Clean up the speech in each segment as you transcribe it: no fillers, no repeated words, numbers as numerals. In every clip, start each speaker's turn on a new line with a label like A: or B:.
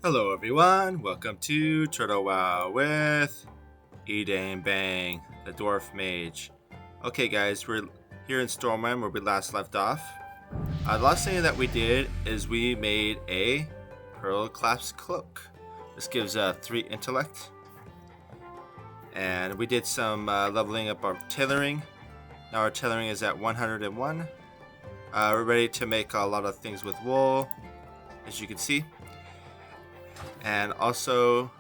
A: Hello everyone, welcome to Turtle WoW with Eden Bang, the Dwarf Mage. Okay guys, we're here in Stormwind where we last left off. The last thing that we did is we made a Pearl Clasp Cloak. This gives 3 intellect. And we did some leveling up our tailoring. Now our tailoring is at 101. We're ready to make a lot of things with wool, as you can see. And also,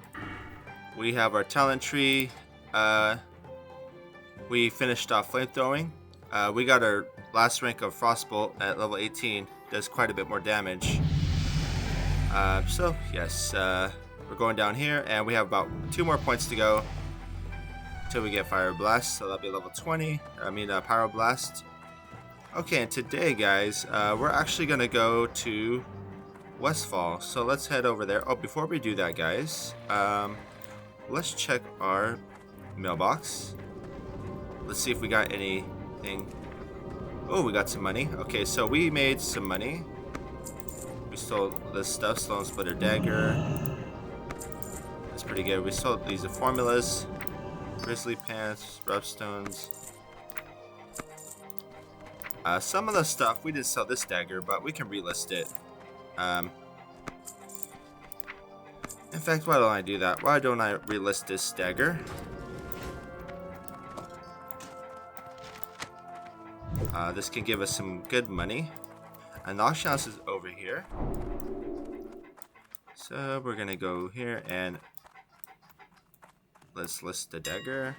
A: we have our talent tree. We finished off flamethrowing. We got our last rank of Frostbolt at level 18. Does quite a bit more damage. So, yes, we're going down here, and we have about 2 more points to go until we get Fire Blast. So that'll be level 20. Pyro Blast. Okay, and today, guys, we're actually going to go to Westfall, so let's head over there. Oh, before we do that, guys, let's check our mailbox. Let's see if we got anything. Oh, we got some money. Okay, so we made some money. We sold this stuff, Stone Splitter Dagger. That's pretty good. We sold these formulas, Grizzly Pants, Rubstones. Some of the stuff, we didn't sell this dagger, but we can relist it. In fact, why don't I do that? Why don't I relist this dagger? This can give us some good money. And the auction house is over here. So we're gonna go here and let's list the dagger.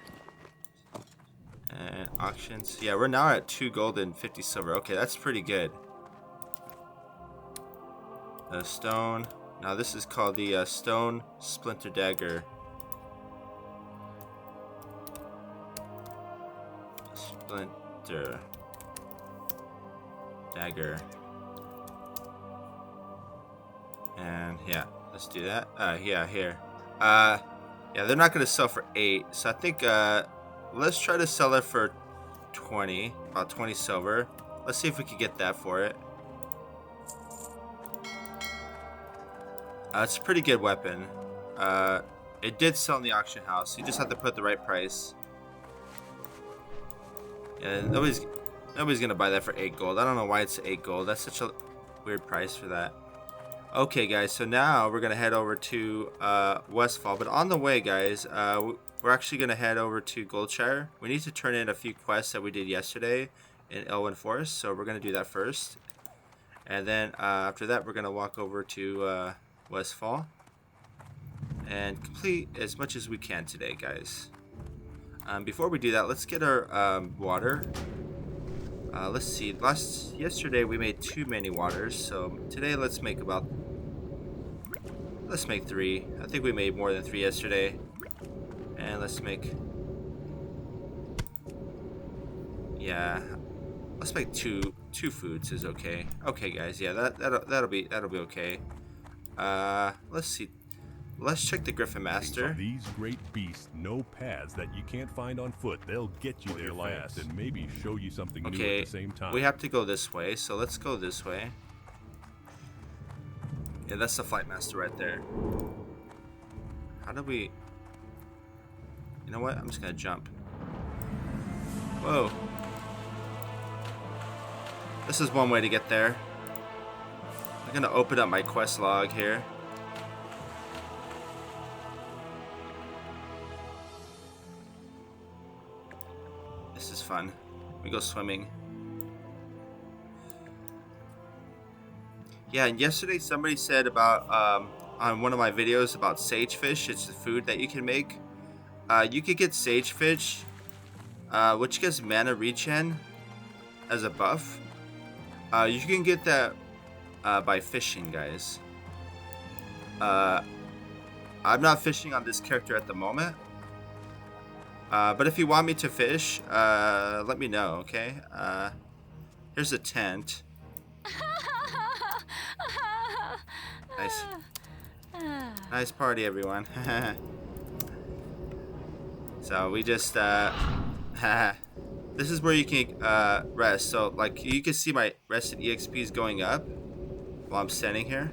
A: And auctions. Yeah, we're now at 2 gold and 50 silver. Okay, that's pretty good. A stone. Now this is called the Stone Splinter Dagger. Splinter Dagger. And yeah, let's do that. Yeah, here. Yeah, they're not gonna sell for 8, so I think let's try to sell it for 20, about 20 silver. Let's see if we can get that for it. It's a pretty good weapon. It did sell in the auction house. You just have to put the right price. And nobody's gonna buy that for 8 gold. I don't know why it's 8 gold. That's such a weird price for that. Okay, guys. So now we're gonna head over to Westfall. But on the way, guys, we're actually gonna head over to Goldshire. We need to turn in a few quests that we did yesterday in Elwyn Forest. So we're gonna do that first. And then after that, we're gonna walk over to Westfall and complete as much as we can today, guys. Before we do that, let's get our water. Let's see. Yesterday we made too many waters, so today let's make 3. I think we made more than 3 yesterday, and let's make two foods is okay. Okay, guys. Yeah, that'll be okay. Let's see. Let's check the Griffin Master.
B: These great beasts know paths that you can't find on foot. They'll get you there fast and maybe show you something new at the same time.
A: We have to go this way, so let's go this way. Yeah, that's the Flight Master right there. How do we... You know what? I'm just gonna jump. Whoa. This is one way to get there. I'm gonna open up my quest log here. This is fun. We go swimming. Yeah, and yesterday somebody said about on one of my videos about sagefish. It's the food that you can make. You could get sagefish, which gives mana regen as a buff. You can get that by fishing, guys. I'm not fishing on this character at the moment. But if you want me to fish, let me know, okay? Here's a tent. Nice party, everyone. So we just, this is where you can rest. So, like, you can see my rested EXP is going up while I'm standing here.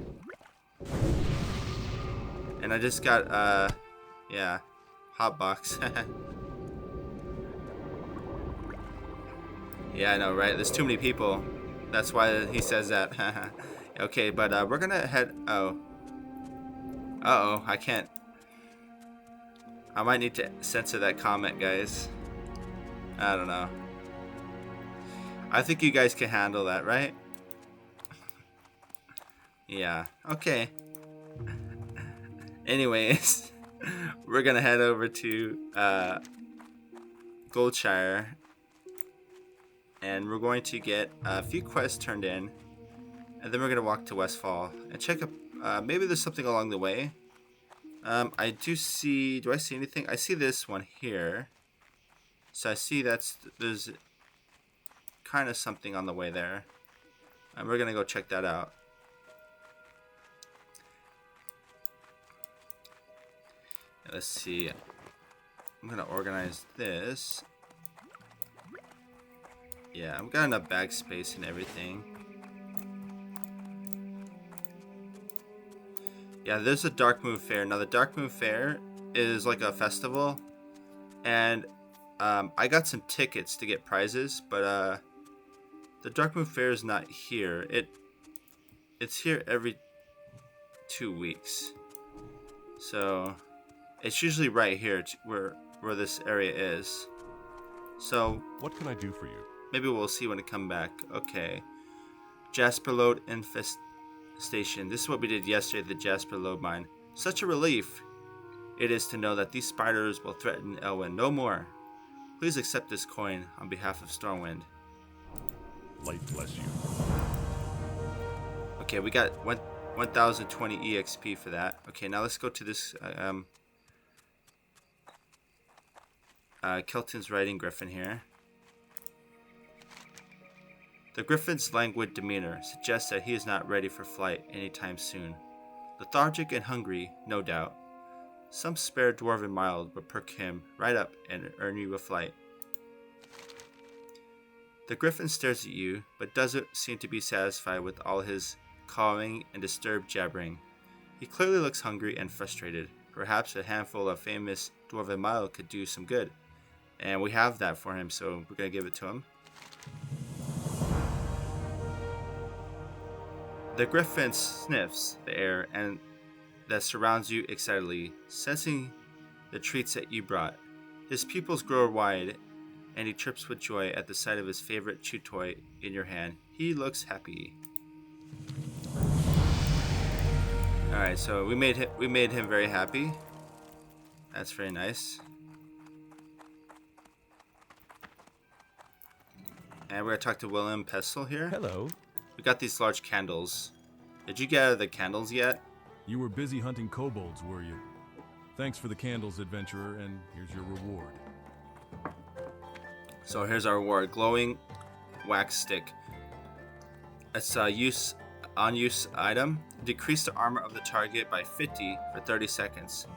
A: And I just got, yeah, hotbox. Yeah, I know, right? There's too many people. That's why he says that. Okay, but we're gonna head. Oh. Uh-oh, I can't. I might need to censor that comment, guys. I don't know. I think you guys can handle that, right? Yeah, okay. Anyways, we're gonna head over to Goldshire, and we're going to get a few quests turned in, and then we're gonna walk to Westfall and check up. Maybe there's something along the way. I do see. Do I see anything? I see this one here. So I see there's kind of something on the way there, and we're gonna go check that out. Let's see. I'm gonna organize this. Yeah, I've got enough bag space and everything. Yeah, there's a Dark Moon Fair. Now the Dark Moon Fair is like a festival, and I got some tickets to get prizes, but the Dark Moon Fair is not here. It's here every 2 weeks, so it's usually right here where this area is. So
B: What can I do for you?
A: maybe we'll see when it come back. Okay, Jasper Lode Infestation. This is what we did yesterday at the Jasper Lode mine. Such a relief it is to know that these spiders will threaten Elwyn no more. Please accept this coin on behalf of Stormwind.
B: Light bless you.
A: Okay, we got 1020 EXP for that. Okay, now let's go to this Kelton's Riding Griffin here. The Griffin's languid demeanor suggests that he is not ready for flight anytime soon. Lethargic and hungry, no doubt. Some spare dwarven mild would perk him right up and earn you a flight. The Griffin stares at you, but doesn't seem to be satisfied with all his cawing and disturbed jabbering. He clearly looks hungry and frustrated. Perhaps a handful of famous dwarven mild could do some good. And we have that for him, so we're going to give it to him. The Griffin sniffs the air and that surrounds you excitedly, sensing the treats that you brought. His pupils grow wide, and he chirps with joy at the sight of his favorite chew toy in your hand. He looks happy. All right, so we made him very happy. That's very nice. And we're gonna talk to William Pestle here.
B: Hello.
A: We got these large candles. Did you gather the candles yet?
B: You were busy hunting kobolds, were you? Thanks for the candles, adventurer, and here's your reward.
A: So here's our reward: glowing wax stick. It's a use item. Decrease the armor of the target by 50 for 30 seconds.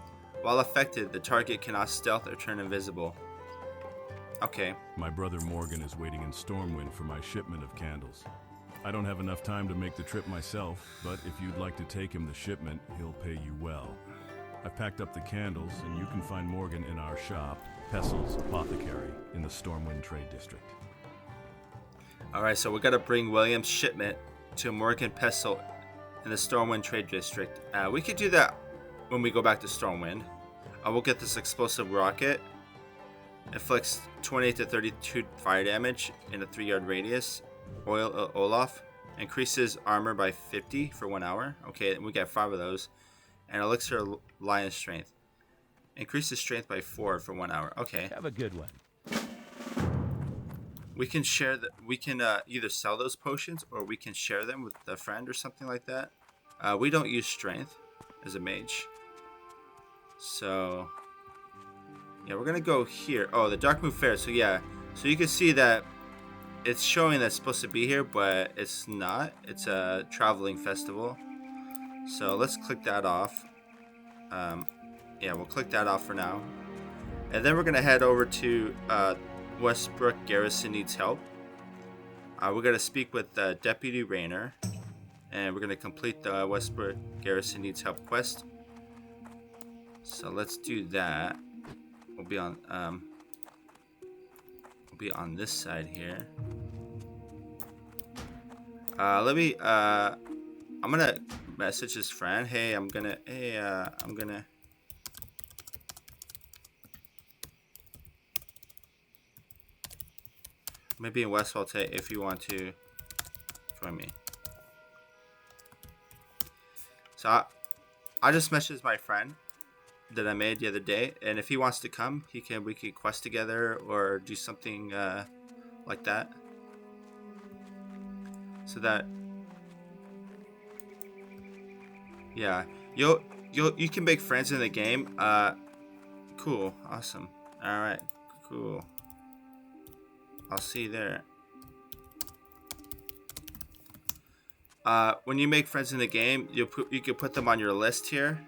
A: While affected, the target cannot stealth or turn invisible. Okay.
B: My brother Morgan is waiting in Stormwind for my shipment of candles. I don't have enough time to make the trip myself, but if you'd like to take him the shipment, he'll pay you well. I've packed up the candles, and you can find Morgan in our shop, Pestle's Apothecary, in the Stormwind Trade District.
A: Alright, so we gotta bring William's shipment to Morgan Pestle in the Stormwind Trade District. We could do that when we go back to Stormwind. We'll get this explosive rocket. Inflicts 28 to 32 fire damage in a 3-yard radius. Olaf increases armor by 50 for 1 hour. Okay, we got 5 of those. And Elixir Lion Strength increases strength by 4 for 1 hour. Okay.
C: Have a good one.
A: We can share we can either sell those potions or we can share them with a friend or something like that. We don't use strength as a mage. So yeah, we're gonna go here. Oh, the Dark Moon Fair. So yeah, so you can see that it's showing that it's supposed to be here, but it's not. It's a traveling festival. So let's click that off. Yeah, we'll click that off for now. And then we're gonna head over to Westbrook Garrison needs help. We're gonna speak with Deputy Rayner, and we're gonna complete the Westbrook Garrison needs help quest. So let's do that. We'll be on this side here. I'm gonna message his friend. Hey, I'm gonna maybe in Westfall today if you want to join me. So I just messaged my friend that I made the other day, and if he wants to come, we could quest together or do something like that. So that, yeah, you can make friends in the game. Cool, awesome. All right, cool. I'll see you there. When you make friends in the game, you can put them on your list here,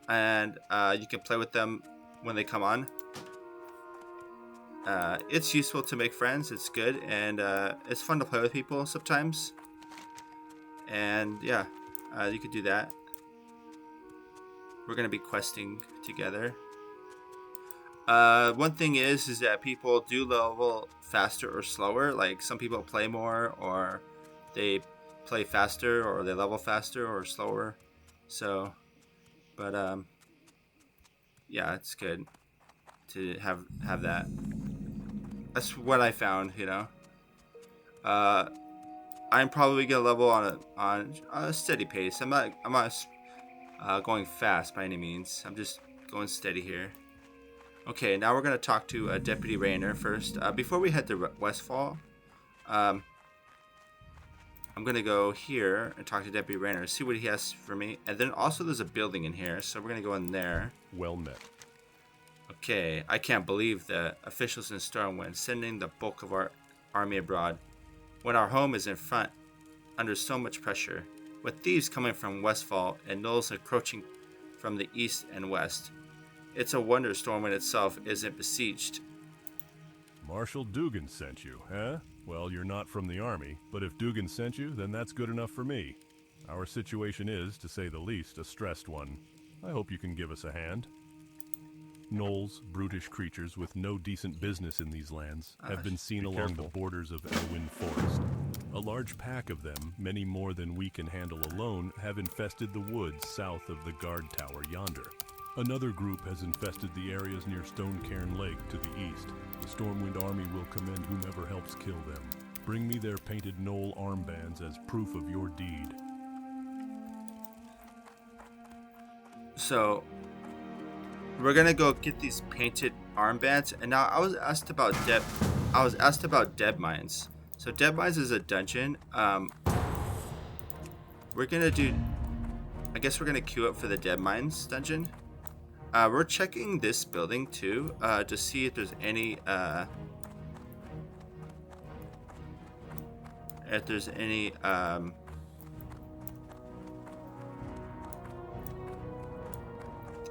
A: and you can play with them when they come on. It's useful to make friends. It's good, and it's fun to play with people sometimes. And yeah, you could do that. We're gonna be questing together. One thing is that people do level faster or slower. Like some people play more, or they play faster, or they level faster or slower. So, but yeah, it's good to have that. That's what I found, you know. I'm probably gonna level on a steady pace. I'm not going fast by any means. I'm just going steady here. Okay, now we're gonna talk to Deputy Rainer first. Before we head to Westfall, I'm gonna go here and talk to Deputy Rainer, see what he has for me. And then also there's a building in here, so we're gonna go in there.
B: Well met.
A: Okay, I can't believe the officials in Stormwind sending the bulk of our army abroad when our home is in front, under so much pressure, with thieves coming from Westfall and gnolls encroaching from the east and west. It's a wonder Stormwind itself isn't besieged.
B: Marshal Dugan sent you, huh? Well, you're not from the army, but if Dugan sent you, then that's good enough for me. Our situation is, to say the least, a stressed one. I hope you can give us a hand. Gnolls, brutish creatures with no decent business in these lands, have been seen along the borders of Elwyn Forest. A large pack of them, many more than we can handle alone, have infested the woods south of the guard tower yonder. Another group has infested the areas near Stonecairn Lake to the east. The Stormwind army will commend whomever helps kill them. Bring me their painted gnoll armbands as proof of your deed.
A: So we're gonna go get these painted armbands, and now I was asked about dead mines. So dead mines is a dungeon. We're gonna do. I guess we're gonna queue up for the dead mines dungeon. We're checking this building too, to see if there's any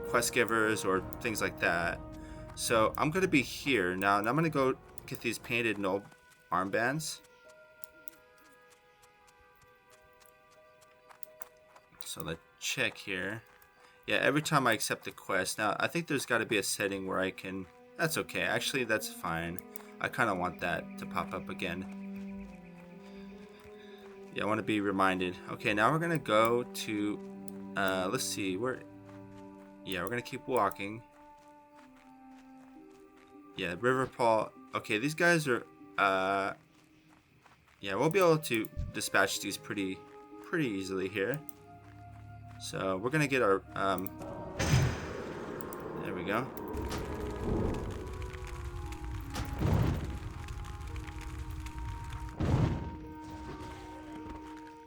A: quest givers or things like that. So I'm gonna be here now, and I'm gonna go get these painted gnoll armbands. So let's check here. Yeah, every time I accept a quest. Now, I think there's got to be a setting where I can... That's okay. Actually, that's fine. I kind of want that to pop up again. Yeah, I want to be reminded. Okay, now we're going to go to... let's see. Yeah, we're going to keep walking. Yeah, River Paul. Okay, these guys are... yeah, we'll be able to dispatch these pretty easily here. So we're gonna get our there we go.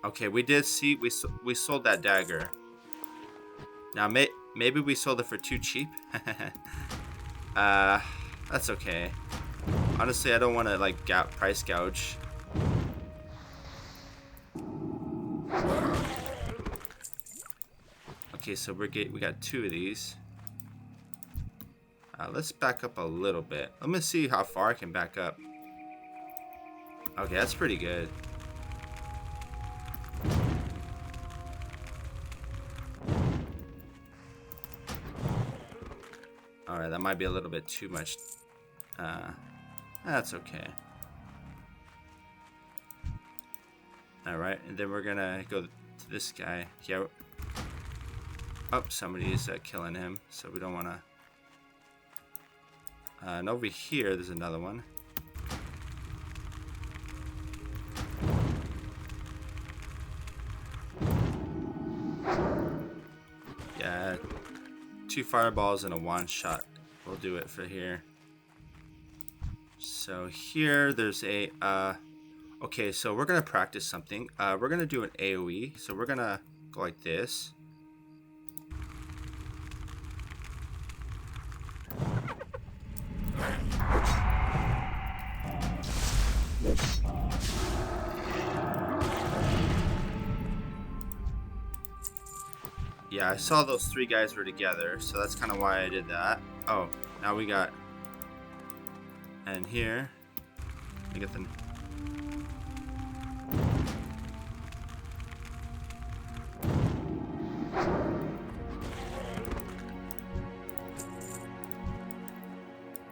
A: Okay, we did see we sold that dagger. Now maybe we sold it for too cheap. That's okay. Honestly, I don't want to like price gouge. Okay, so we got 2 of these. Let's back up a little bit. Let me see how far I can back up. Okay, that's pretty good. Alright, that might be a little bit too much. That's okay. Alright, and then we're gonna go to this guy. Yeah. Oh, somebody is killing him, so we don't want to. And over here, there's another one. Yeah, 2 fireballs and a one-shot will do it for here. So here, there's a. Okay, so we're gonna practice something. We're gonna do an AOE. So we're gonna go like this. Yeah, I saw those 3 guys were together, so that's kind of why I did that. Oh, now we got. And here, we get the.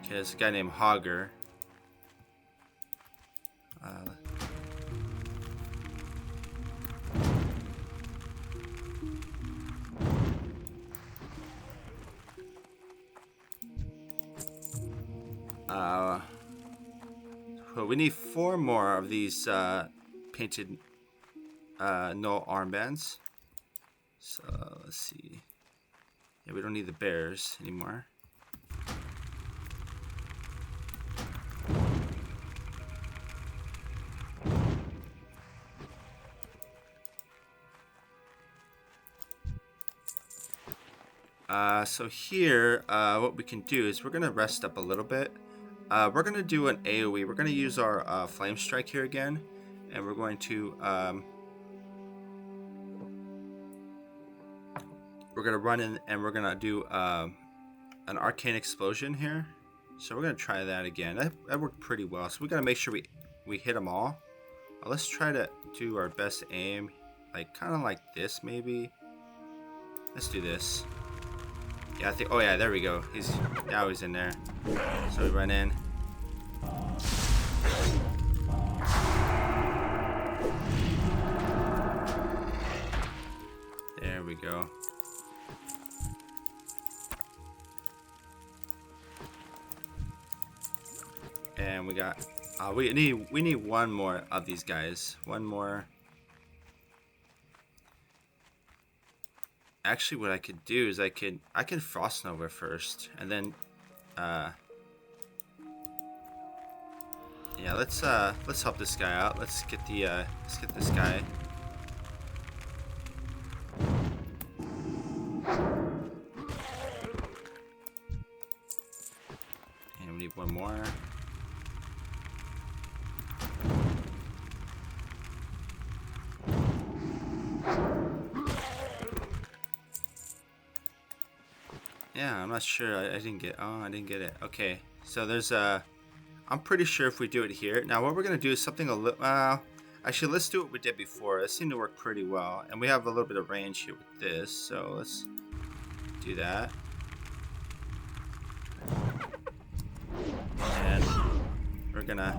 A: Okay, there's a guy named Hogger. But we need 4 more of these painted null armbands. So let's see. Yeah, we don't need the bears anymore. So here, what we can do is we're gonna rest up a little bit. We're gonna do an AOE. We're gonna use our flame strike here again, and we're going to we're gonna run in and we're gonna do an arcane explosion here. So we're gonna try that again. That worked pretty well. So we gotta make sure we hit them all. Let's try to do our best aim, like kind of like this maybe. Let's do this. Yeah, I think. Oh yeah, there we go. Now he's in there. So we run in. There we go. And we got. We need 1 more of these guys. 1 more. Actually, what I could do is I can Frost Nova first, and then yeah, let's help this guy out. Let's get this guy. And we need 1 more. Yeah, I'm not sure. I didn't get. Oh, I didn't get it. Okay, so there's a. I'm pretty sure if we do it here. Now, what we're gonna do is something a little. Actually, let's do what we did before. It seemed to work pretty well, and we have a little bit of range here with this. So let's do that. And we're gonna.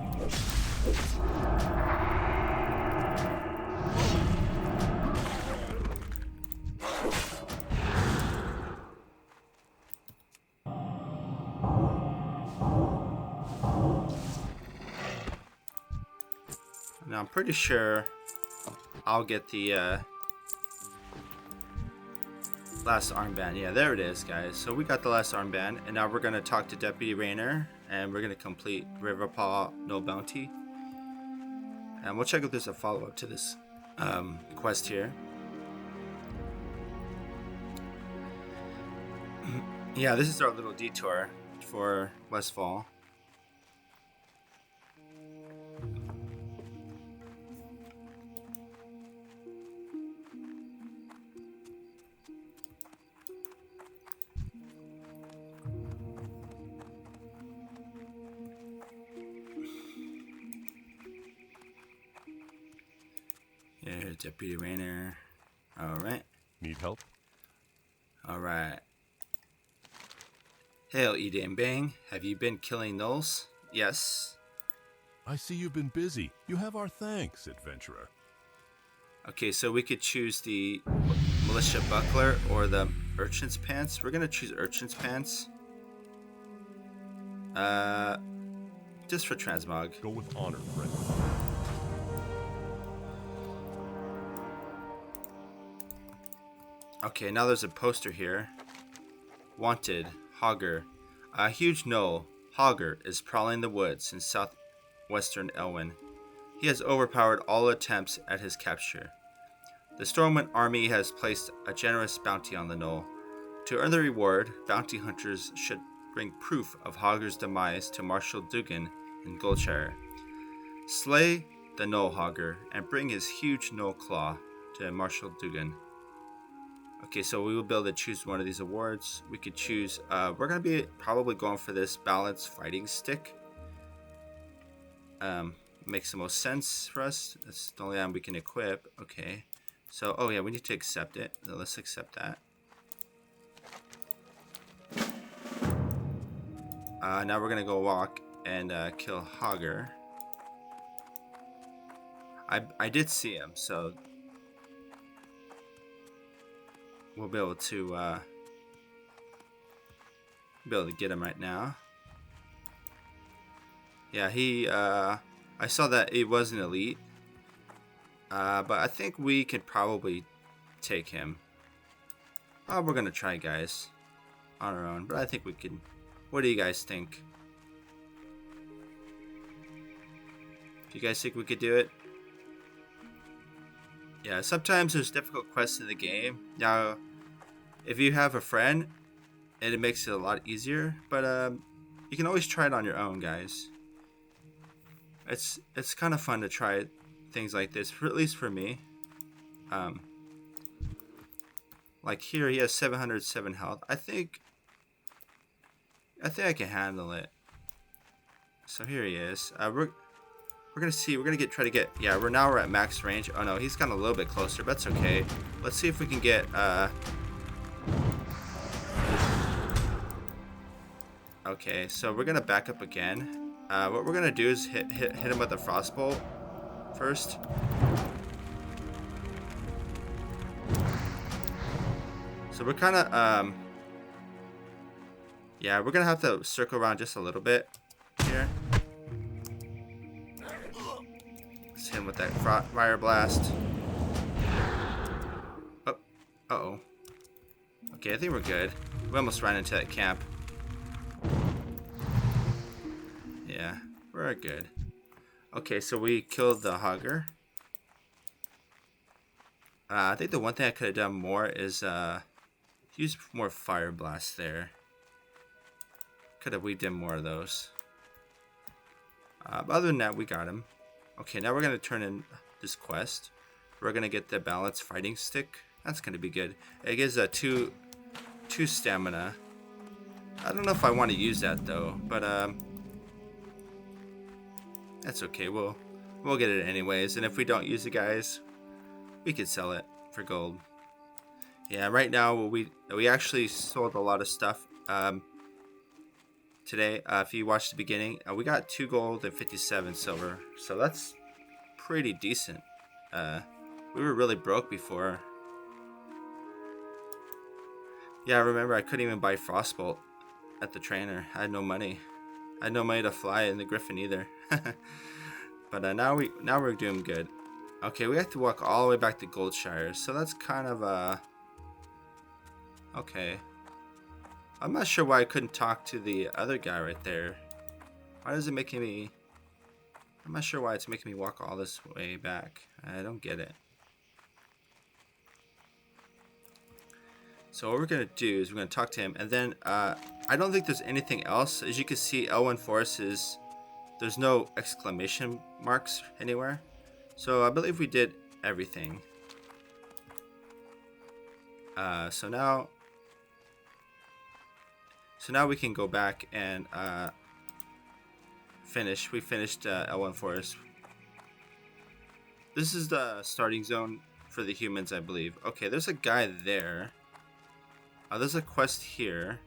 A: Now I'm pretty sure I'll get the last armband. Yeah, there it is, guys. So we got the last armband, and now we're gonna talk to Deputy Rainer, and we're gonna complete Riverpaw No Bounty. And we'll check if there's a follow-up to this quest here. Yeah, this is our little detour for Westfall. Yeah, Deputy Rainer. All right.
B: Need help?
A: All right. Hail, Edam Bang. Have you been killing gnolls? Yes.
B: I see you've been busy. You have our thanks, adventurer.
A: Okay, so we could choose the militia buckler or the urchin's pants. We're gonna choose urchin's pants. Just for transmog.
B: Go with honor, friend.
A: Okay, now there's a poster here. Wanted, Hogger. A huge gnoll, Hogger, is prowling the woods in southwestern Elwyn. He has overpowered all attempts at his capture. The Stormwind army has placed a generous bounty on the gnoll. To earn the reward, bounty hunters should bring proof of Hogger's demise to Marshal Dugan in Goldshire. Slay the gnoll Hogger and bring his huge gnoll claw to Marshal Dugan. Okay, so we will be able to choose one of these awards. We could choose, we're going to be probably going for this balanced fighting stick. Makes the most sense for us. That's the only item we can equip. Okay, so, oh yeah, we need to accept it. So let's accept that. Now we're going to go walk and kill Hogger. I did see him, so we'll be able to get him right now. Yeah, he I saw that he was an elite, but I think we could probably take him. Oh, we're gonna try, guys, on our own, but I think we can. What do you guys think? Do you guys think we could do it? Yeah, sometimes there's difficult quests in the game. Now, if you have a friend, it makes it a lot easier. But you can always try it on your own, guys. It's kind of fun to try things like this, at least for me. Like here, he has 707 health. I think I can handle it. So here he is. We're gonna see. We're gonna try to get. Yeah, we're at max range. Oh no, he's gotten a little bit closer, but that's okay. Let's see if we can get. Okay, so we're gonna back up again. What we're gonna do is hit him with the frostbolt first. So we're kind of yeah, we're gonna have to circle around just a little bit here. Let's hit him with that fire blast. Oh, uh-oh. Okay, I think we're good. We almost ran into that camp. Yeah, we're good. Okay, so we killed the Hogger. I think the one thing I could have done more is use more fire blasts there. Could have weaved in more of those. But other than that, we got him. Okay, now we're going to turn in this quest. We're going to get the balanced fighting stick. That's going to be good. It gives a two stamina. I don't know if I want to use that though, but that's okay. We'll get it anyways. And if we don't use it, guys, we could sell it for gold. Yeah, right now we actually sold a lot of stuff today. If you watched the beginning, we got 2 gold and 57 silver, so that's pretty decent. We were really broke before. Yeah, I remember I couldn't even buy frostbolt at the trainer. I had no money. I had no money to fly in the Griffin either. But now we're doing good. Okay, we have to walk all the way back to Goldshire, so that's kind of okay. I'm not sure why I couldn't talk to the other guy right there. Why is it making me... I'm not sure why it's making me walk all this way back. I don't get it. So what we're going to do is we're going to talk to him. And then I don't think there's anything else. As you can see, Elwyn Forest is... There's no exclamation marks anywhere. So I believe we did everything. So now we can go back and finish. We finished L1 Forest. This is the starting zone for the humans, I believe. Okay, there's a guy there. There's a quest here.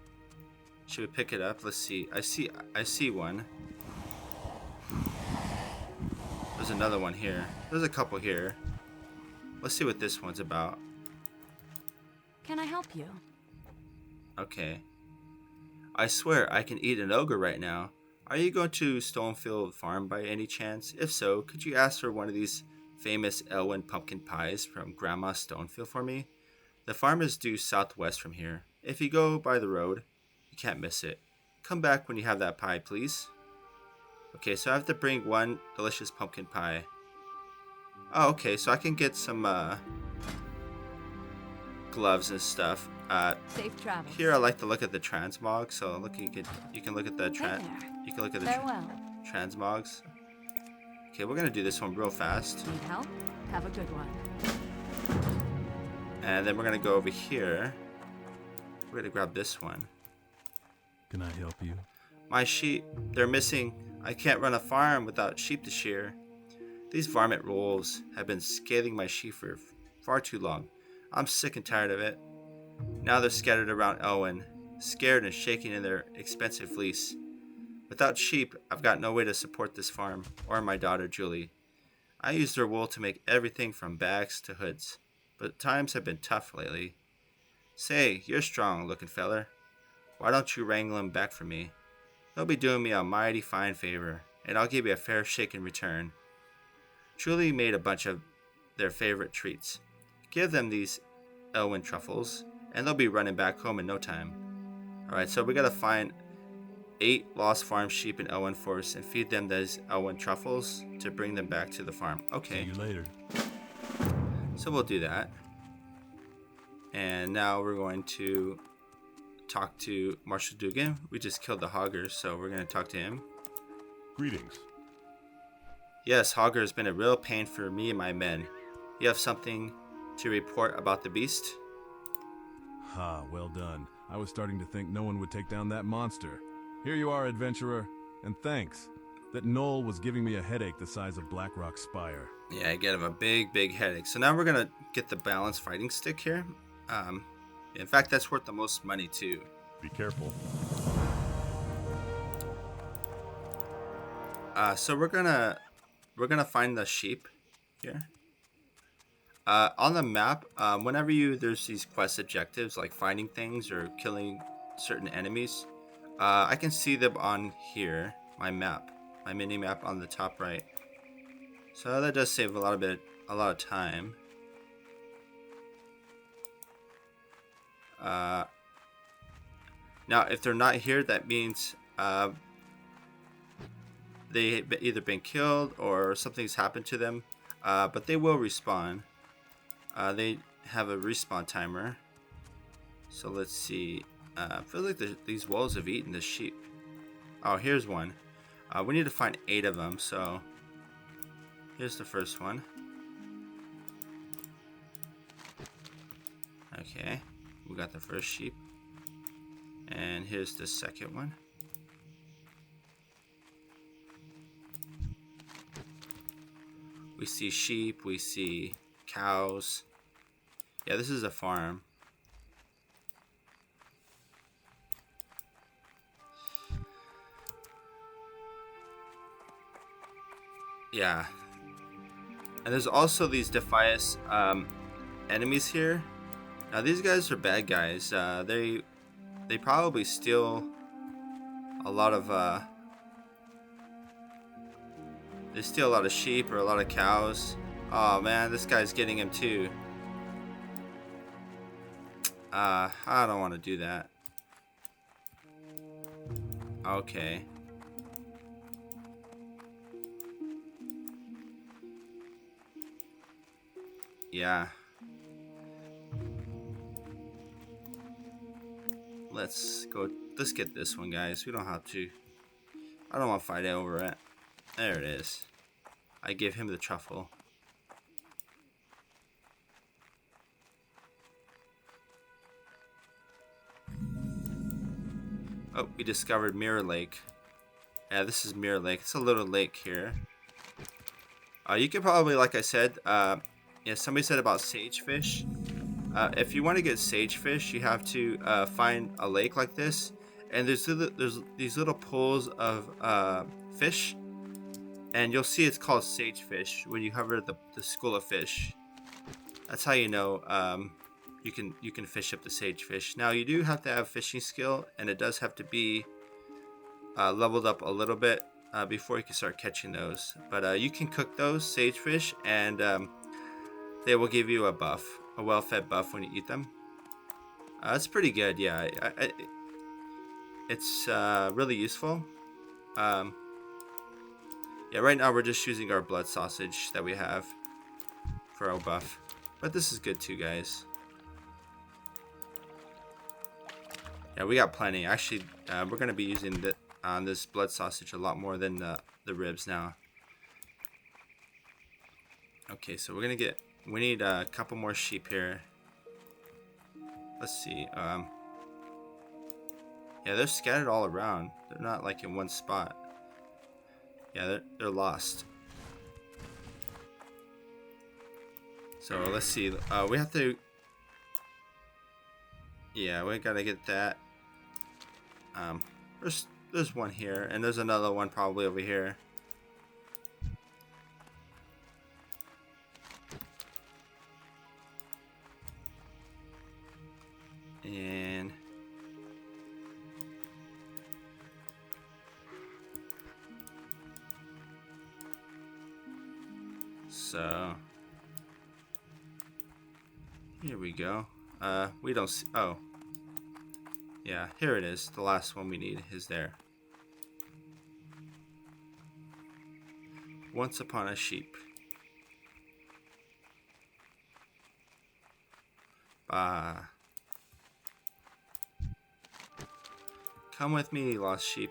A: Should we pick it up? Let's see. I see one. There's another one here. There's a couple here. Let's see what this one's about.
C: Can I help you?
A: Okay. I swear I can eat an ogre right now. Are you going to Stonefield Farm by any chance? If so, could you ask for one of these famous Elwyn pumpkin pies from Grandma Stonefield for me? The farm is due southwest from here. If you go by the road, you can't miss it. Come back when you have that pie, please. Okay, so I have to bring one delicious pumpkin pie. Oh, okay, so I can get some gloves and stuff.
C: Safe travels.
A: Here I like to look at the transmog. So look, you can look at the
C: Farewell.
A: transmogs. Okay, we're gonna do this one real fast,
C: Need help? Have a good one.
A: and then we're gonna go over here. We're gonna grab this one.
B: Can I help you?
A: My sheep, they're missing. I can't run a farm without sheep to shear. These varmint wolves have been scathing my sheep for far too long. I'm sick and tired of it. Now they're scattered around Elwyn, scared and shaking in their expensive fleece. Without sheep, I've got no way to support this farm, or my daughter Julie. I use their wool to make everything from bags to hoods, but times have been tough lately. Say, you're strong looking feller. Why don't you wrangle him back for me? They'll be doing me a mighty fine favor, and I'll give you a fair shake in return. Julie made a bunch of their favorite treats. Give them these Elwyn truffles, and they'll be running back home in no time. Alright, so we gotta find 8 lost farm sheep in Elwyn Forest and feed them those Elwyn truffles to bring them back to the farm. Okay.
B: See you later.
A: So we'll do that. And now we're going to talk to Marshal Dugan. We just killed the Hogger, so we're going to talk to him.
B: Greetings.
A: Yes, Hogger has been a real pain for me and my men. You have something to report about the beast?
B: Ha, well done. I was starting to think no one would take down that monster. Here you are, adventurer, and thanks. That knoll was giving me a headache the size of Blackrock Spire.
A: Yeah, I get him a big headache. So now we're going to get the balanced fighting stick here. In fact, that's worth the most money too.
B: Be careful.
A: So we're gonna find the sheep here. On the map, whenever there's these quest objectives like finding things or killing certain enemies, I can see them on here, my mini map on the top right. So that does save a lot of time. Now, if they're not here, that means they've either been killed or something's happened to them. But they will respawn. They have a respawn timer. So let's see. I feel like these wolves have eaten the sheep. Oh, here's one. We need to find 8 of them. So here's the first one. Okay, we got the first sheep. And here's the second one. We see sheep, we see cows. Yeah, this is a farm. Yeah. And there's also these Defias enemies here. Now these guys are bad guys. They probably steal a lot of they steal a lot of sheep or a lot of cows. Oh man, this guy's getting him too. I don't want to do that. Okay. Yeah. Let's get this one, guys. We don't have to. I don't want to fight over it. There it is. I give him the truffle. Oh, we discovered Mirror Lake. Yeah, this is Mirror Lake. It's a little lake here. You could probably, like I said, yeah, somebody said about sagefish. If you want to get sagefish, you have to find a lake like this and there's these little pools of fish, and you'll see it's called sagefish when you hover the school of fish. That's how you know you can fish up the sagefish. Now you do have to have fishing skill, and it does have to be leveled up a little bit before you can start catching those. But you can cook those sagefish, and they will give you a buff, a well-fed buff when you eat them. It's pretty good, yeah. It's really useful. Yeah, right now we're just using our blood sausage that we have for our buff. But this is good too, guys. Yeah, we got plenty. Actually, we're going to be using this blood sausage a lot more than the ribs now. Okay, so we're going to we need a couple more sheep here. Let's see. Yeah, they're scattered all around. They're not like in one spot. Yeah, they're lost. So let's see. We have to. Yeah, we gotta get that. There's one here, and there's another one probably over here. And so here we go. We don't see. Oh, yeah, here it is. The last one we need is there. Once upon a sheep. Come with me, lost sheep.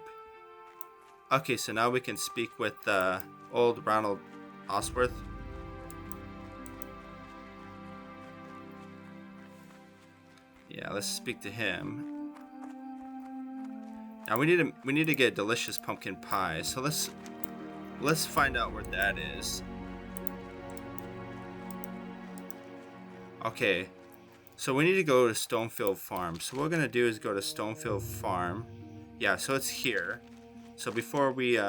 A: Okay, so now we can speak with old Ronald Osworth. Yeah, let's speak to him. Now we need to get a delicious pumpkin pie. So let's find out where that is. Okay, so we need to go to Stonefield Farm. So what we're gonna do is go to Stonefield Farm. Yeah, so it's here. So before we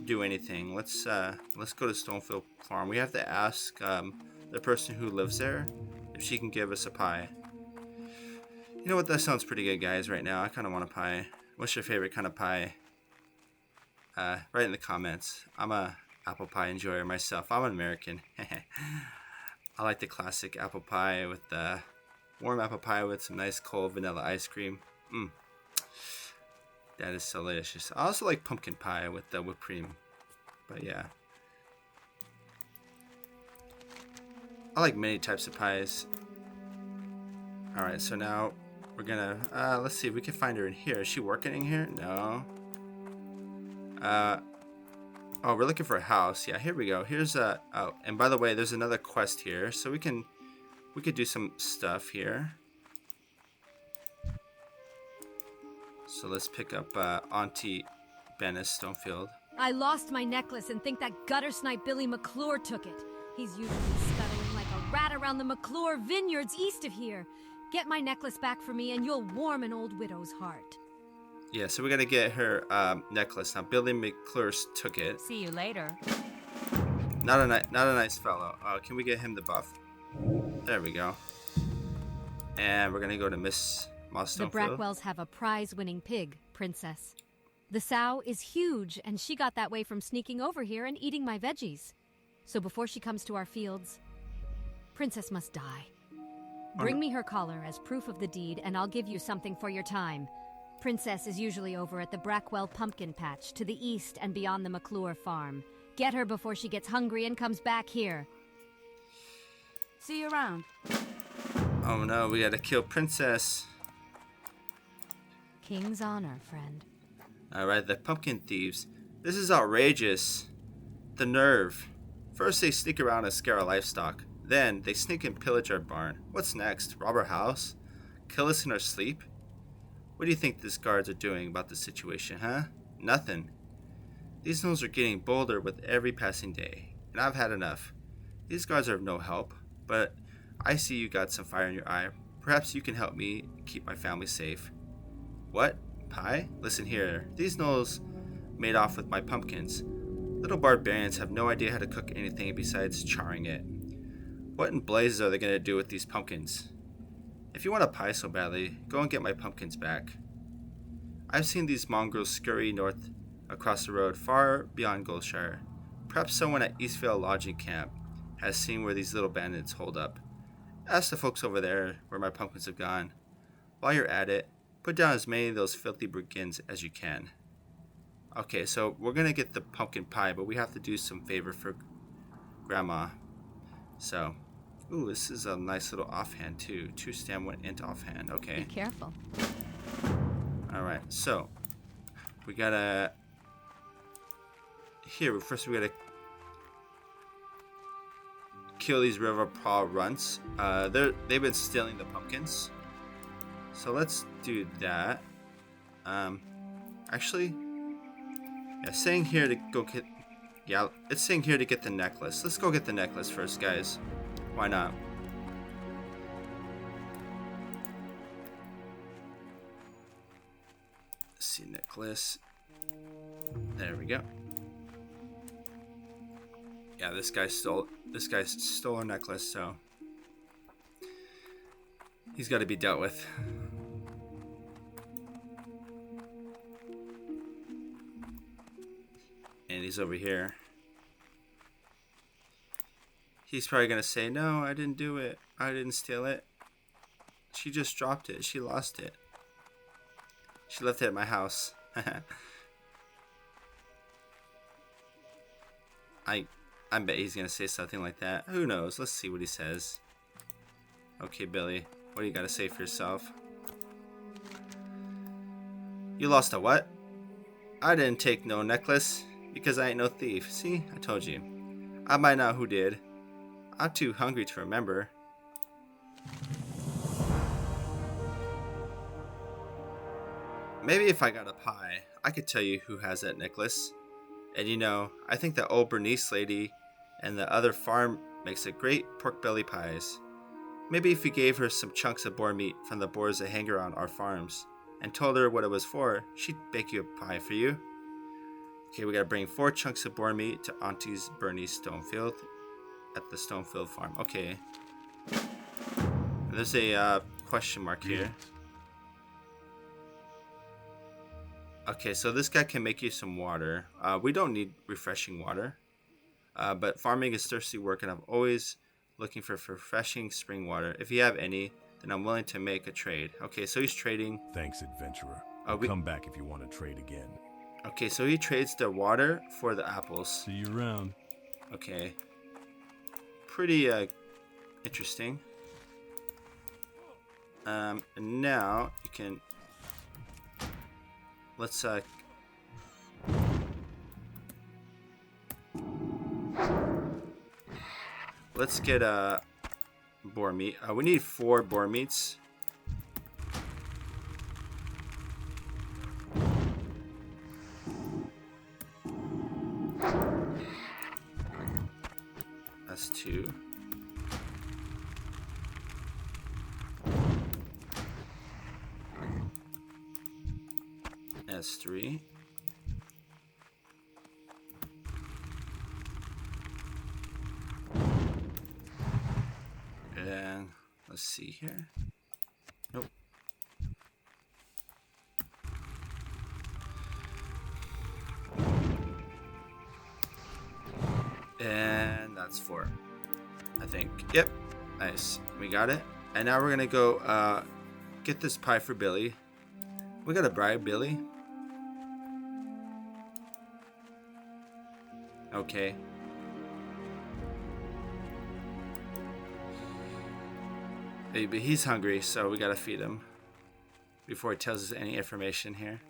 A: do anything, let's go to Stonefield Farm. We have to ask the person who lives there if she can give us a pie. You know what? That sounds pretty good, guys. Right now, I kind of want a pie. What's your favorite kind of pie? Write in the comments. I'm a apple pie enjoyer myself. I'm an American. I like the classic apple pie with warm apple pie with some nice cold vanilla ice cream. That is so delicious. I also like pumpkin pie with the whipped cream. But yeah. I like many types of pies. Alright, so now we're gonna, let's see if we can find her in here. Is she working in here? No. Oh, we're looking for a house. Yeah, here we go. Here's oh, and by the way, there's another quest here. So we could do some stuff here. So let's pick up Auntie Bennis Stonefield.
D: I lost my necklace and think that gutter snipe Billy McClure took it. He's usually scuttling like a rat around the McClure vineyards east of here. Get my necklace back for me and you'll warm an old widow's heart.
A: Yeah, so we gotta get her necklace. Now Billy McClure took it.
C: See you later.
A: Not a nice fellow. Can we get him the buff? There we go. And we're gonna go to Miss Moss
D: The
A: Stonefield.
D: Brackwells have a prize-winning pig, Princess. The sow is huge, and she got that way from sneaking over here and eating my veggies. So before she comes to our fields, Princess must die. Bring me her collar as proof of the deed, and I'll give you something for your time. Princess is usually over at the Brackwell Pumpkin Patch to the east and beyond the McClure farm. Get her before she gets hungry and comes back here.
C: See you around.
A: Oh no, we gotta kill Princess.
D: King's honor, friend.
A: Alright, the pumpkin thieves. This is outrageous. The nerve. First they sneak around and scare our livestock. Then they sneak and pillage our barn. What's next? Rob our house? Kill us in our sleep? What do you think these guards are doing about the situation, huh? Nothing. These gnolls are getting bolder with every passing day, and I've had enough. These guards are of no help, but I see you got some fire in your eye. Perhaps you can help me keep my family safe. What? pie? Listen here. These gnolls made off with my pumpkins. Little barbarians have no idea how to cook anything besides charring it. What in blazes are they going to do with these pumpkins? If you want a pie so badly, go and get my pumpkins back. I've seen these mongrels scurry north across the road far beyond Goldshire. Perhaps someone at Eastvale Lodging Camp has seen where these little bandits hold up. Ask the folks over there where my pumpkins have gone. While you're at it, put down as many of those filthy brigands as you can. Okay, so we're going to get the pumpkin pie, but we have to do some favor for Grandma. So, ooh, this is a nice little offhand too. 2 stam, 1 int offhand. Okay.
D: Be careful.
A: Alright, so we gotta. Here, first we gotta kill these river paw runts. They've been stealing the pumpkins. So let's do that. Actually, yeah, it's saying here to go get. Yeah, it's saying here to get the necklace. Let's go get the necklace first, guys. Why not? Let's see, necklace. There we go. Yeah, this guy stole a necklace, so he's got to be dealt with. And he's over here. He's probably gonna say, "No, I didn't do it. I didn't steal it. She just dropped it. She lost it. She left it at my house." I bet he's gonna say something like that. Who knows? Let's see what he says. Okay, Billy, what do you gotta say for yourself? You lost a what? I didn't take no necklace because I ain't no thief. See, I told you. I might not who did. I'm too hungry to remember. Maybe if I got a pie, I could tell you who has that necklace. And you know, I think the old Bernice lady and the other farm makes a great pork belly pies. Maybe if you gave her some chunks of boar meat from the boars that hang around our farms and told her what it was for, she'd bake you a pie for you. Okay, we gotta bring 4 chunks of boar meat to Auntie's Bernice Stonefield at the Stonefield farm. Okay. There's a question mark here. Okay, so this guy can make you some water. We don't need refreshing water. But farming is thirsty work, and I'm always looking for refreshing spring water. If you have any, then I'm willing to make a trade. Okay, so he's trading.
B: Thanks, adventurer. I'll come back if you want to trade again.
A: Okay, so he trades the water for the apples.
B: See you around.
A: Okay. Pretty interesting. And now you can. Let's get boar meat. We need 4 boar meats. That's 2. That's 3. And let's see here. Nope. And that's 4. I think. Yep. Nice. We got it. And now we're gonna go get this pie for Billy. We gotta bribe Billy. Okay. But he's hungry, so we gotta feed him before he tells us any information here.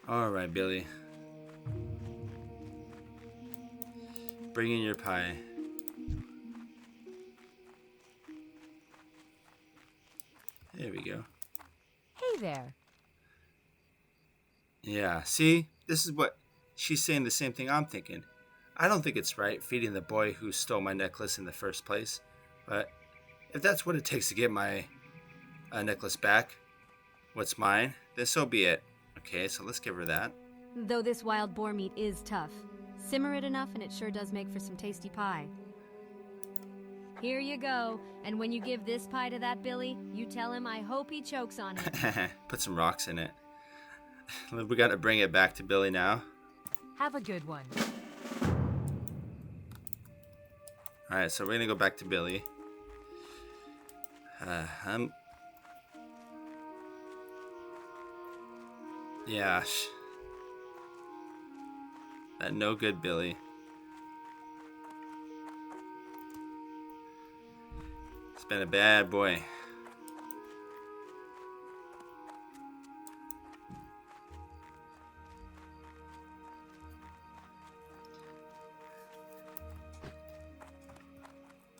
A: Alright, Billy. Bring in your pie. There we go.
C: Hey there.
A: Yeah, see? This is what she's saying, the same thing I'm thinking. I don't think it's right feeding the boy who stole my necklace in the first place, but if that's what it takes to get my necklace back, what's mine, then so be it. Okay, so let's give her that.
D: Though this wild boar meat is tough, simmer it enough and it sure does make for some tasty pie. Here you go, and when you give this pie to that Billy, you tell him I hope he chokes on it.
A: Put some rocks in it. We gotta bring it back to Billy now.
C: Have a good one.
A: Alright, so we're gonna go back to Billy. Yeah. That no good Billy. It's been a bad boy.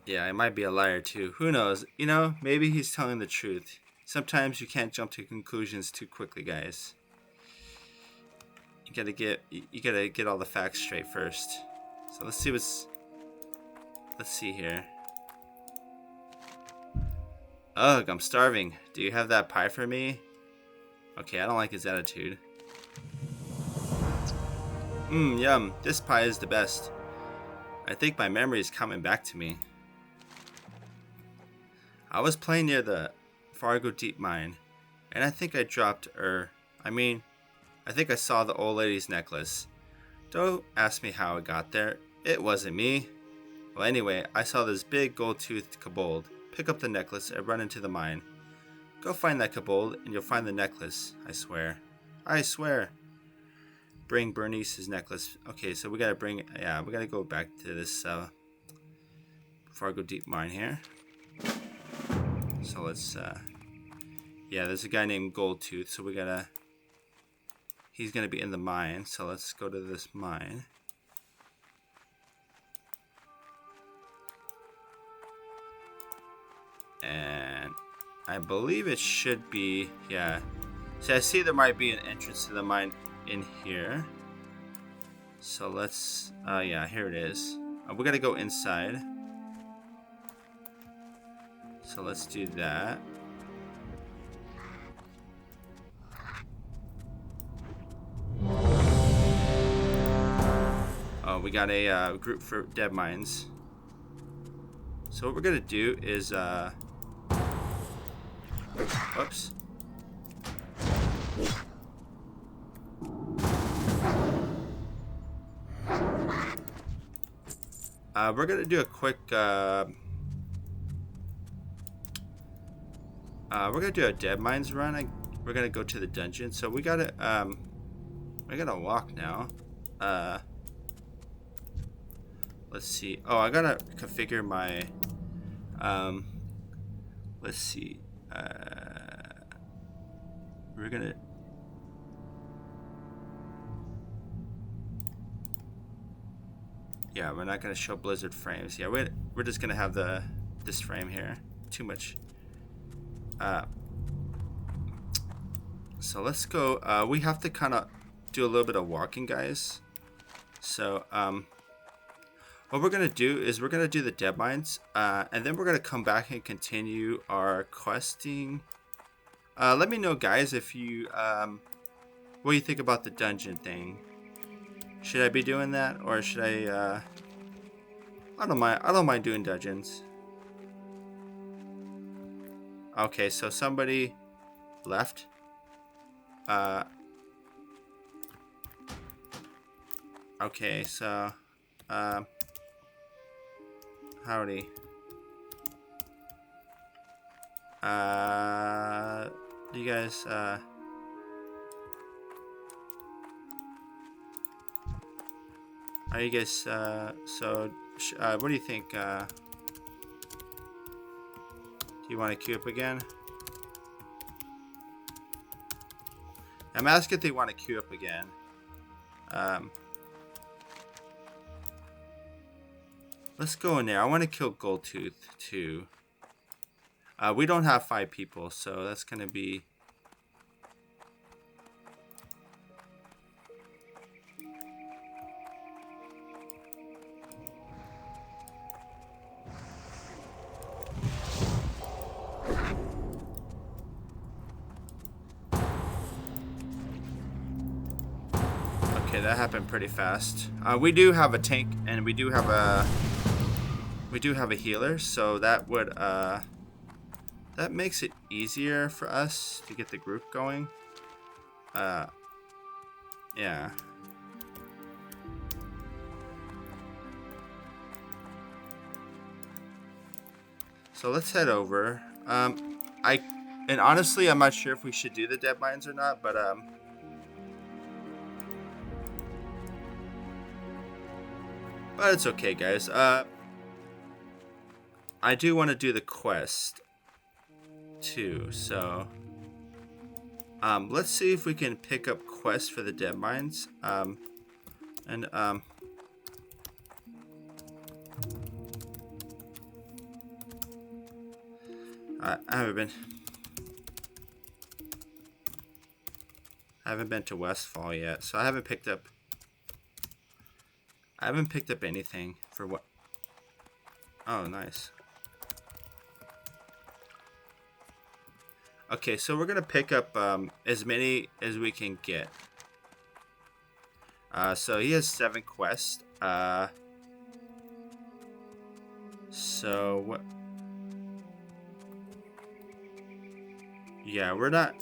A: Yeah, I might be a liar too. Who knows? You know, maybe he's telling the truth. Sometimes you can't jump to conclusions too quickly, guys. You gotta get all the facts straight first. So let's see here. Ugh, I'm starving. Do you have that pie for me? Okay, I don't like his attitude. Yum. This pie is the best. I think my memory is coming back to me. I was playing near the Fargo Deep Mine, and I think I dropped I think I saw the old lady's necklace. Don't ask me how it got there. It wasn't me. Well, anyway, I saw this big gold-toothed kobold pick up the necklace and run into the mine. Go find that kobold, and you'll find the necklace, I swear. I swear. Bring Bernice's necklace. Okay, so we gotta go back to this Fargo Deep Mine here. So let's, there's a guy named Goldtooth, so he's gonna be in the mine, so let's go to this mine. And I believe it should be, yeah. So I see there might be an entrance to the mine in here. So let's, here it is. We gotta go inside. So let's do that. Oh, we got a group for dead mines. So what we're gonna do is, whoops. We're gonna do a quick, we're gonna do a dead mines run. We're gonna go to the dungeon. So we gotta walk now. Let's see. Oh, I gotta configure my, let's see. We're gonna, yeah, we're not gonna show Blizzard frames. Yeah, we're just gonna have this frame here. Too much. So let's go. We have to kind of do a little bit of walking, guys. So what we're gonna do is we're gonna do the dead mines, and then we're gonna come back and continue our questing. Let me know, guys, if you what do you think about the dungeon thing? Should I be doing that, or should I don't mind doing dungeons. Okay, so somebody left. Okay, so howdy. You guys are you guys what do you think? Do you want to queue up again? I'm asking if they want to queue up again. Let's go in there. I want to kill Goldtooth too. We don't have 5 people, so that's gonna be. Okay, that happened pretty fast. We do have a tank, and we do have a healer, so that would that makes it easier for us to get the group going. Yeah. So let's head over. And honestly, I'm not sure if we should do the dead mines or not, but it's okay, guys. I do want to do the quest too, so let's see if we can pick up quests for the dead mines. I haven't been to Westfall yet, so I haven't picked up anything for what. Oh, nice. Okay, so we're gonna pick up as many as we can get. So he has 7 quests. So what? Yeah, we're not.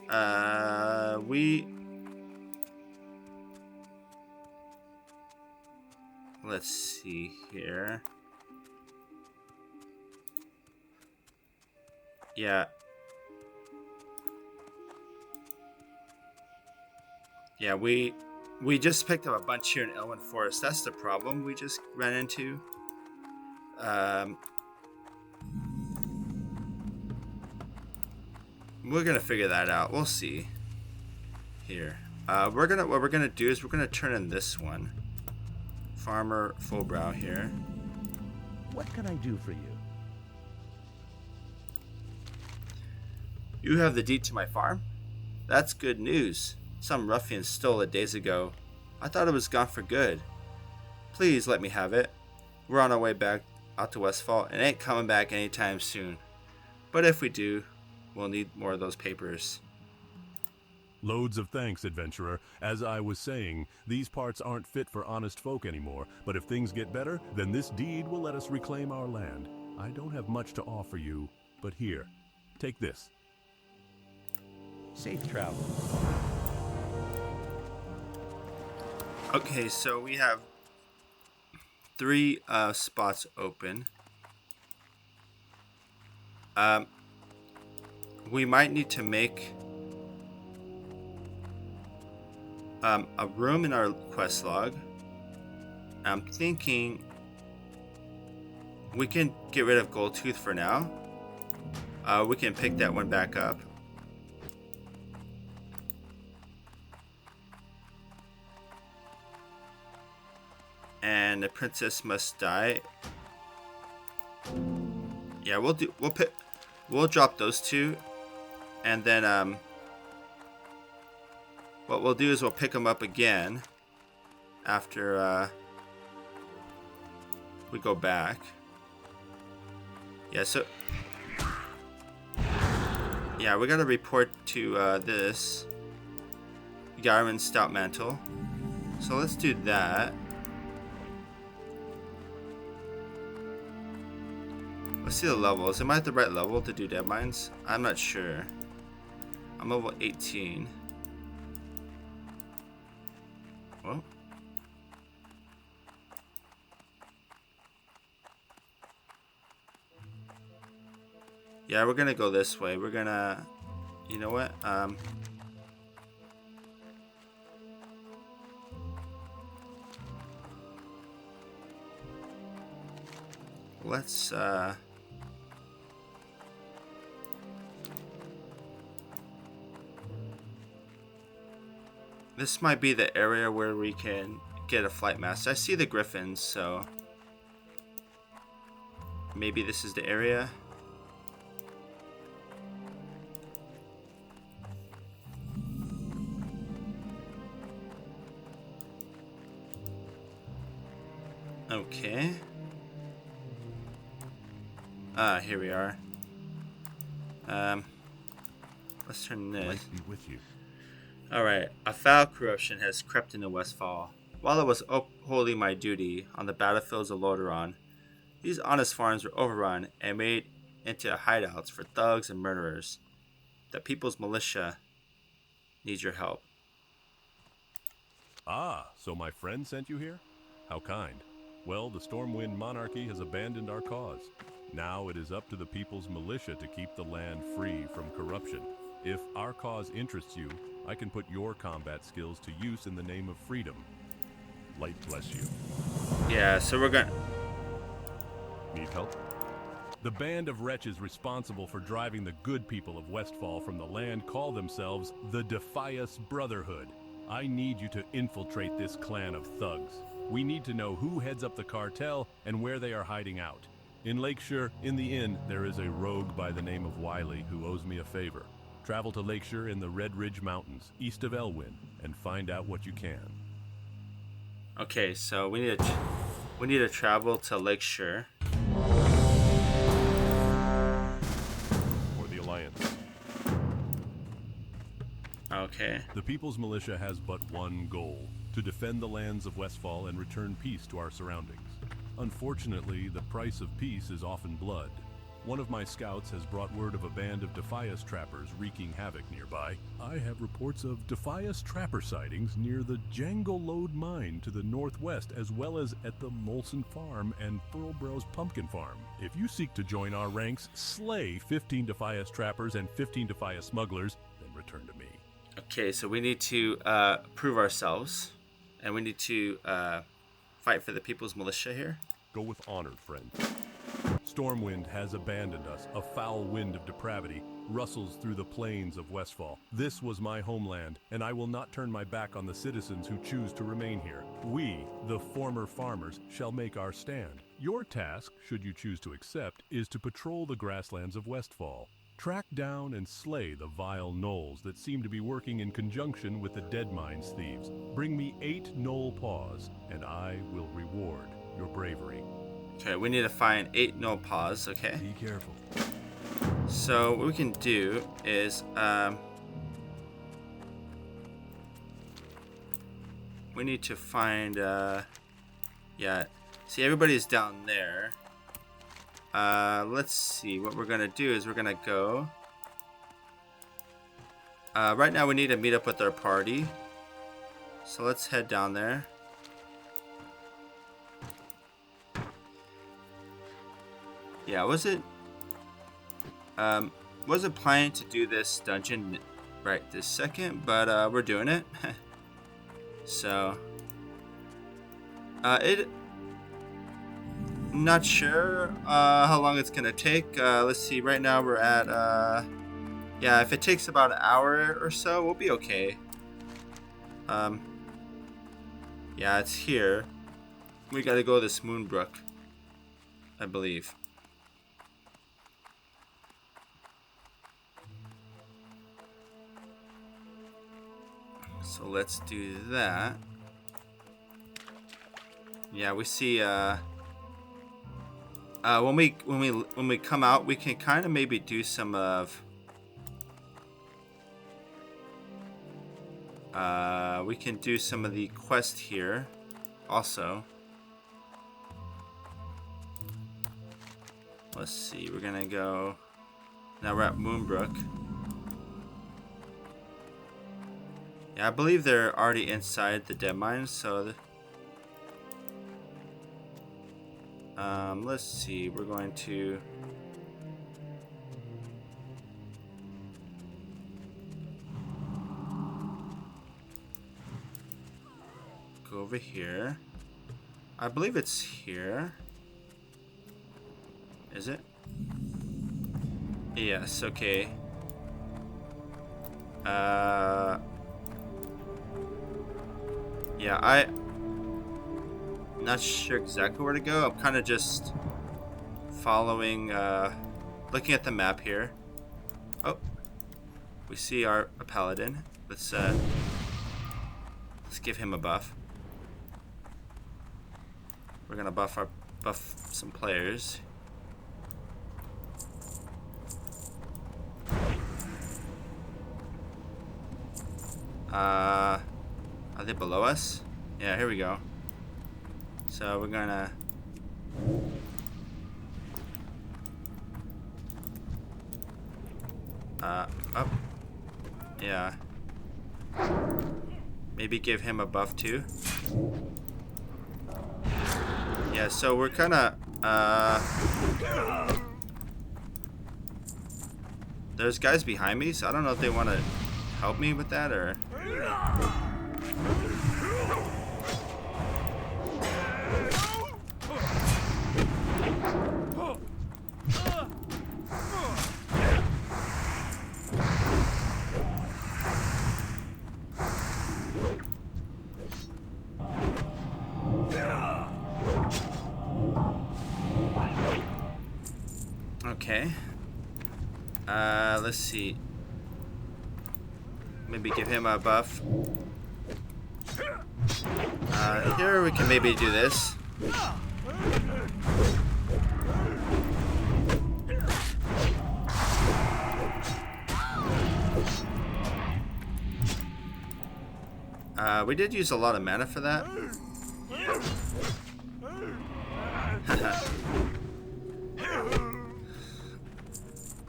A: Let's see here. Yeah. Yeah, we just picked up a bunch here in Elwyn Forest. That's the problem we just ran into. We're gonna figure that out. We'll see. Here. What we're gonna do is we're gonna turn in this one. Farmer Fullbrow here.
E: What can I do for you?
A: You have the deed to my farm? That's good news. Some ruffian stole it days ago. I thought it was gone for good. Please let me have it. We're on our way back out to Westfall and ain't coming back anytime soon. But if we do, we'll need more of those papers.
B: Loads of thanks, adventurer. As I was saying, these parts aren't fit for honest folk anymore, but if things get better, then this deed will let us reclaim our land. I don't have much to offer you, but here, take this.
E: Safe travel.
A: Okay, so we have 3 spots open. We might need to make a room in our quest log. I'm thinking we can get rid of Goldtooth for now. We can pick that one back up. And the princess must die. Yeah, we'll drop those 2, and then what we'll do is we'll pick them up again after we go back. Yeah, so yeah, we gotta report to this Gyron Stout Mantle. So let's do that. Let's see the levels. Am I at the right level to do dead mines? I'm not sure. I'm level 18. Well. Yeah, we're gonna go this way. We're gonna, you know what? Let's this might be the area where we can get a flight master. I see the griffins, so maybe this is the area. Okay. Here we are. Let's turn this.
B: Might be with you.
A: Alright, a foul corruption has crept into Westfall. While I was upholding my duty on the battlefields of Lordaeron, these honest farms were overrun and made into hideouts for thugs and murderers. The People's Militia needs your help.
B: Ah, so my friend sent you here? How kind. Well, the Stormwind monarchy has abandoned our cause. Now it is up to the People's Militia to keep the land free from corruption. If our cause interests you, I can put your combat skills to use in the name of freedom. Light bless you.
A: Yeah, so we're gonna...
B: Need help? The band of wretches responsible for driving the good people of Westfall from the land call themselves the Defias Brotherhood. I need you to infiltrate this clan of thugs. We need to know who heads up the cartel and where they are hiding out. In Lakeshire, in the inn, there is a rogue by the name of Wiley who owes me a favor. Travel to Lakeshire in the Red Ridge Mountains, east of Elwyn, and find out what you can.
A: Okay, so we need to travel to Lakeshire.
B: For the Alliance.
A: Okay.
B: The People's Militia has but one goal: to defend the lands of Westfall and return peace to our surroundings. Unfortunately, the price of peace is often blood. One of my scouts has brought word of a band of Defias trappers wreaking havoc nearby. I have reports of Defias trapper sightings near the Jangle Lode mine to the northwest, as well as at the Molson Farm and Furlbrow's Pumpkin Farm. If you seek to join our ranks, slay 15 Defias trappers and 15 Defias smugglers, then return to me.
A: Okay, so we need to prove ourselves, and we need to fight for the People's Militia here.
B: Go with honor, friend. Stormwind has abandoned us. A foul wind of depravity rustles through the plains of Westfall. This was my homeland, and I will not turn my back on the citizens who choose to remain here. We, the former farmers, shall make our stand. Your task, should you choose to accept, is to patrol the grasslands of Westfall. Track down and slay the vile gnolls that seem to be working in conjunction with the Deadmines thieves. Bring me 8 gnoll paws, and I will reward your bravery.
A: Okay, we need to find 8 gnoll paws, okay?
B: Be careful.
A: So what we can do is we need to find yeah, see, everybody's down there. Let's see, what we're gonna do is we're gonna go right now we need to meet up with our party, so let's head down there. Yeah, wasn't planning to do this dungeon right this second, but we're doing it. So not sure how long it's gonna take. Let's see, right now we're at yeah, if it takes about an hour or so, we'll be okay. Yeah, it's here. We gotta go this Moonbrook, I believe. So let's do that. Yeah, we see when we come out, we can kind of maybe do some of we can do some of the quest here also. Let's see, we're gonna go now. We're at Moonbrook. Yeah, I believe they're already inside the Deadmines, so let's see, we're going to go over here. I believe it's here. Is it? Yes, okay. Yeah, I'm not sure exactly where to go. I'm kind of just following, looking at the map here. Oh, we see a paladin. Let's give him a buff. We're gonna buff some players. Are they below us? Yeah, here we go. So we're gonna... Up. Yeah. Maybe give him a buff too. Yeah, so we're kinda, there's guys behind me, so I don't know if they want to help me with that or... Okay. Let's see. Maybe give him a buff. Here we can maybe do this. We did use a lot of mana for that.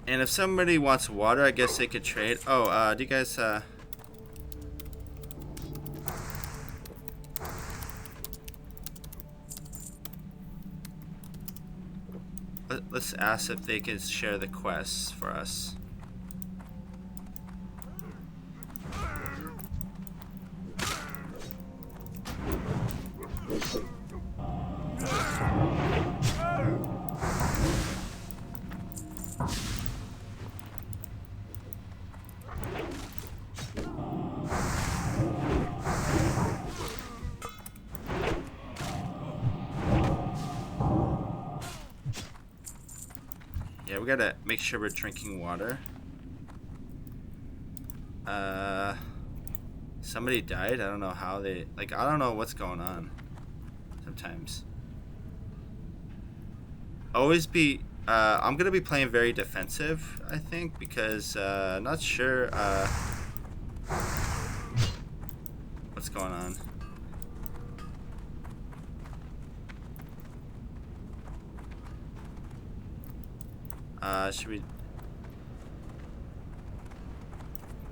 A: And if somebody wants water, I guess they could trade. Oh, do you guys, let's ask if they can share the quests for us. Yeah, we gotta make sure we're drinking water. Somebody died. I don't know how they... Like, I don't know what's going on sometimes. Always be... I'm gonna be playing very defensive, I think, because not sure what's going on. Should we...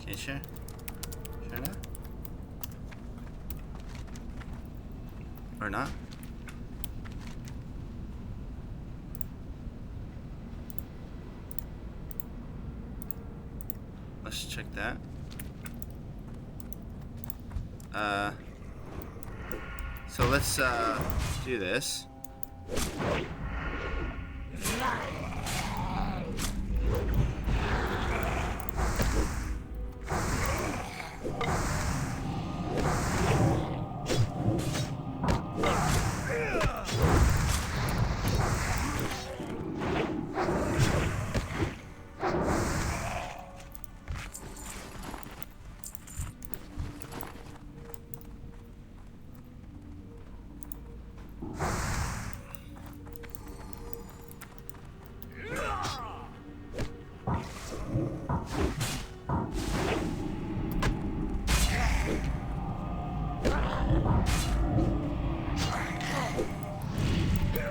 A: Can you share? Share now? Or not? Let's check that. So let's do this.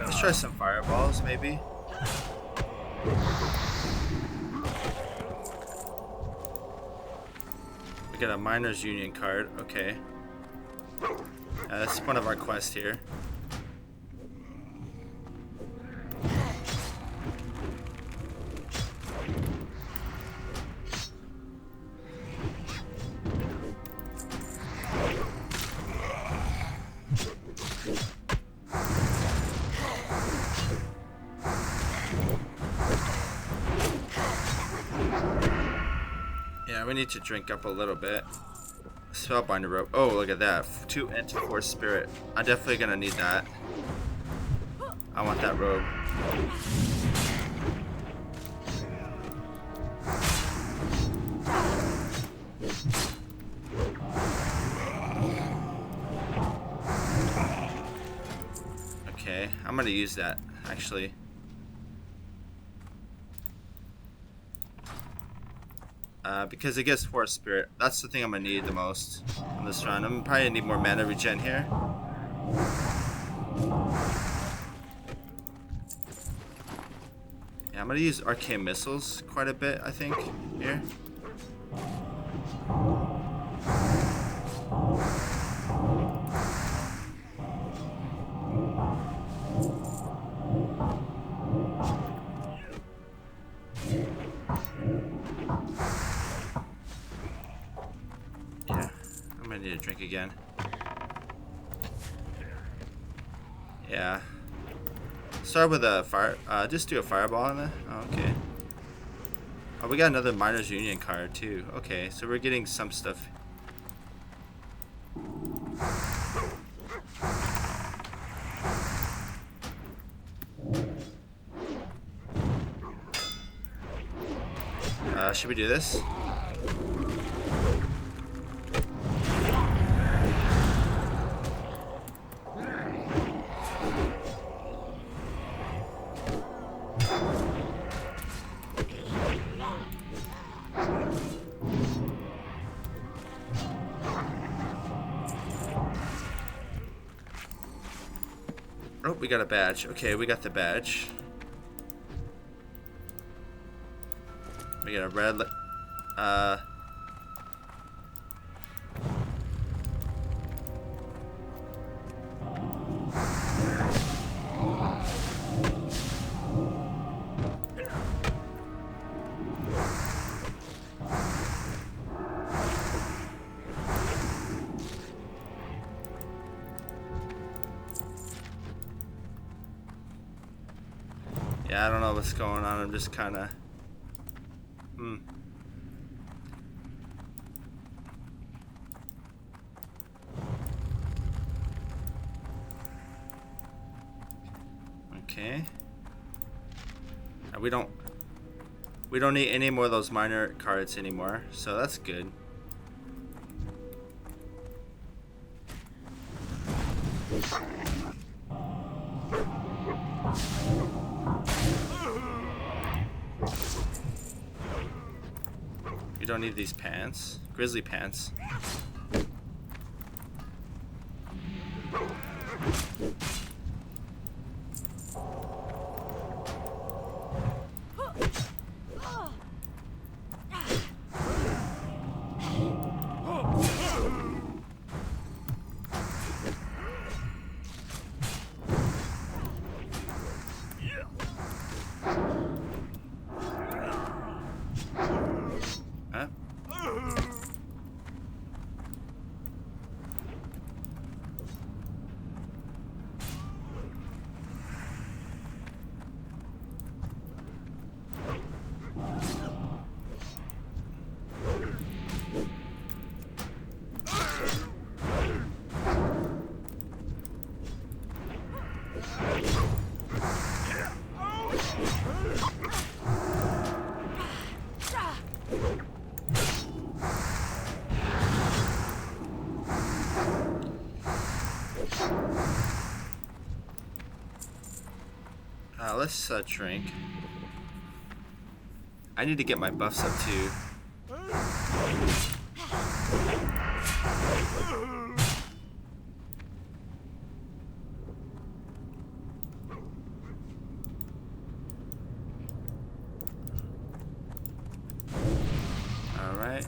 A: Let's try some fireballs, maybe. We got a Miners Union card. Okay. That's one of our quests here. We need to drink up a little bit. Spellbinder robe. Oh, look at that. 2 into 4 spirit. I'm definitely gonna need that. I want that robe. Okay, I'm gonna use that actually. because it gives Forest Spirit. That's the thing I'm gonna need the most on this run. I'm probably gonna need more mana regen here. Yeah, I'm gonna use arcane missiles quite a bit, I think, here. Yeah, I'm gonna need a drink again. Yeah. Start with a fire. Just do a fireball on it. Oh, okay. Oh, we got another Miners Union card too. Okay, so we're getting some stuff. Should we do this? Oh, we got a badge. Okay, we got the badge. We got a red. Yeah, I don't know what's going on. I'm just kind of. Okay. We don't need any more of those minor cards anymore, so that's good. We don't need these pants. Grizzly pants. Huh? Let's drink. I need to get my buffs up too. All right.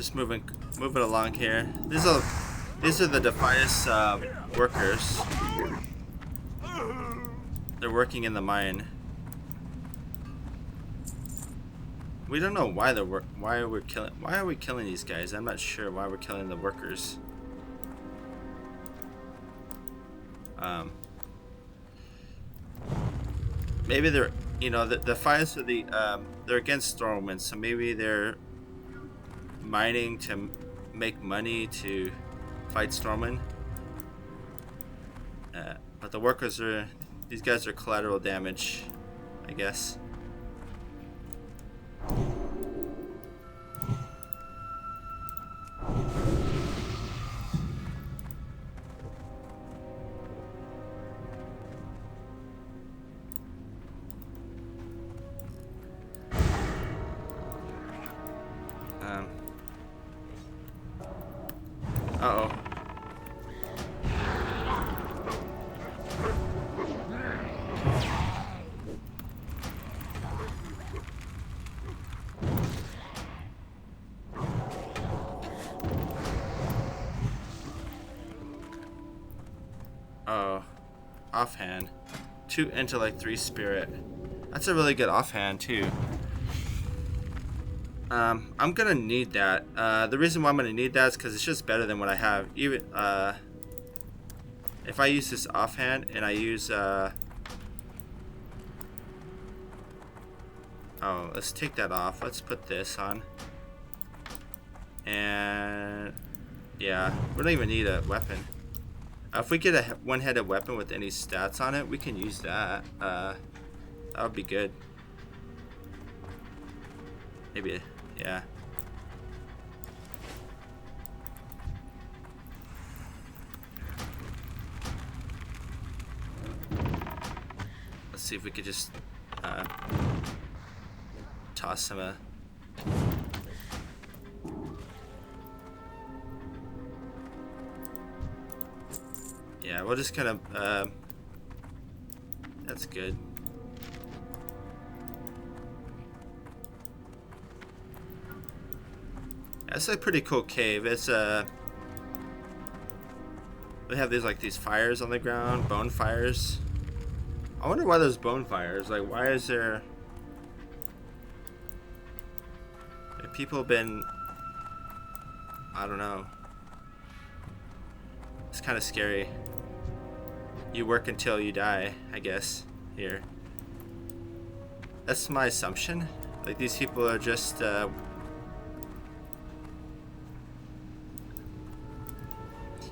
A: Just moving along here. These are the Defias workers. They're working in the mine. We don't know why why are we killing these guys? I'm not sure why we're killing the workers. Maybe they're, you know, the fires are they're against Stormwind, so maybe they're mining to make money to fight Stormwind. But the workers these guys are collateral damage, I guess. Uh-oh. Oh, offhand. 2 intellect, 3 spirit. That's a really good offhand too. I'm gonna need that. The reason why I'm gonna need that is because it's just better than what I have. Even if I use this offhand and I use oh, let's take that off. Let's put this on. And yeah, we don't even need a weapon. If we get a one-headed weapon with any stats on it, we can use that. That would be good. Maybe, yeah. Let's see if we could just toss him a... Yeah, we'll just kind of, that's good. That's a pretty cool cave. It's, we have these fires on the ground, bone fires. I wonder why there's bone fires. Like, why is there... Have people been... I don't know. It's kind of scary. You work until you die, I guess, here. That's my assumption. Like, these people are just,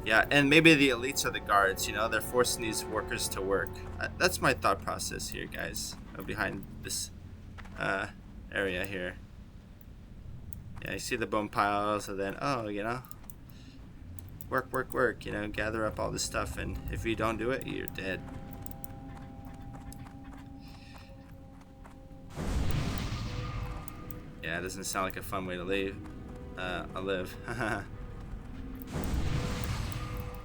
A: yeah, and maybe the elites are the guards, you know? They're forcing these workers to work. That's my thought process here, guys, behind this, area here. Yeah, you see the bone piles, and then, oh, you know? Work, work, work, you know, gather up all this stuff, and if you don't do it, you're dead. Yeah, it doesn't sound like a fun way to live.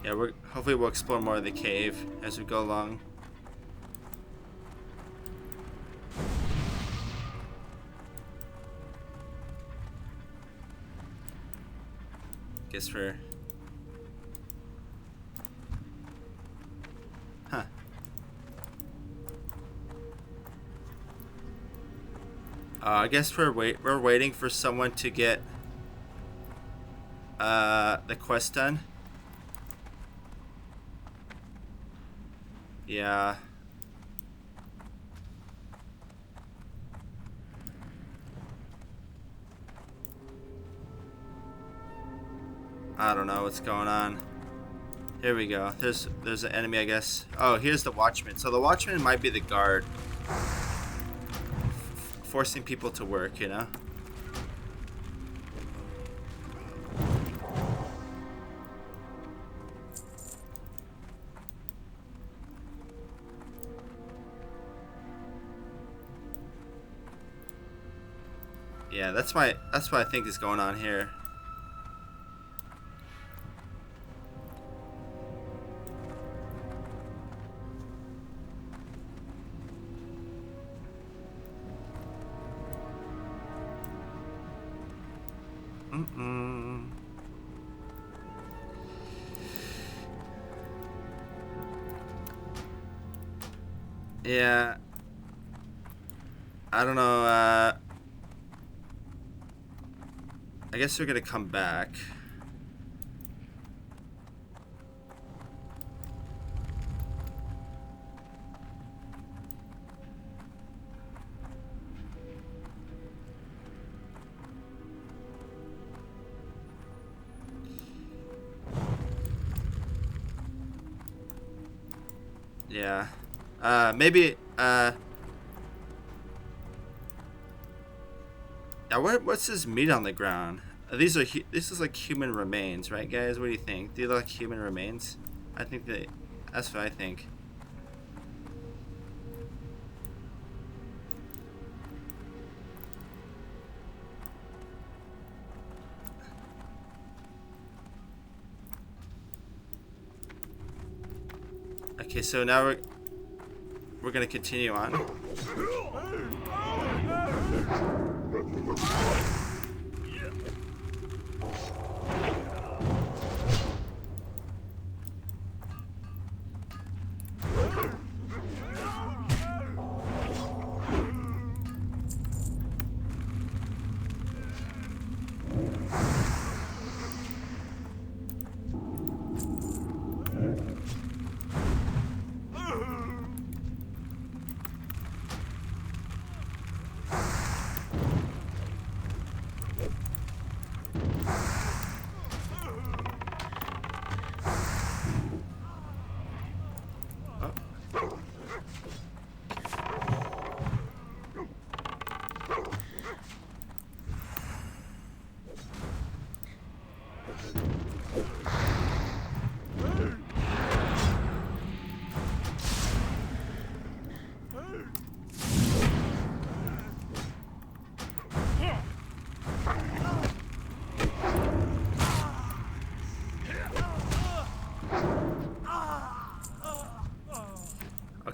A: Yeah, hopefully we'll explore more of the cave as we go along. Guess we're... Huh. I guess we're waiting for someone to get the quest done. Yeah. I don't know what's going on. Here we go. There's an enemy, I guess. Oh, here's the watchman. So the watchman might be the guard. Forcing people to work, you know? Yeah, that's what I think is going on here. Yeah. I don't know. I guess we're gonna come back. Yeah. Maybe, yeah, what's this meat on the ground? These are, this is like human remains, right, guys? What do you think? Do you look like human remains? I think that's what I think. Okay, so now we're gonna continue on.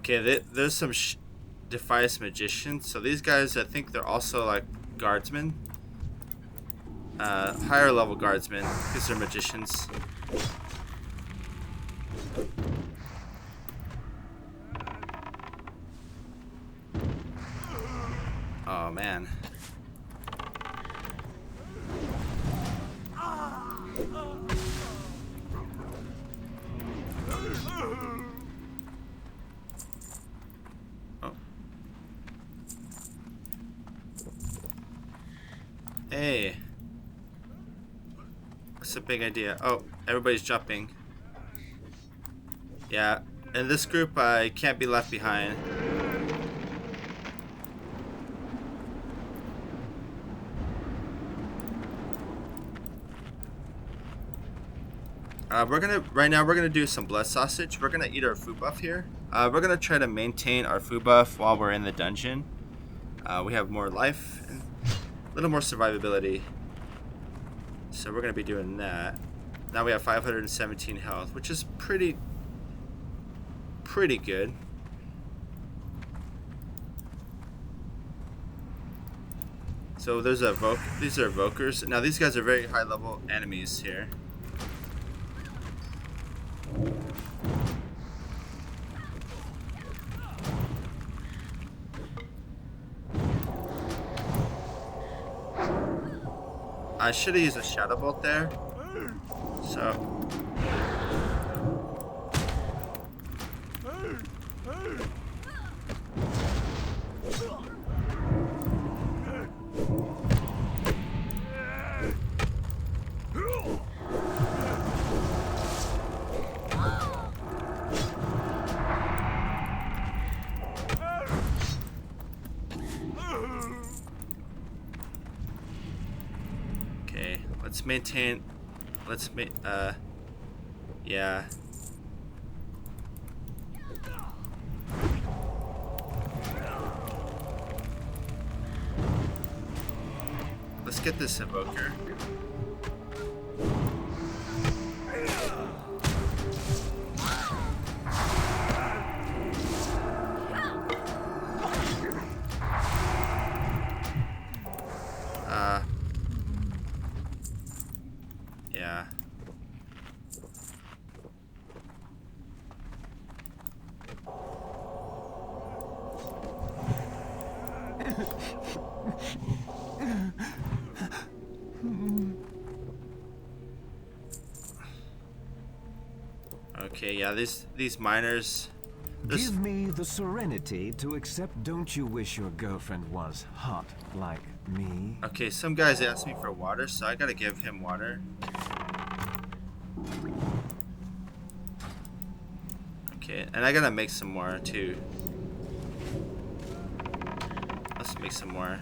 A: Okay, there's some Defias magicians. So these guys, I think they're also like guardsmen. Higher level guardsmen, because they're magicians. Oh man. Oh. Hey. What's the big idea? Oh, everybody's jumping. Yeah, in this group, I can't be left behind. Right now we're gonna do some blood sausage. We're gonna eat our food buff here. We're gonna try to maintain our food buff while we're in the dungeon. We have more life and a little more survivability. So we're gonna be doing that. Now we have 517 health, which is pretty good. So there's these are evokers. Now these guys are very high level enemies here. I should have used a shadow bolt there. So let's maintain. Yeah. Let's get this evoker. Yeah. Okay, yeah, these miners.
F: Give me the serenity to accept. Don't you wish your girlfriend was hot like me?
A: Okay, some guys asked me for water, so I gotta give him water. Okay, and I gotta make some more too. Let's make some more.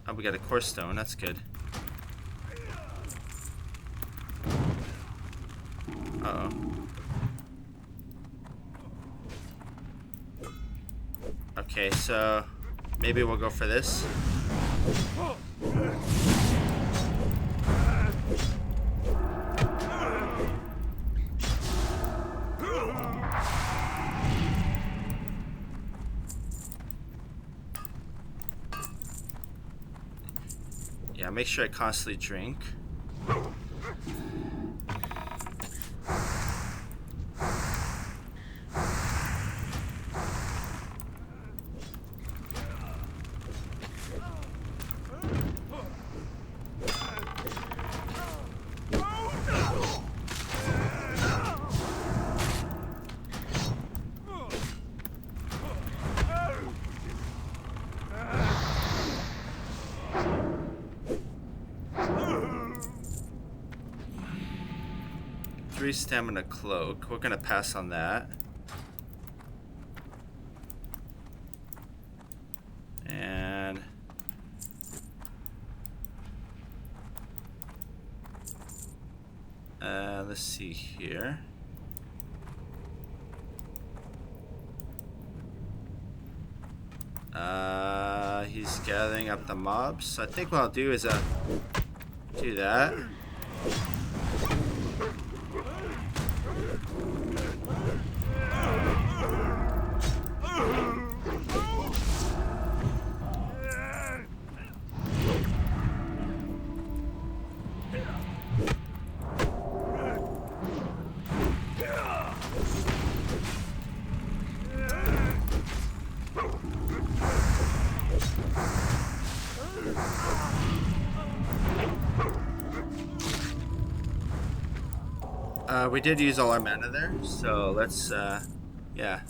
A: Oh, we got a core stone. That's good. Uh-oh. Okay, so maybe we'll go for this. Yeah, make sure I constantly drink. Stamina cloak. We're gonna pass on that. And let's see here. He's gathering up the mobs. So I think what I'll do is do that. We did use all our mana there, so let's, yeah.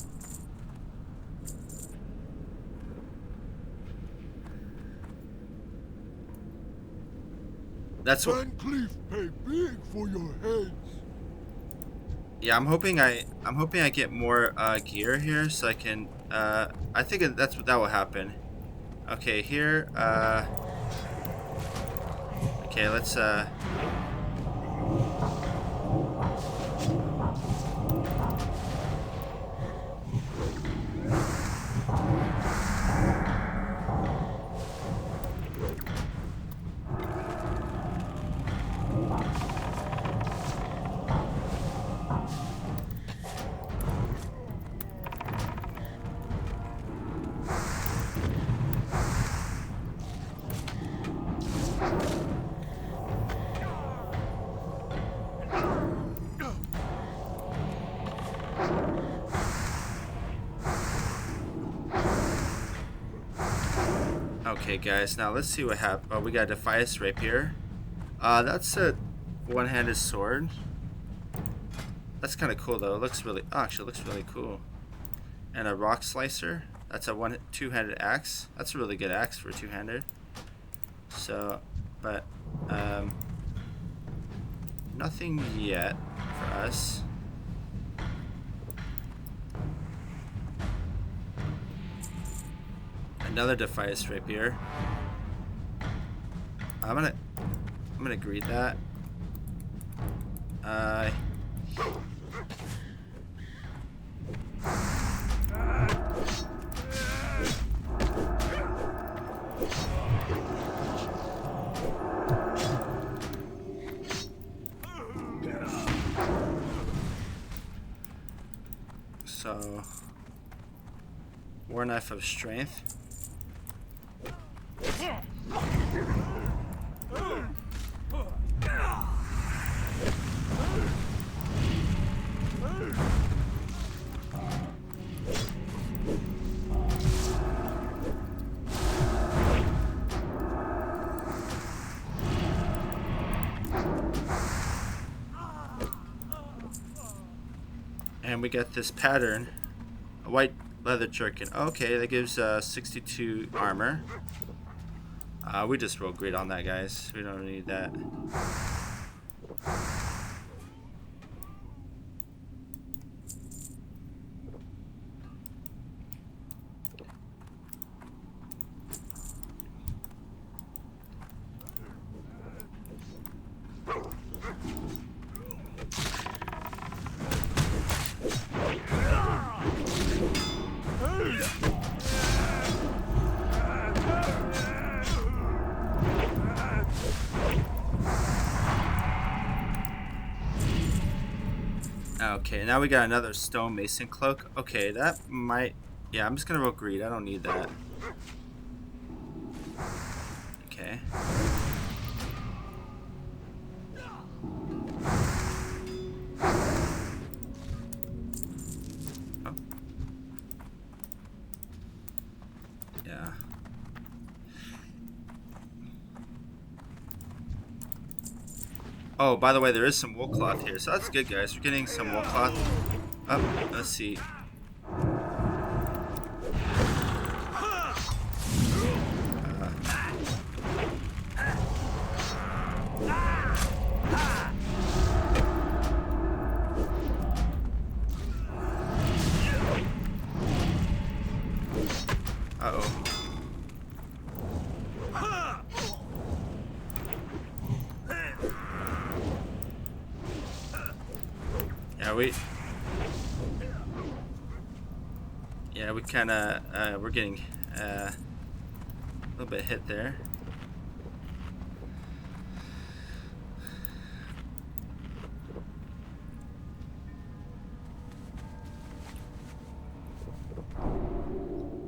A: That's what.
G: Van Cleef pay big for your heads.
A: Yeah, I'm hoping I get more gear here, so I can. I think that will happen. Okay, here. Okay, let's. Okay, guys, now let's see what happens. Oh, we got a Defias Rapier. That's a one-handed sword. That's kind of cool, though. It looks really... Oh, actually, it looks really cool. And a Rock Slicer. That's a two-handed axe. That's a really good axe for two-handed. So, but, nothing yet for us. Another Defias Rapier. I'm gonna greet that. So, War Knife of Strength. And we got this pattern, a white leather jerkin. Okay, that gives 62 armor. We just roll great on that, guys. We don't need that. Okay, now we got another stone mason cloak. Okay, that might... Yeah, I'm just gonna roll greed. I don't need that. Okay. Oh. Yeah. Oh, by the way, there is some wool cloth here, so that's good, guys. We're getting some wool cloth. Oh, let's see. Uh-oh. We kind of, we're getting a little bit hit there.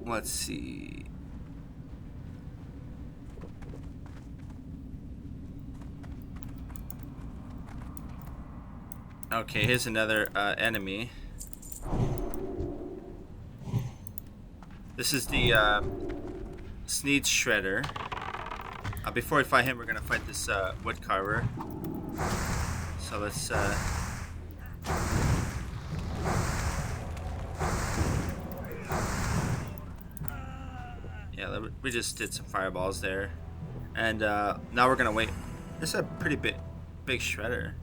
A: Let's see. Okay, here's another enemy. This is the Sneed Shredder. Before we fight him, we're gonna fight this wood carver. So let's. Yeah, we just did some fireballs there, and now we're gonna wait. This is a pretty big shredder.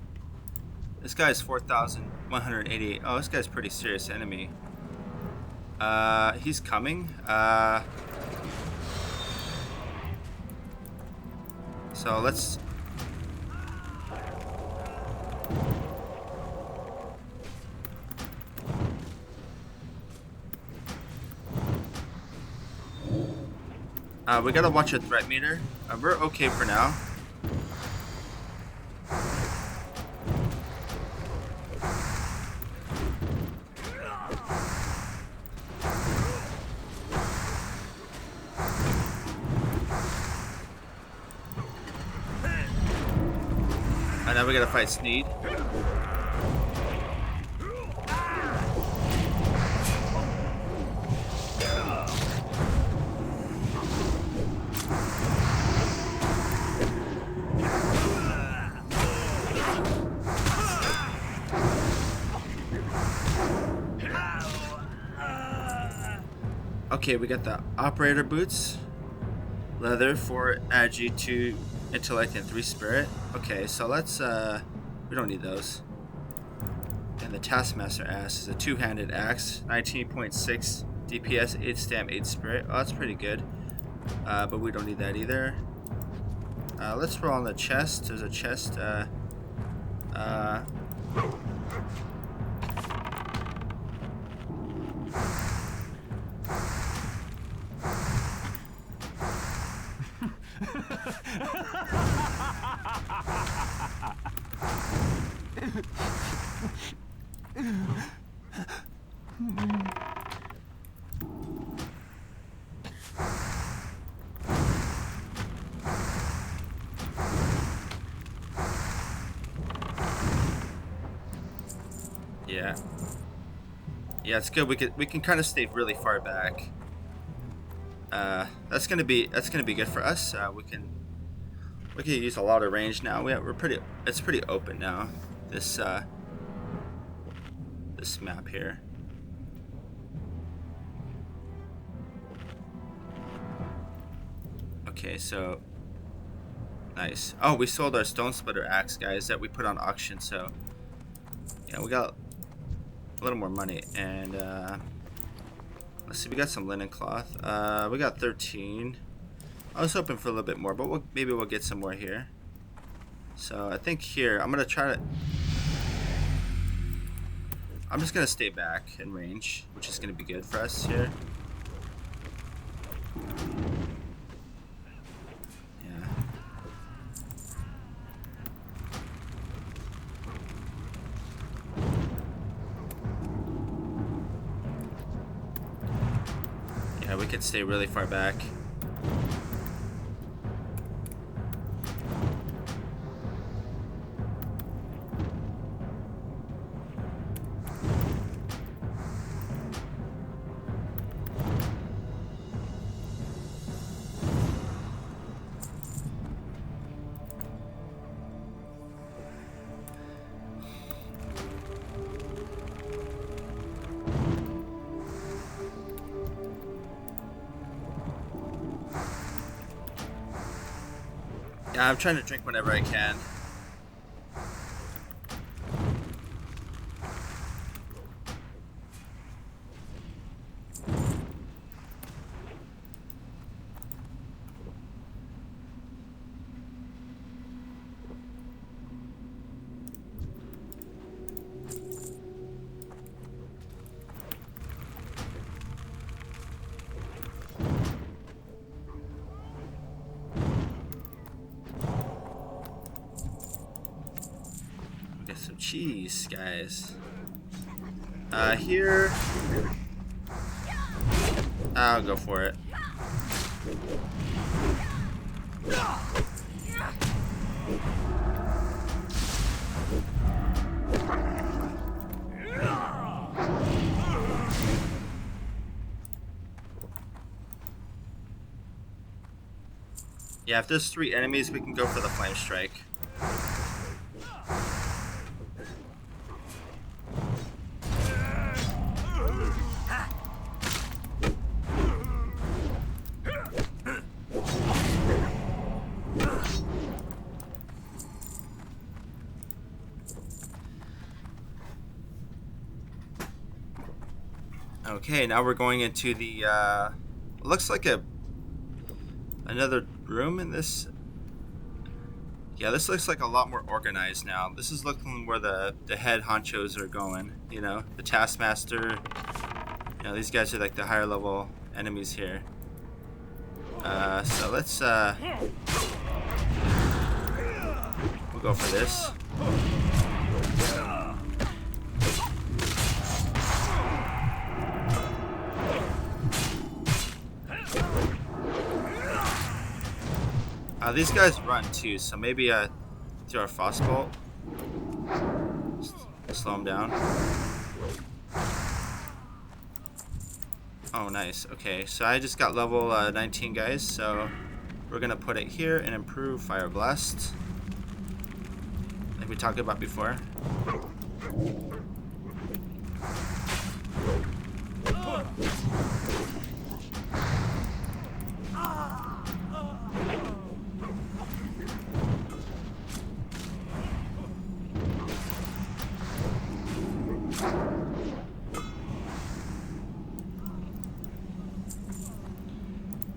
A: This guy's 4,188. Oh, this guy's a pretty serious enemy. He's coming. So let's... we gotta watch our threat meter. We're okay for now. And now we gotta fight Sneed. Okay, we got the operator boots, leather for agi 2 intellect and 3 spirit. Okay, so let's we don't need those. And the Taskmaster axe is a two-handed axe, 19.6 DPS, 8 stam, 8 spirit. Oh, that's pretty good. But we don't need that either. Let's roll on the chest. There's a chest. Yeah, it's good. We can kind of stay really far back. That's gonna be good for us. We can use a lot of range now. It's pretty open now. This this map here. Okay, so nice. Oh, we sold our stone splitter axe, guys, that we put on auction. So yeah, we got a little more money. And let's see, we got some linen cloth. We got 13. I was hoping for a little bit more, but maybe we'll get some more here. So I think here I'm gonna try to. I'm just gonna stay back in range, which is gonna be good for us here. Yeah, we could stay really far back. Yeah, I'm trying to drink whenever I can. Get some cheese, guys. Here. I'll go for it. Yeah, if there's 3 enemies, we can go for the flame strike. Okay, now we're going into the looks like another room in this. Yeah, this looks like a lot more organized now. This is looking where the head honchos are going, you know, the taskmaster. You know, these guys are like the higher level enemies here. So let's we'll go for this. These guys run too, so maybe throw our frostbolt. Slow them down. Oh, nice. Okay, so I just got level 19, guys, so we're gonna put it here and improve Fire Blast, like we talked about before.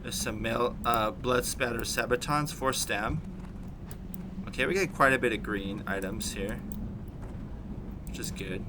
A: There's some male blood spatter sabatons, 4 stam. Okay, we get quite a bit of green items here, which is good.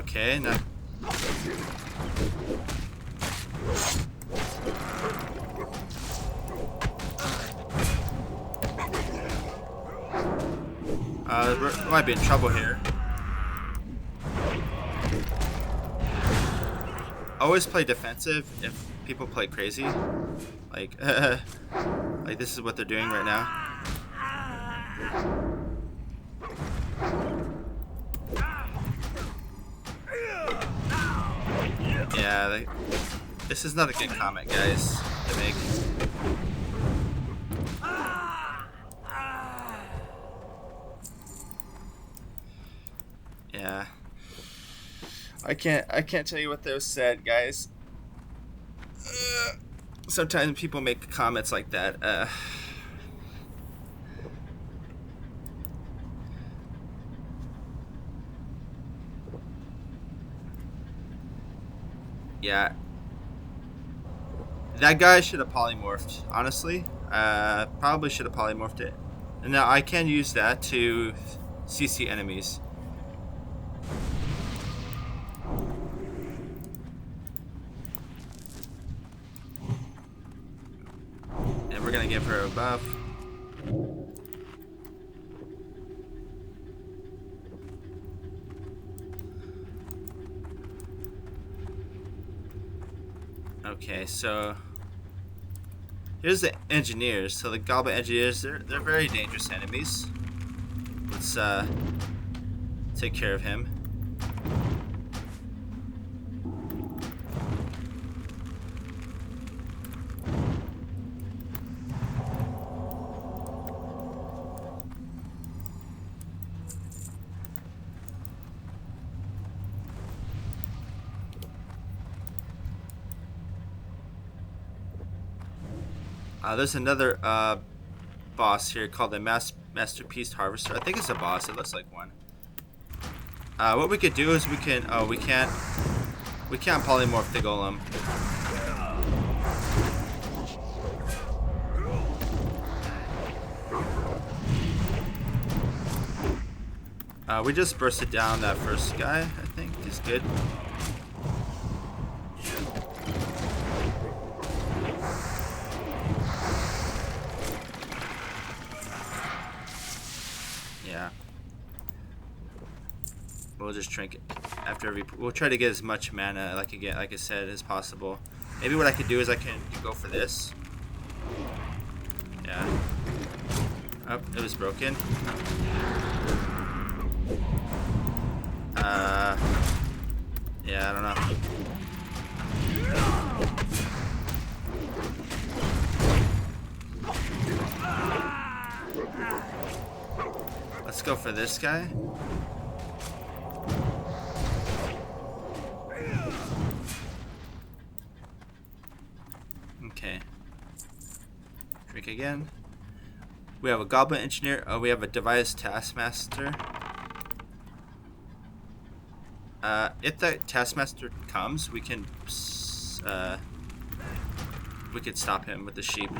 A: Okay, now. We might be in trouble here. Always play defensive if people play crazy. Like, like this is what they're doing right now. Yeah, this is not a good comment, guys, to make. Yeah. I can't tell you what those said, guys. Sometimes people make comments like that. Yeah. That guy should have polymorphed, honestly. Probably should have polymorphed it. And now I can use that to CC enemies. And we're gonna give her a buff. Okay, so here's the engineers. So the Goblin engineers, they're very dangerous enemies. Let's take care of him. There's another boss here called the Masterpiece Harvester. I think it's a boss. It looks like one. What we could do is we can. Oh, we can't polymorph the golem. We just bursted down that first guy. I think is good. We'll just drink it after every. We'll try to get as much mana, like I said, as possible. Maybe what I could do is I can go for this. Yeah. Oh, it was broken. Yeah, I don't know. Let's go for this guy. Okay. Drink again. We have a Goblin Engineer. Oh, we have a Device Taskmaster. If that Taskmaster comes, we can stop him with the sheep.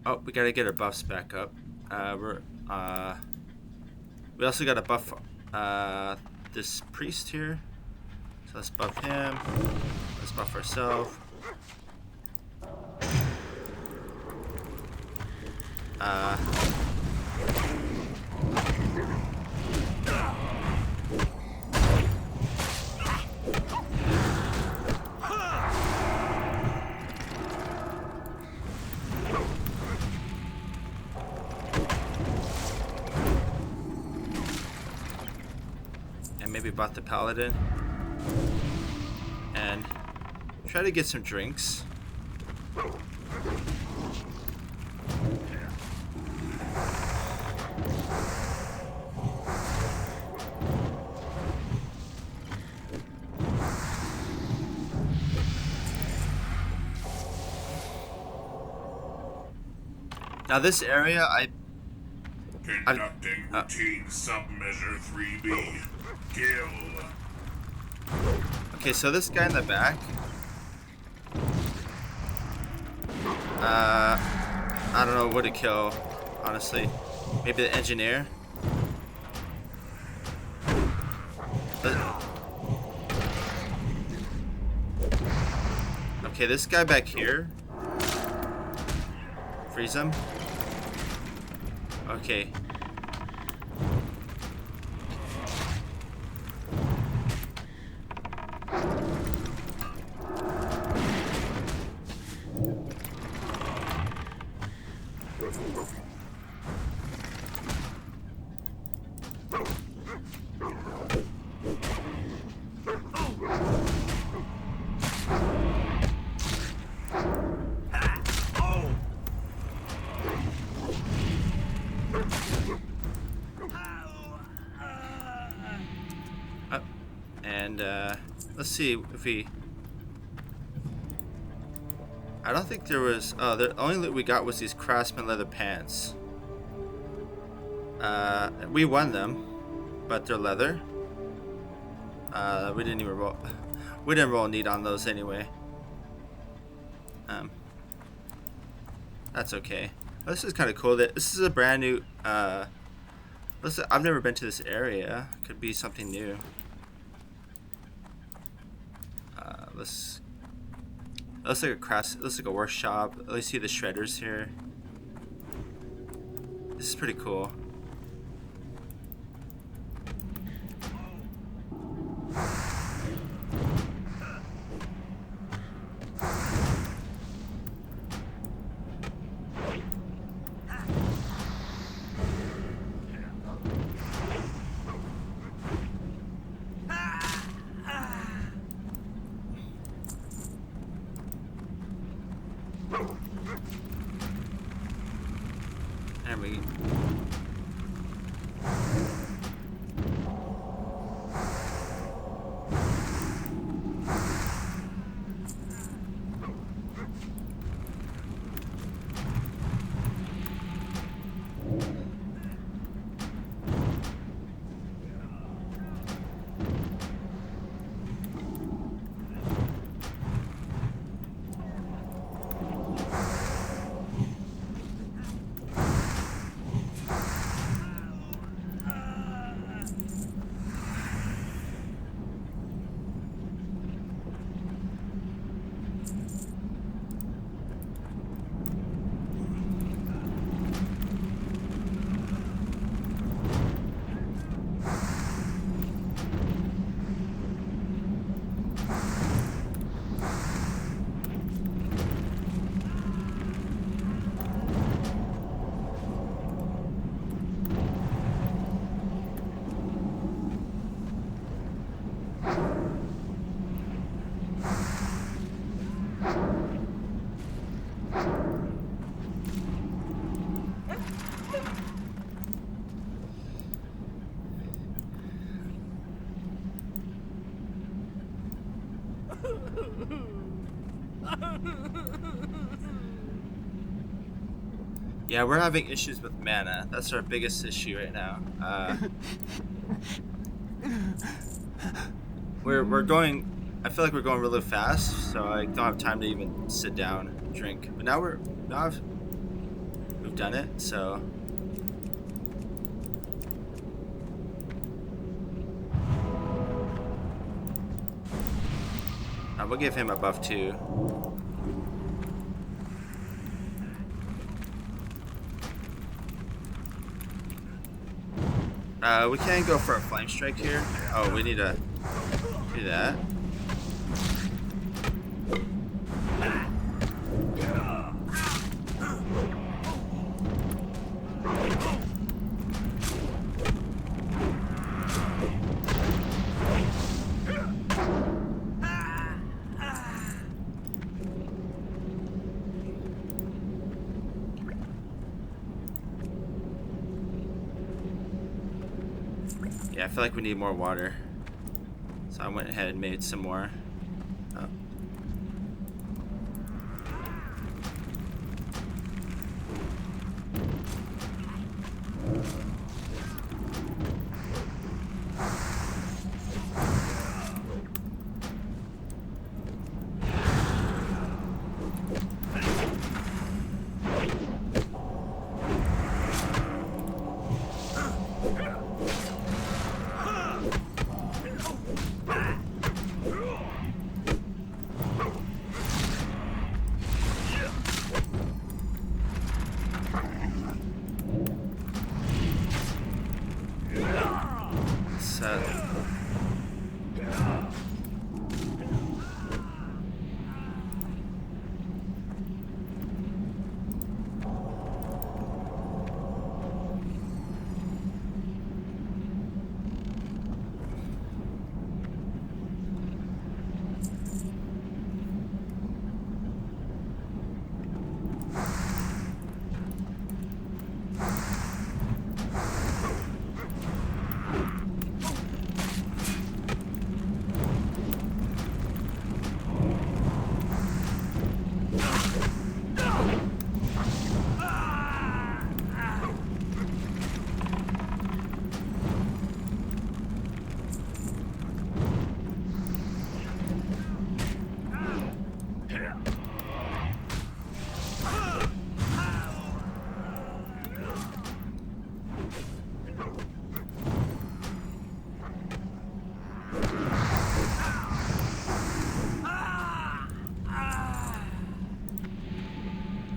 A: Oh, we gotta get our buffs back up. We also gotta buff this priest here. So let's buff him. Let's buff ourselves. Maybe bought the paladin and try to get some drinks. Now this area,
H: Conducting routine submeasure 3B. Kill.
A: okay, so this guy in the back, I don't know what to kill, honestly. Maybe the engineer. Okay, this guy back here. Freeze him. Okay. Let's see if we... I don't think there was... Oh, the only loot we got was these Craftsman leather pants. We won them, but they're leather. We didn't even roll... We didn't roll need on those anyway. That's okay. This is kind of cool. This is a brand new... Listen, I've never been to this area. Could be something new. Looks like a crafts. Looks like a workshop. At least see the shredders here. This is pretty cool. There we go. Yeah, we're having issues with mana. That's our biggest issue right now. We're going. I feel like we're going really fast, so I don't have time to even sit down and drink. But now we've done it, so. We'll give him a buff too. We can't go for a flame strike here. Oh, we need to do that. Yeah, I feel like we need more water. So I went ahead and made some more. Oh.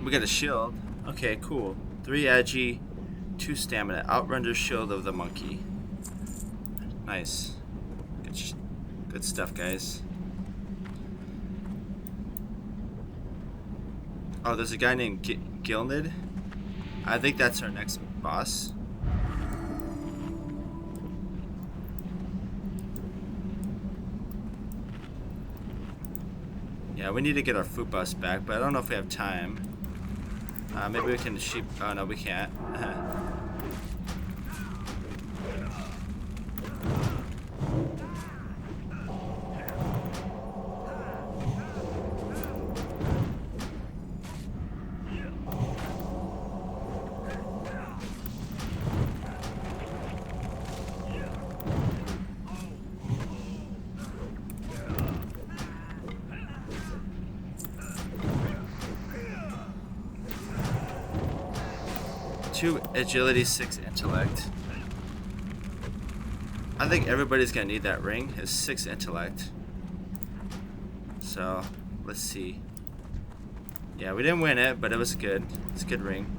A: We got a shield. Okay, cool. 3 agi, 2 stamina. Outrunner shield of the monkey. Nice. Good stuff, guys. Oh, there's a guy named Gilnid. I think that's our next boss. Yeah, we need to get our food bus back, but I don't know if we have time. Maybe we can sheep. Oh no, we can't. Two agility, 6 intellect. I think everybody's gonna need that ring. It's 6 intellect. So let's see. Yeah, we didn't win it, but it was good. It's a good ring.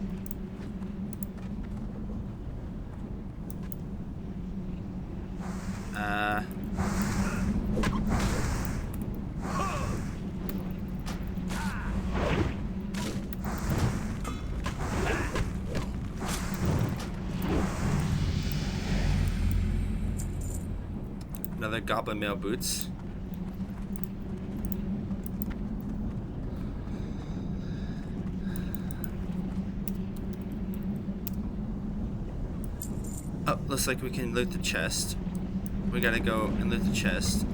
A: Another goblin mail boots. Oh, looks like we can loot the chest. We gotta go and loot the chest.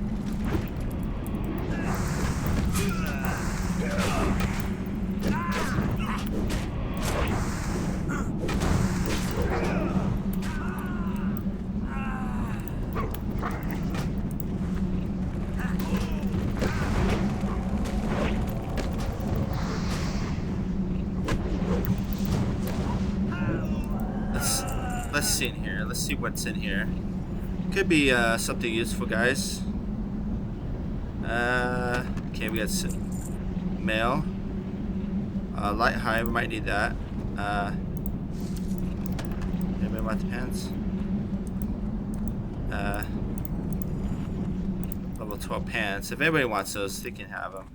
A: Let's see in here. Let's see what's in here. Could be something useful, guys. Okay, we got mail. Light high, we might need that. Anybody want the pants? Level 12 pants. If anybody wants those, they can have them.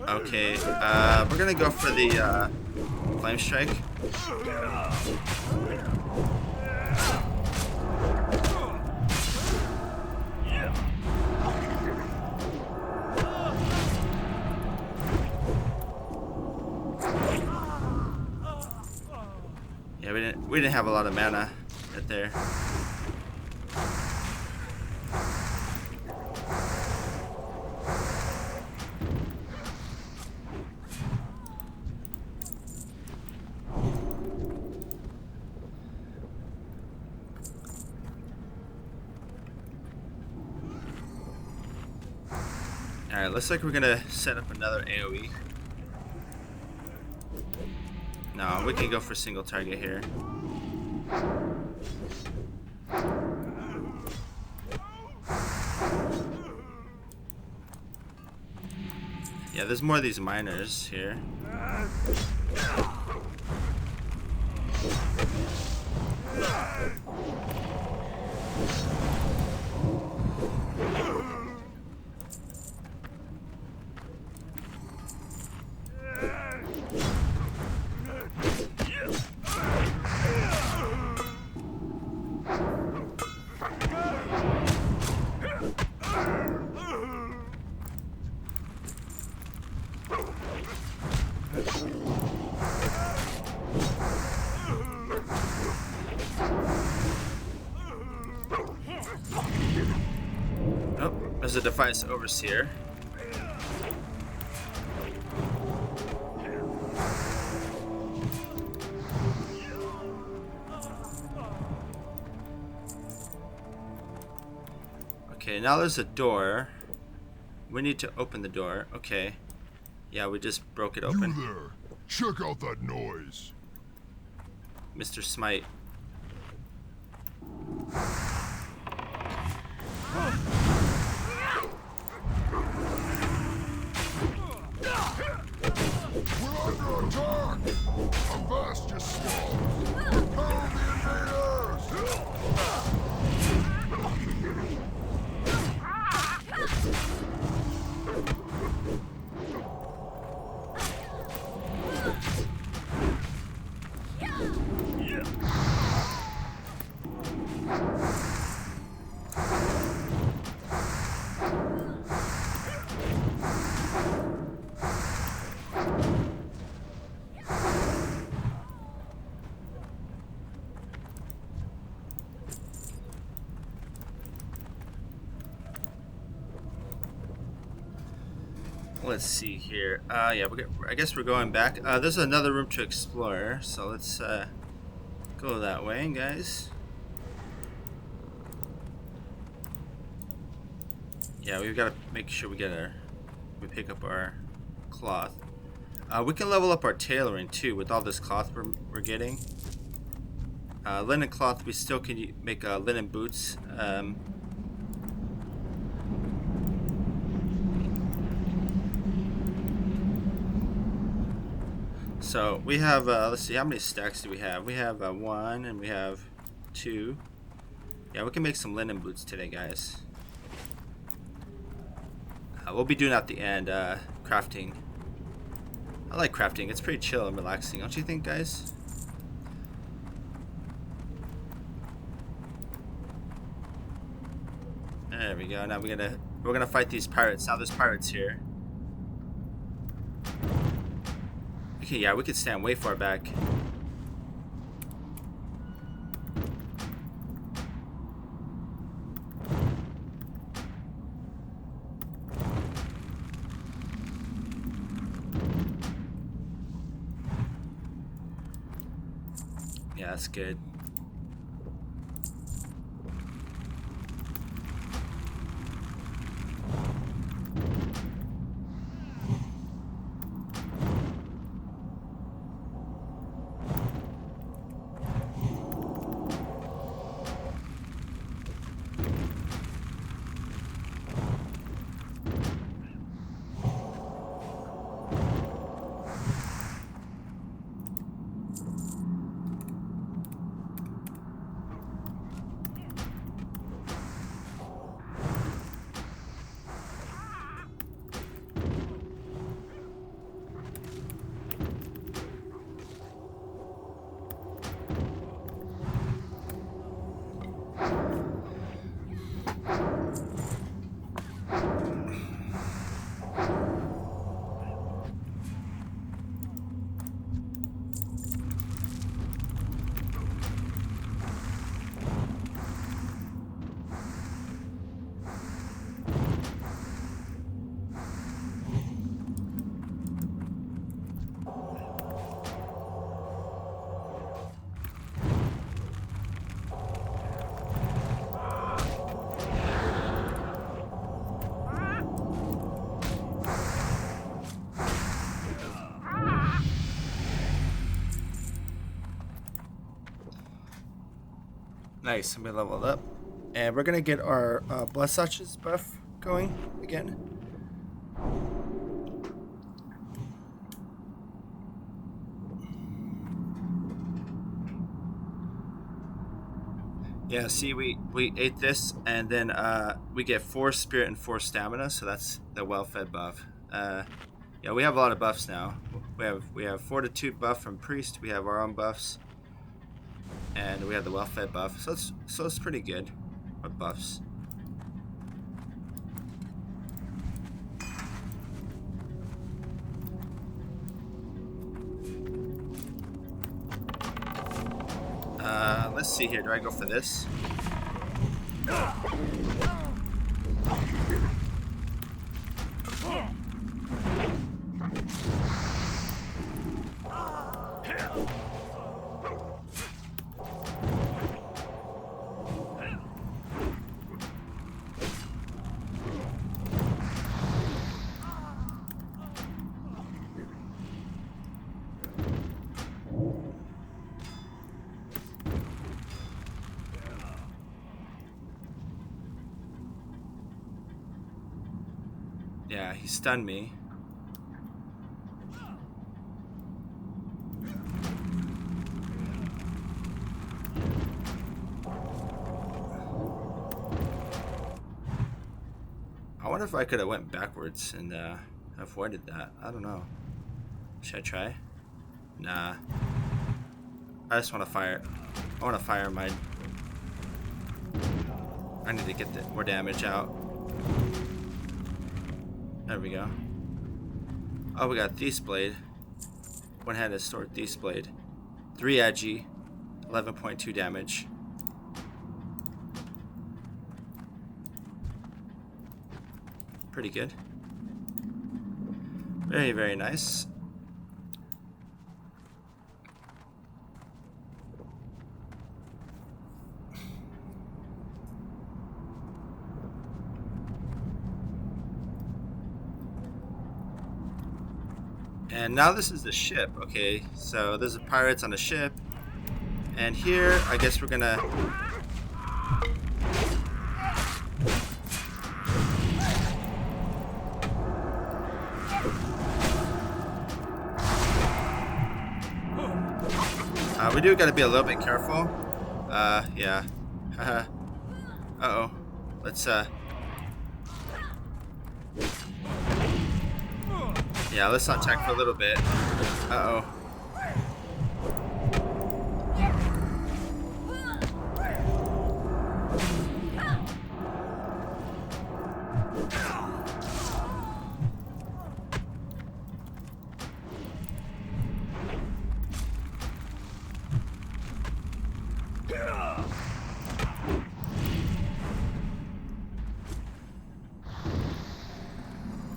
A: Okay, we're gonna go for the flame strike. Yeah, we didn't have a lot of mana right there. Alright, looks like we're gonna set up another AoE. No, we can go for single target here. Yeah, there's more of these miners here. Oh, there's a Defiance Overseer. Okay, now there's a door. We need to open the door. Okay. Yeah, we just broke it open.
G: You there. Check out that noise.
A: Mr. Smite.
G: We're under attack! Avast your swamp! Repel the
A: Let's see here. Yeah, I guess we're going back. There's another room to explore, so let's go that way, guys. Yeah, we've got to make sure we pick up our cloth. We can level up our tailoring too with all this cloth we're getting. Linen cloth, we still can make linen boots. So we have, let's see, how many stacks do we have? We have 1 and we have 2. Yeah, we can make some linen boots today, guys. We'll be doing at the end, crafting. I like crafting. It's pretty chill and relaxing, don't you think, guys? There we go. Now we're gonna fight these pirates. Now there's pirates here. Okay, yeah, we could stand way far back. Yeah, that's good. Nice, we leveled up. And we're gonna get our blood sashes buff going again. Yeah, see, we ate this, and then we get 4 spirit and 4 stamina, so that's the well-fed buff. Yeah, we have a lot of buffs now. We have fortitude buff from priest. We have our own buffs. And we have the well-fed buff, so it's pretty good with buffs. Let's see here. Do I go for this? Yeah, he stunned me. I wonder if I could have went backwards and avoided that. I don't know. Should I try? Nah. I just want to fire. I want to fire my. I need to get more damage out. There we go. Oh, we got Thief's Blade. One-handed sword, Thief's Blade. 3 agi, 11.2 damage. Pretty good. Very, very nice. And now this is the ship, okay? So there's pirates on the ship. And here, I guess we're gonna... we do gotta be a little bit careful. Yeah. Uh-oh. Let's, yeah, let's not attack for a little bit. Uh-oh.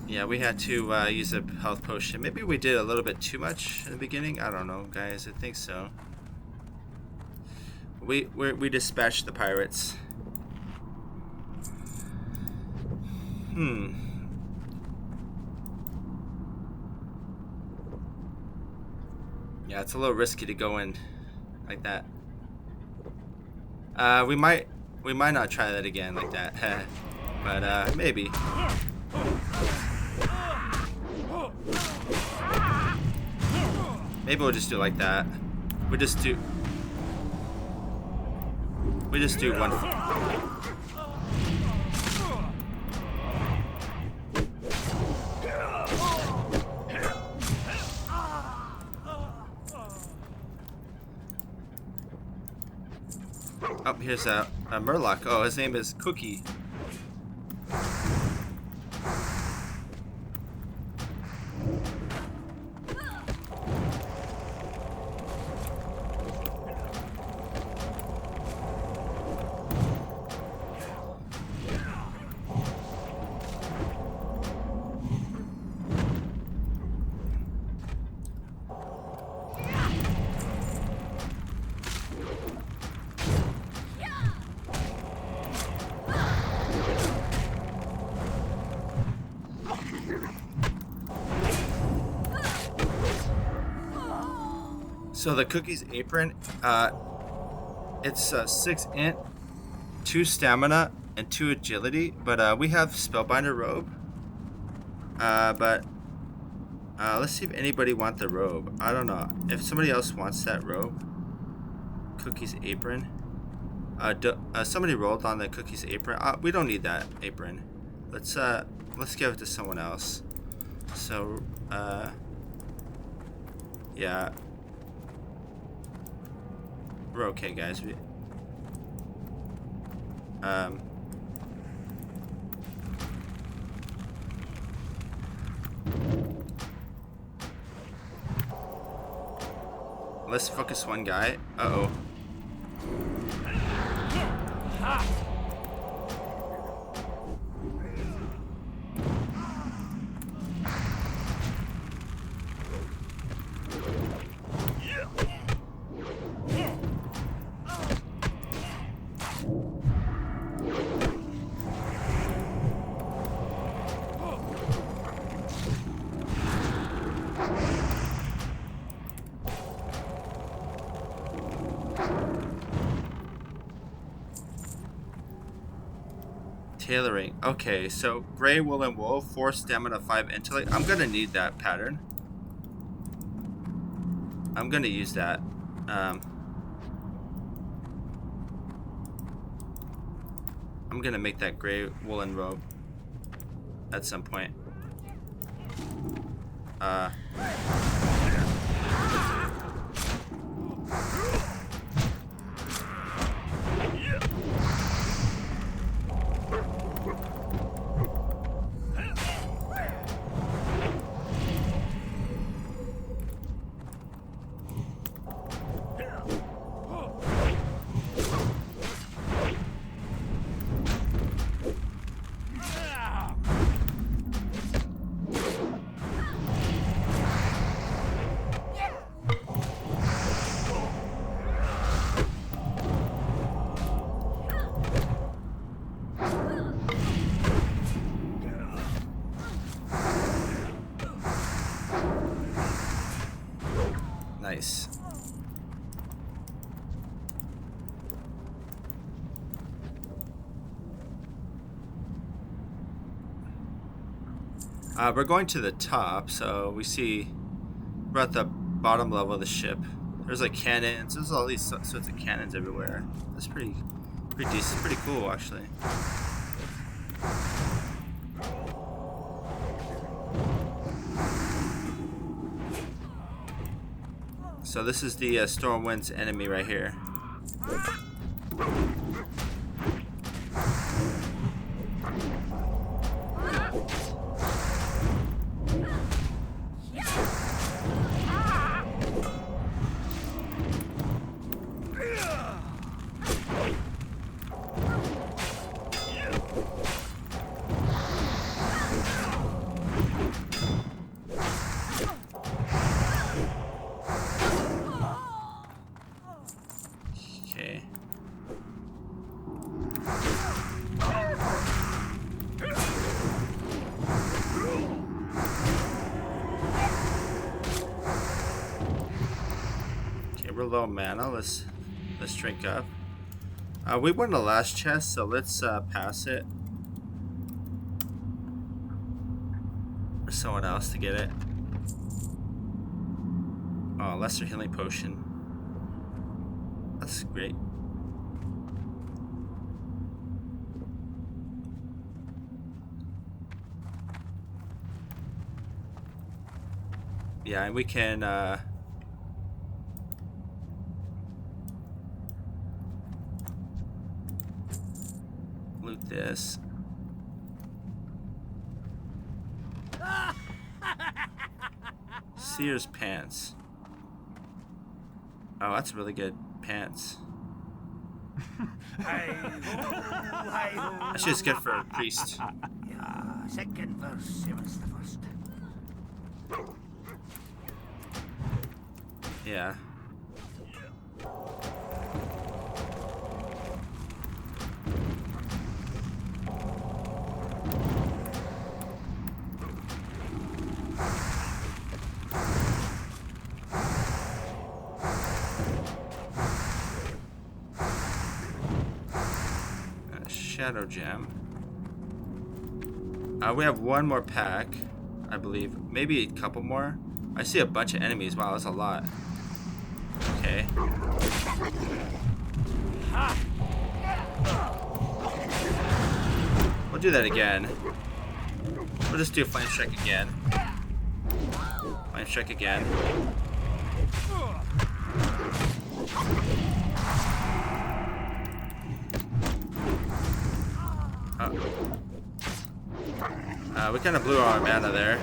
A: Yeah, we had to use a health potion. Maybe we did a little bit too much in the beginning. I don't know, guys. I think so. We dispatched the pirates. Yeah, it's a little risky to go in like that. We might not try that again like that. But maybe. Maybe we'll just do like that. We just do one. Oh, here's a Murloc. Oh, his name is Cookie. So the Cookie's apron, it's 6 int, 2 stamina, and 2 agility. But we have Spellbinder robe. But let's see if anybody wants the robe. I don't know if somebody else wants that robe. Cookie's apron. Somebody rolled on the Cookie's apron. We don't need that apron. Let's give it to someone else. So yeah. We're okay, guys. Let's focus one guy. Uh-oh. Tailoring. Okay, so gray woolen wool, 4 stamina, 5 intellect. I'm gonna need that pattern. I'm gonna use that. I'm gonna make that gray woolen robe at some point. Nice. We're going to the top, so we see we're at the bottom level of the ship. There's like cannons. There's all these sorts of cannons everywhere. That's pretty decent. Pretty cool, actually. So this is the Stormwind's enemy right here. We're low mana. Let's drink up. We won the last chest, so let's pass it for someone else to get it. Oh, lesser healing potion. That's great. Yeah, and we can loot this. Sears pants. Oh, that's really good pants. I should just get for a priest.
E: Yeah, second verse, same as the first.
A: Yeah. Shadow gem. We have one more pack, I believe. Maybe a couple more. I see a bunch of enemies. Wow, that's a lot. Okay. We'll do that again. We'll just do flame strike again. Flame strike again. We kind of blew our mana there.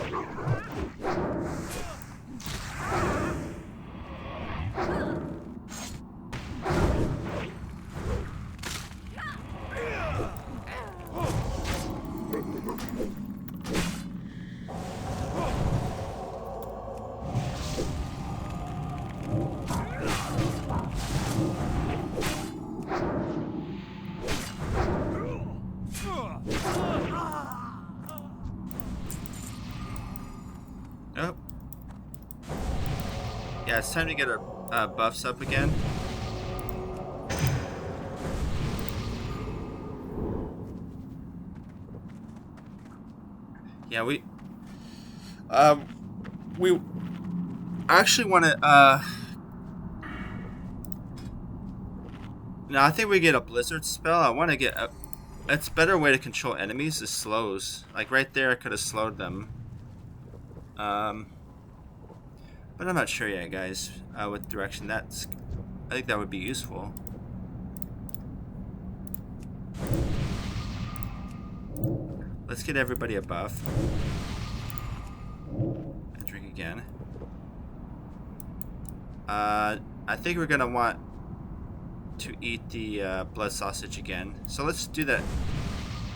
A: Oh. Yeah, it's time to get our buffs up again. Yeah, we actually want to, no, I think we get a blizzard spell. I want to get a, it's a better way to control enemies is slows. Like right there, I could have slowed them. But I'm not sure yet, guys, what direction that's, I think that would be useful. Let's get everybody a buff. And drink again. I think we're gonna want to eat the blood sausage again. So let's do that.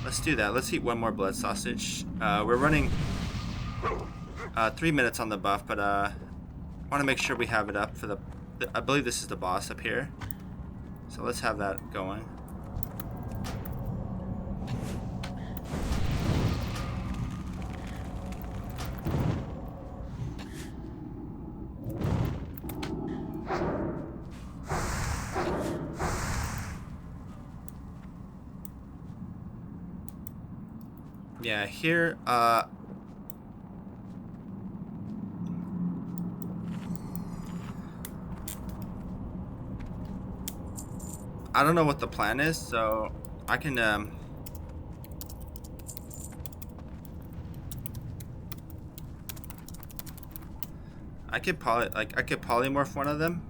A: Let's do that. Let's eat one more blood sausage. We're running 3 minutes on the buff, but I want to make sure we have it up for the I believe this is the boss up here. So let's have that going. Yeah, here, I don't know what the plan is, so I can, I could polymorph one of them.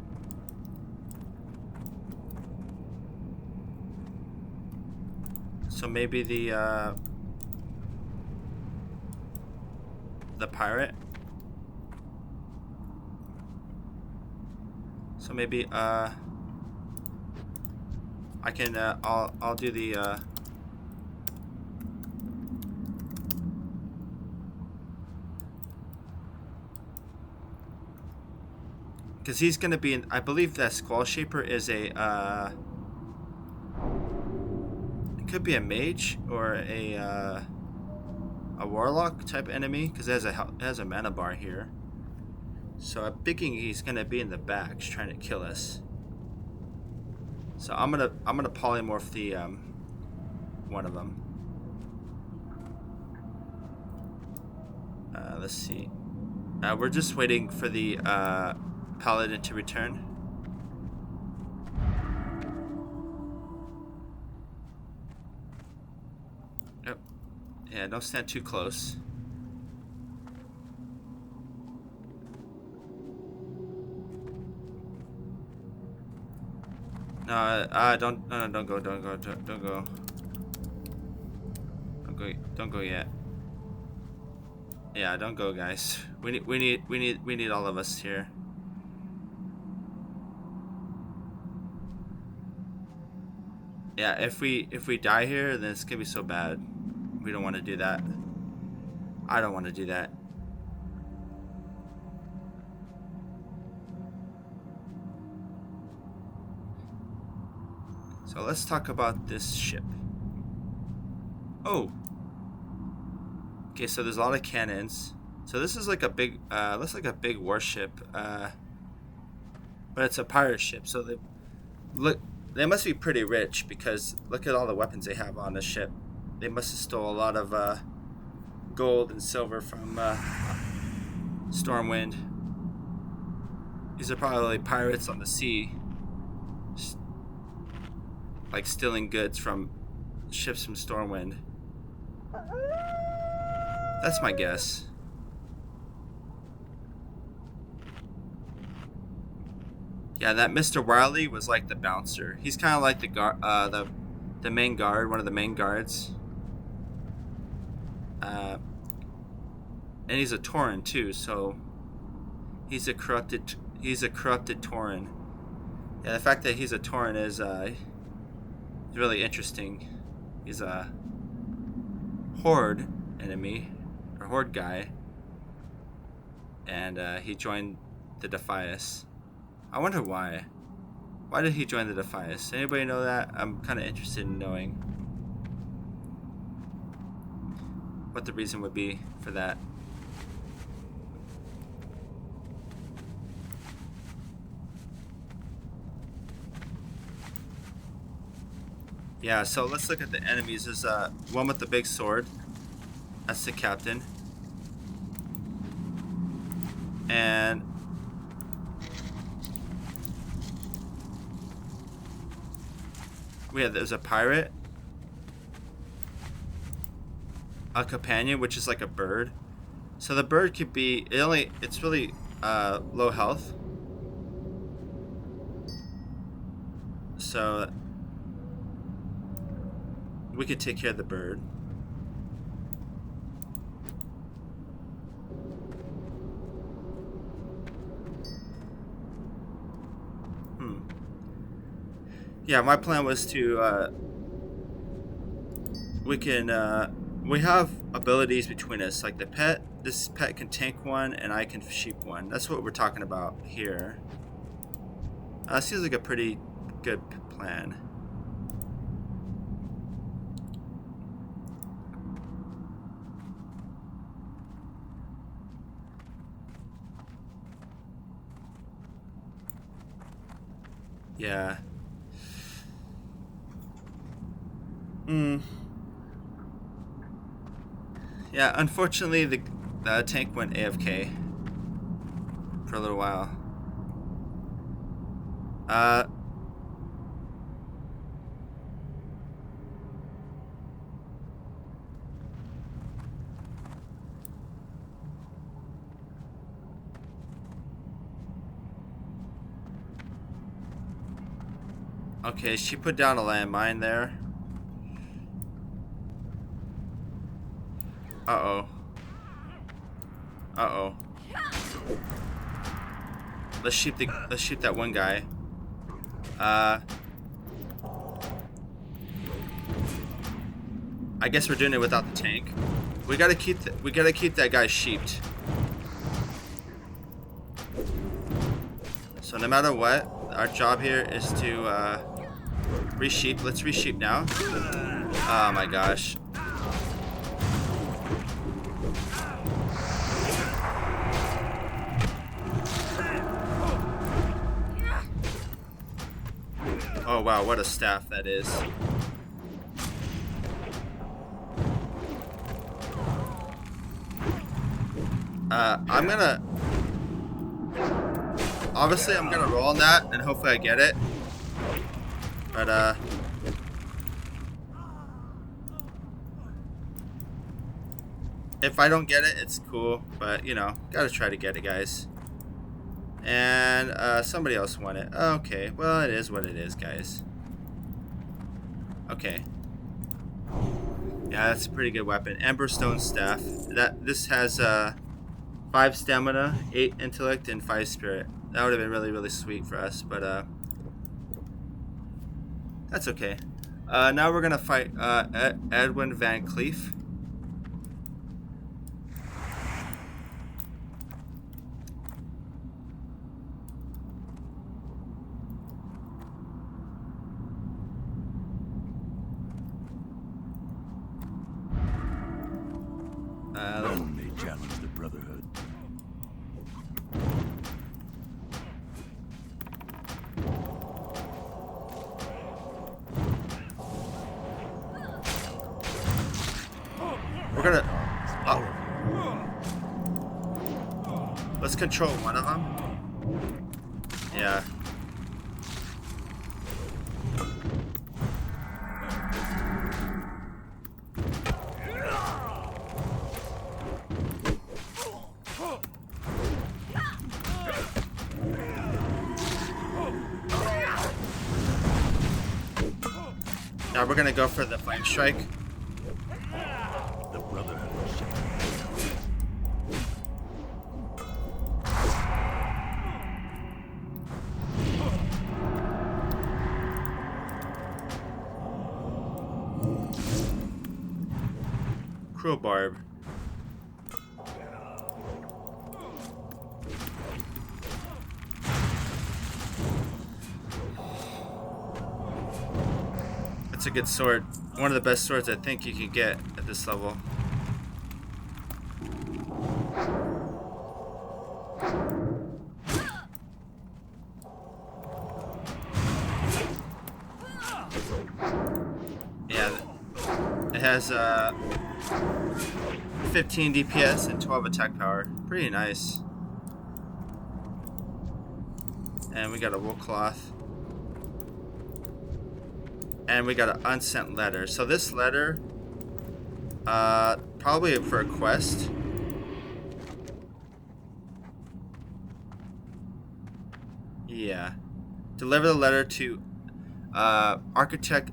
A: So maybe the pirate. So maybe I can I'll do the because he's gonna be in, I believe that Squall Shaper is a it could be a mage or a warlock type enemy, because it has a mana bar here. So I'm thinking he's gonna be in the back trying to kill us. So I'm gonna polymorph the one of them. Let's see. We're just waiting for the paladin to return. Yep. Yeah, don't stand too close. No, don't go, don't go yet. Yeah, don't go, guys. We need all of us here. Yeah, if we die here, then it's gonna be so bad. We don't want to do that. I don't want to do that. So let's talk about this ship. Oh. Okay, so there's a lot of cannons. So this is like a big, looks like a big warship, but it's a pirate ship. So they must be pretty rich, because look at all the weapons they have on the ship. They must have stole a lot of gold and silver from Stormwind. These are probably pirates on the sea, like stealing goods from ships from Stormwind. That's my guess. Yeah, that Mr. Wiley was like the bouncer. He's kind of like the main guard, one of the main guards. And he's a Tauren too, so he's a corrupted Tauren. Yeah, the fact that he's a Tauren is really interesting. He's a horde enemy, or horde guy, and he joined the Defias. I wonder why. Why did he join the Defias? Anybody know that? I'm kind of interested in knowing what the reason would be for that. Yeah, so let's look at the enemies. There's one with the big sword. That's the captain. And there's a pirate, a companion, which is like a bird. So the bird could be, it's really low health. So we could take care of the bird. Yeah, my plan was to, we have abilities between us, like this pet can tank one and I can sheep one. That's what we're talking about here. Seems like a pretty good plan. Yeah. Yeah, unfortunately the tank went AFK for a little while. Okay, she put down a landmine there. Uh-oh. Uh-oh. Let's shoot that one guy. I guess we're doing it without the tank. We gotta keep that guy sheeped. So no matter what, our job here is to resheep. Let's resheep now. Oh my gosh. Oh wow, what a staff that is. Obviously I'm gonna roll on that and hopefully I get it. But if I don't get it, it's cool, but you know, gotta try to get it, guys. And somebody else won it. Okay, well, it is what it is, guys. Okay. Yeah, that's a pretty good weapon. Emberstone staff. This has 5 stamina, 8 intellect, and 5 spirit. That would have been really, really sweet for us, but that's okay. Now we're gonna fight Edwin Van Cleef.
I: None may challenge the Brotherhood.
A: We're gonna... let's control one of them. Yeah. Now we're gonna go for the flame strike.
I: The Brotherhood shall
A: Cruel Barb. It's a good sword. One of the best swords I think you could get at this level. Yeah, it has 15 DPS and 12 attack power. Pretty nice. And we got a wool cloth. And we got an unsent letter. So this letter, probably for a quest. Yeah. Deliver the letter to Architect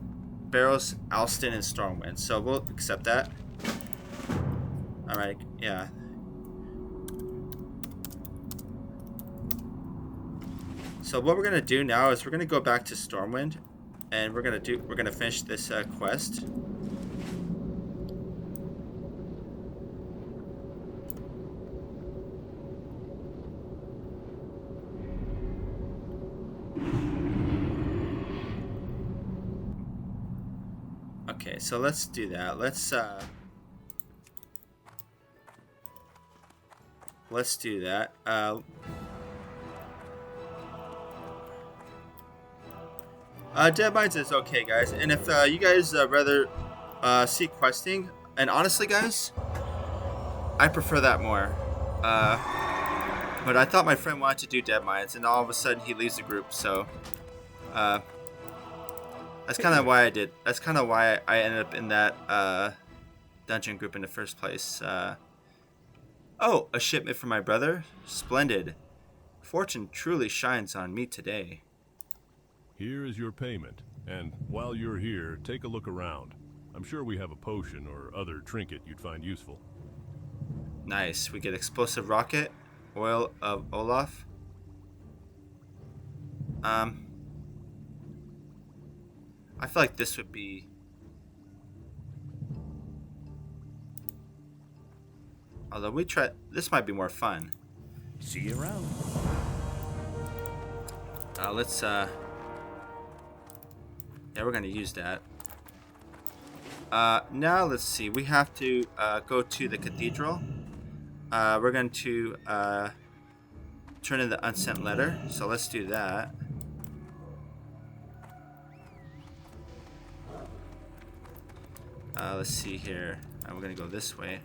A: Barrows, Alston, and Stormwind. So we'll accept that. Alright, yeah. So what we're gonna do now is we're gonna go back to Stormwind, and we're gonna finish this quest. Okay, so let's do that. Let's do that. Dead Mines is okay, guys. And if you guys rather see questing, and honestly, guys, I prefer that more. But I thought my friend wanted to do Dead Mines, and all of a sudden he leaves the group. So that's kind of why I did. That's kind of why I ended up in that dungeon group in the first place. Oh, a shipment for my brother? Splendid. Fortune truly shines on me today.
B: Here is your payment, and while you're here, take a look around. I'm sure we have a potion or other trinket you'd find useful.
A: Nice. We get explosive rocket, oil of Olaf. I feel like this would be... Although we try... This might be more fun.
I: See you around.
A: Let's... Yeah, we're going to use that. Now, let's see. We have to go to the cathedral. We're going to turn in the unsent letter. So let's do that. Let's see here. We're going to go this way.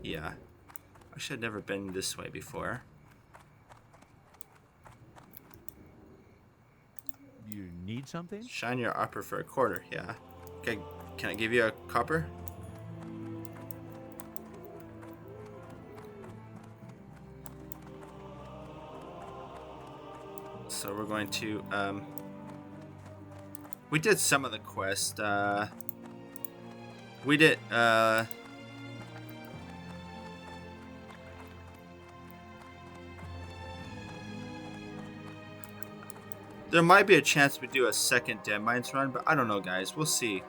A: Yeah. I should have never been this way before.
I: You need something?
A: Shine your opera for a quarter. Yeah. Okay. Can I give you a copper? So we're going to we did some of the quest. We did there might be a chance we do a second Dead Mines run, but I don't know, guys. We'll see.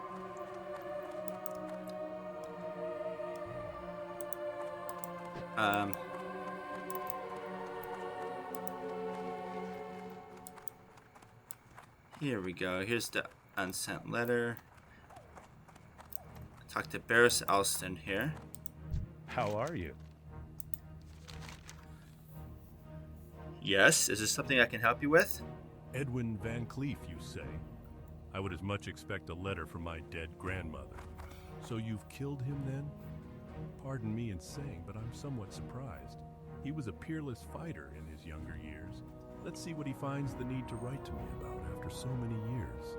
A: Here we go. Here's the unsent letter. Talk to Barrows Alston here.
I: How are you?
A: Yes, is this something I can help you with?
B: Edwin Van Cleef, you say? I would as much expect a letter from my dead grandmother. So you've killed him then? Pardon me in saying, but I'm somewhat surprised. He was a peerless fighter in his younger years. Let's see what he finds the need to write to me about after so many years.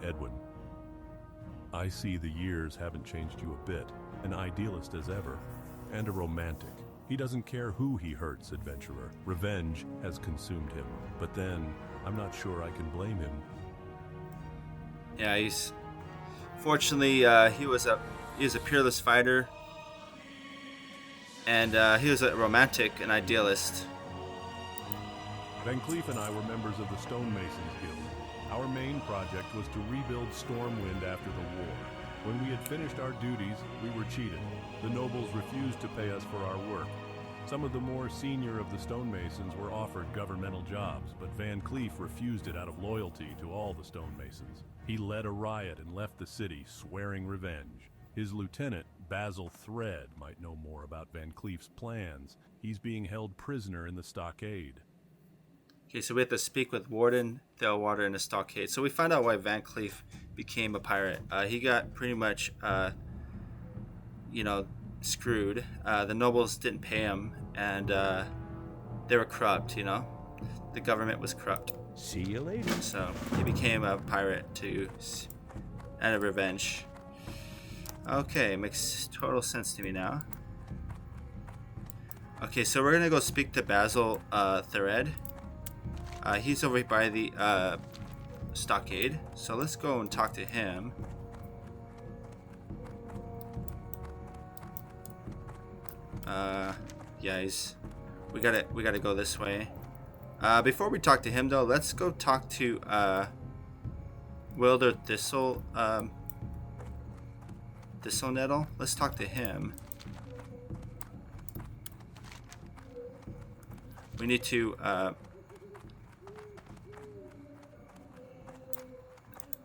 B: Edwin, I see the years haven't changed you a bit. An idealist as ever, and a romantic. He doesn't care who he hurts, adventurer. Revenge has consumed him. But then, I'm not sure I can blame him.
A: Yeah, he's... Fortunately, he was a peerless fighter. And he was a romantic, an idealist.
B: Van Cleef and I were members of the Stonemasons Guild. Our main project was to rebuild Stormwind after the war. When we had finished our duties, we were cheated. The nobles refused to pay us for our work. Some of the more senior of the stonemasons were offered governmental jobs, but Van Cleef refused it out of loyalty to all the stonemasons. He led a riot and left the city, swearing revenge. His lieutenant, Basil Thread, might know more about Van Cleef's plans. He's being held prisoner in the stockade.
A: Okay, so we have to speak with Warden Thelwater in the stockade. So we found out why Van Cleef became a pirate. He got pretty much, screwed. The nobles didn't pay him, and they were corrupt, the government was corrupt.
I: See you later.
A: So he became a pirate out of revenge. Okay, makes total sense to me now. Okay, so we're gonna go speak to Basil Thered. He's over by the stockade. So let's go and talk to him. Yeah, we gotta go this way. Before we talk to him though, let's go talk to Wilder Thistle Nettle. Let's talk to him. We need to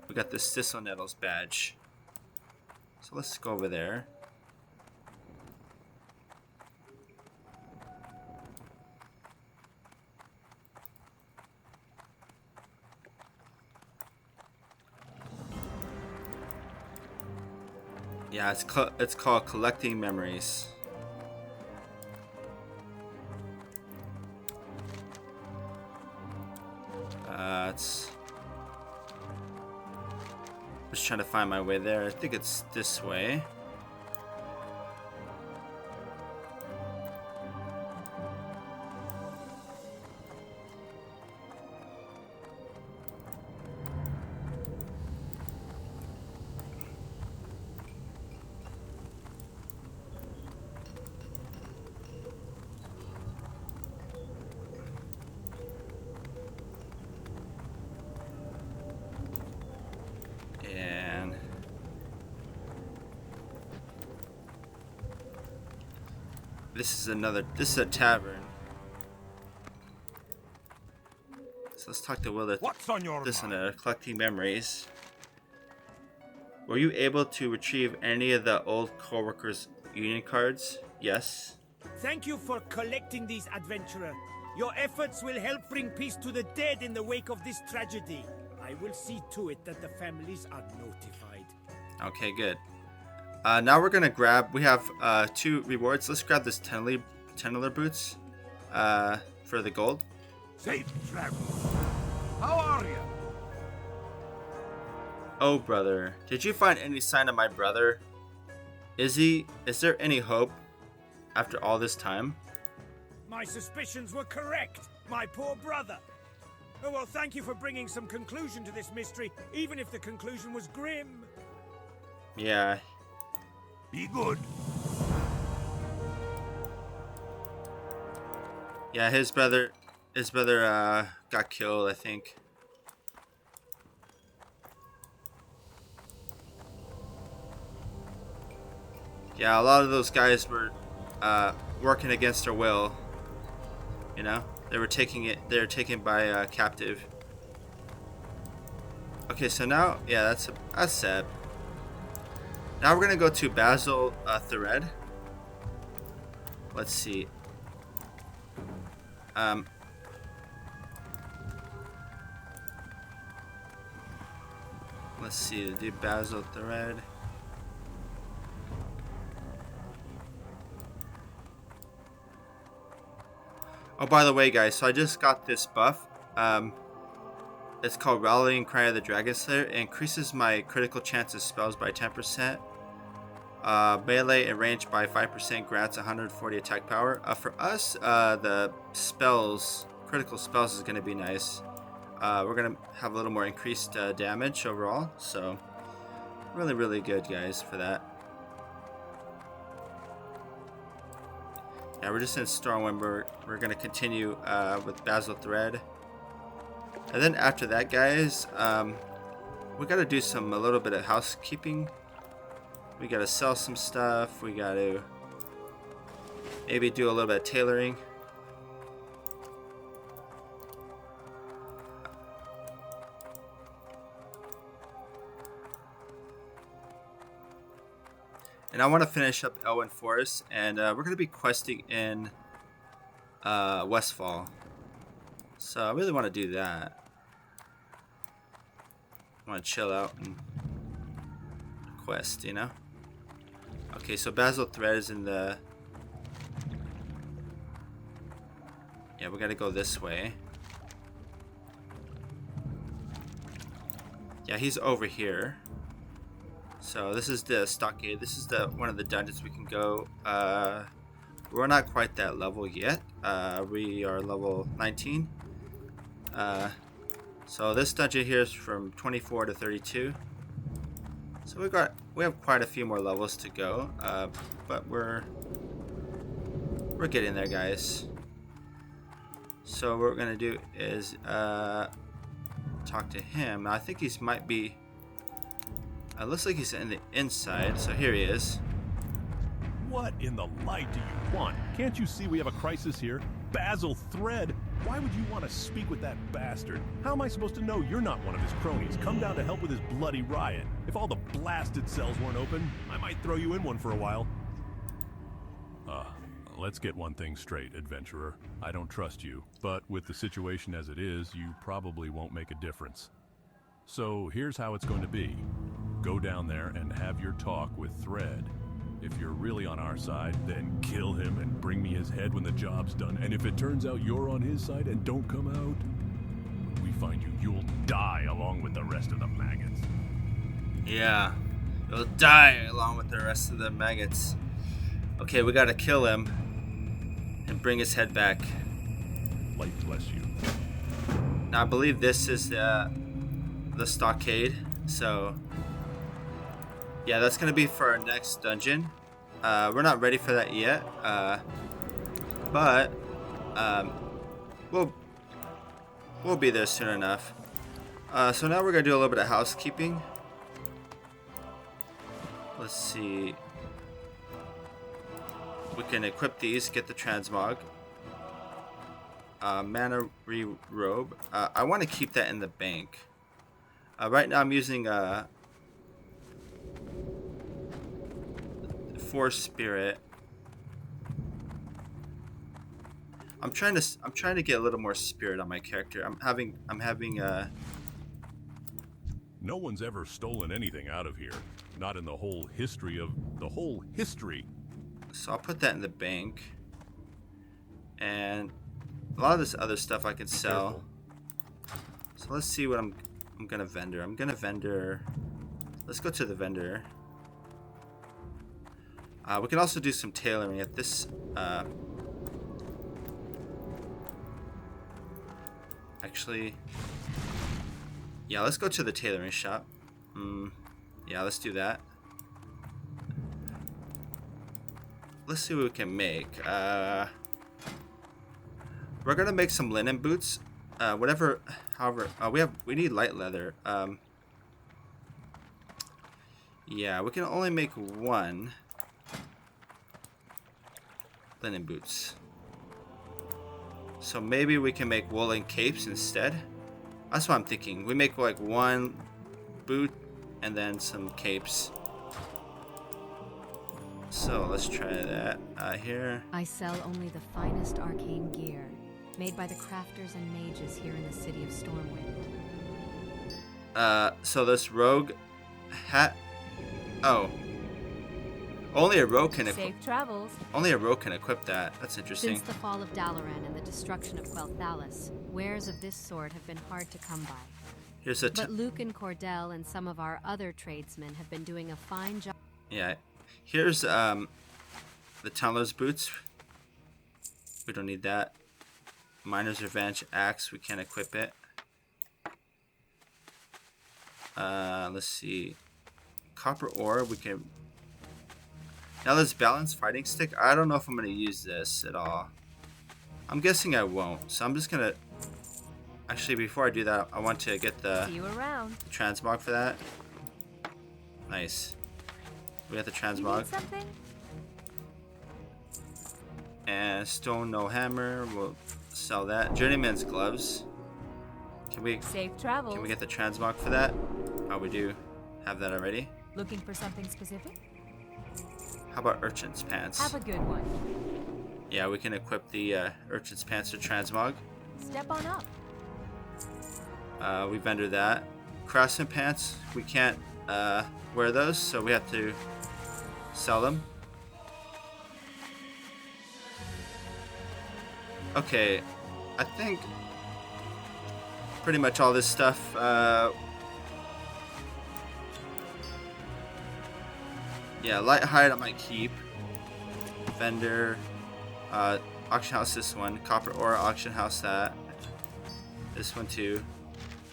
A: we got this Thistle Nettle's badge. So let's go over there. Yeah, it's called collecting memories. It's just trying to find my way there. I think it's this way. This is a tavern. So let's talk to Wilder.
G: What's on your mind?
A: Collecting memories. Were you able to retrieve any of the old co-workers' union cards? Yes.
E: Thank you for collecting these, adventurer. Your efforts will help bring peace to the dead in the wake of this tragedy. I will see to it that the families are notified.
A: Okay, good. Now we're gonna grab. We have 2 rewards. Let's grab this Tenler boots for the gold.
G: Safe travel. How are you?
A: Oh, brother, did you find any sign of my brother? Is there any hope after all this time?
E: My suspicions were correct, my poor brother. Oh, well, thank you for bringing some conclusion to this mystery, even if the conclusion was grim.
A: Yeah.
G: Be good.
A: Yeah, his brother got killed, I think. Yeah, a lot of those guys were working against their will. You know, they were taken by captive. Okay, so now, yeah, that's sad. Now we're gonna go to Basil Thered. Let's see. Let's see. Do Basil Thered. Oh, by the way, guys, so I just got this buff. It's called Rallying Cry of the Dragon Slayer. It increases my critical chance of spells by 10%. Melee and range by 5%, grants 140 attack power. For us, the critical spells is going to be nice. We're going to have a little more increased damage overall. So, really, really good, guys, for that. Yeah, we're just in Stormwind. We're going to continue with Basil Thered. And then after that, guys, we got to do a little bit of housekeeping. We got to sell some stuff. We got to maybe do a little bit of tailoring. And I want to finish up Elwyn Forest, and we're going to be questing in Westfall. So I really want to do that. I want to chill out and quest, you know? Okay, so Basil Thered is in the... Yeah, we got to go this way. Yeah, he's over here. So this is the stockade. This is the one of the dungeons we can go. We're not quite that level yet. We are level 19. So this dungeon here is from 24 to 32. So we have quite a few more levels to go, but we're getting there, guys. So what we're gonna do is talk to him. Now, I think he might be. Looks like he's in the inside. So here he is.
B: What in the light do you want? Can't you see we have a crisis here? Basil Thread! Why would you want to speak with that bastard? How am I supposed to know you're not one of his cronies? Come down to help with his bloody riot. If all the blasted cells weren't open, I might throw you in one for a while. Let's get one thing straight, adventurer. I don't trust you, but with the situation as it is, you probably won't make a difference. So here's how it's going to be. Go down there and have your talk with Thread. If you're really on our side, then kill him and bring me his head when the job's done. And if it turns out you're on his side and don't come out, when we find you, you'll die along with the rest of the maggots.
A: Yeah, you'll die along with the rest of the maggots. Okay, we gotta kill him and bring his head back.
B: Light bless you.
A: Now I believe this is the stockade. So yeah, that's gonna be for our next dungeon. We're not ready for that yet, but we'll be there soon enough. So now we're gonna do a little bit of housekeeping. Let's see. We can equip these, get the transmog. Mana re-robe. I want to keep that in the bank. Right now I'm using 4 spirit. I'm trying to get a little more spirit on my character. I'm having
B: No one's ever stolen anything out of here. Not in the whole history of the whole history.
A: So I'll put that in the bank. And a lot of this other stuff I can sell. So let's see what I'm gonna vendor. I'm gonna vendor. Let's go to the vendor. We can also do some tailoring at this. Actually, yeah, let's go to the tailoring shop. Yeah, let's do that. Let's see what we can make. We're gonna make some linen boots. However, we need light leather. Yeah, we can only make 1 linen boots. So maybe we can make woolen capes instead. That's what I'm thinking. We make like 1 boot and then some capes. So let's try that here.
D: I sell only the finest arcane gear, made by the crafters and mages here in the city of Stormwind.
A: So this rogue hat. Oh. Only a rogue can equip.
C: Safe travels.
A: Only a rogue can equip that. That's interesting.
D: Since the fall of Dalaran and the destruction of Quel'Thalas, wares of this sort have been hard to come by.
A: Here's a.
D: But Luke and Cordell and some of our other tradesmen have been doing a fine job.
A: Yeah. Here's the Tunneler's boots. We don't need that. Miner's Revenge axe. We can't equip it. Let's see. Copper ore. We can. Now this balanced fighting stick. I don't know if I'm gonna use this at all. I'm guessing I won't. So I'm just gonna. Actually, before I do that, I want to get the
C: See you around.
A: transmog for that. Nice. We got the
C: You
A: transmog.
C: need something?
A: And stone no hammer. We'll sell that. Journeyman's gloves. Can we
C: Safe travels.
A: get the transmog for that? Oh, we do have that already.
C: Looking for something specific?
A: How about urchin's pants?
C: Have a good one.
A: Yeah, we can equip the urchin's pants to transmog.
C: Step on up.
A: We vendor that. Craftsman pants. We can't wear those, so we have to sell them. Okay, I think pretty much all this stuff Yeah, light hide I might keep. Vendor, auction house this one. Copper ore, auction house that. This one too.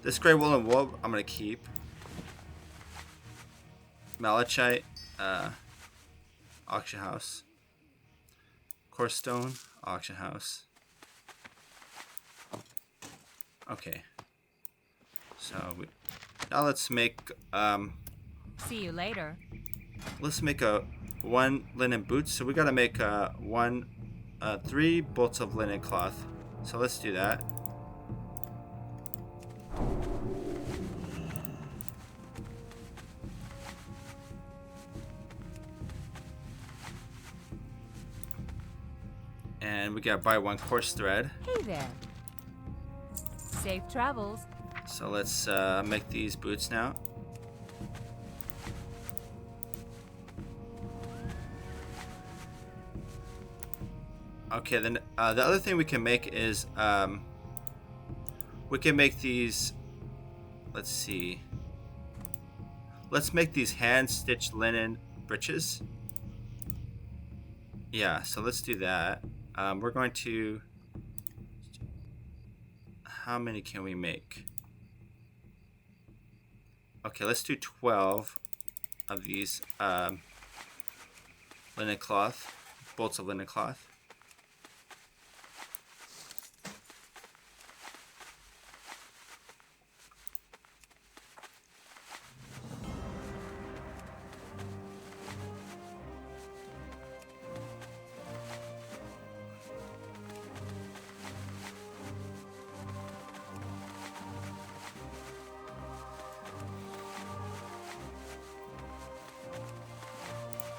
A: This gray wool and wool I'm gonna keep. Malachite, auction house. Coarse stone, auction house. Okay. So now let's make
C: See you later.
A: let's make a 1 linen boots. So we gotta make 3 bolts of linen cloth. So let's do that. And we gotta buy 1 coarse thread.
C: Hey there. Safe travels.
A: So let's make these boots now. Okay, then the other thing we can make is we can make these. Let's see. Let's make these hand-stitched linen breeches. Yeah, so let's do that. We're going to. How many can we make? Okay, let's do 12 of these linen cloth, bolts of linen cloth.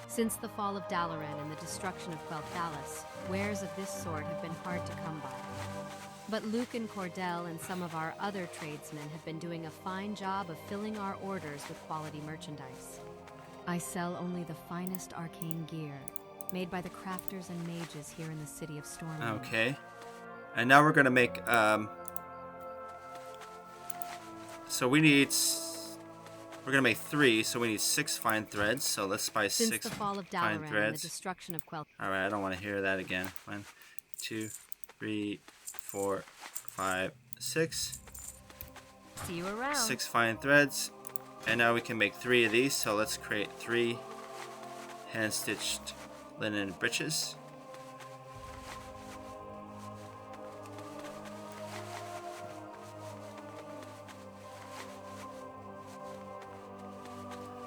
D: Since the fall of Dalaran and the destruction of Quel'Thalas, wares of this sort have been hard to come by. But Luke and Cordell and some of our other tradesmen have been doing a fine job of filling our orders with quality merchandise. I sell only the finest arcane gear, made by the crafters and mages here in the city of Stormwind.
A: Okay. And now we're gonna make so we're gonna make 3, so we need 6 fine threads. So let's buy
D: Since
A: 6
D: the fall of
A: fine
D: Dalaran and the
A: threads.
D: destruction of Quel'Thalas.
A: All right, I don't want to hear that again. 1, 2, 3, 4, 5, 6.
C: See you around.
A: 6 fine threads, and now we can make 3 of these. So let's create 3 hand-stitched linen breeches.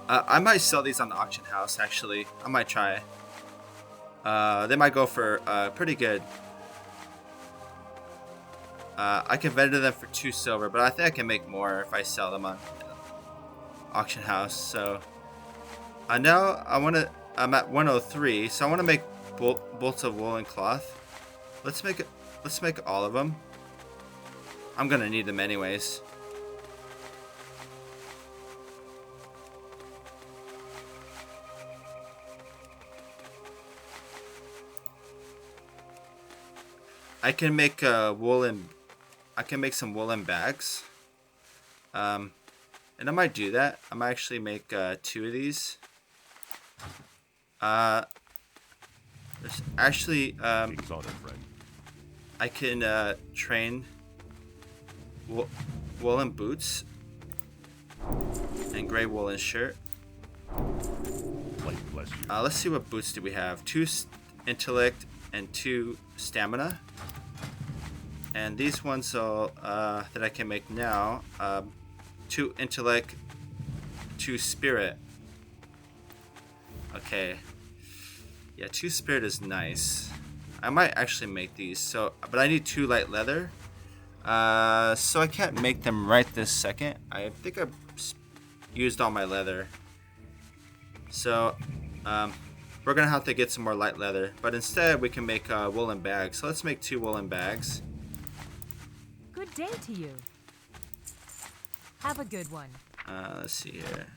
A: I might sell these on the auction house, actually. I might try. They might go for pretty good. I can vendor them for 2 silver, but I think I can make more if I sell them on auction house. So now I'm at 103, so I want to make bolts of wool and cloth. Let's make all of them. I'm gonna need them anyways. I can make I can make some woolen bags. And I might do that. I might actually make 2 of these. There's actually I can train woolen boots and gray woolen shirt. Let's see what boots do we have. 2 intellect and 2 stamina. And these ones that I can make now, 2 intellect, 2 spirit. Okay. Yeah, 2 spirit is nice. I might actually make these. But I need 2 light leather. So I can't make them right this second. I think I've used all my leather. So we're gonna have to get some more light leather. But instead we can make woolen bags. So let's make 2 woolen bags.
C: Good day to you. Have a good one.
A: Let's see here.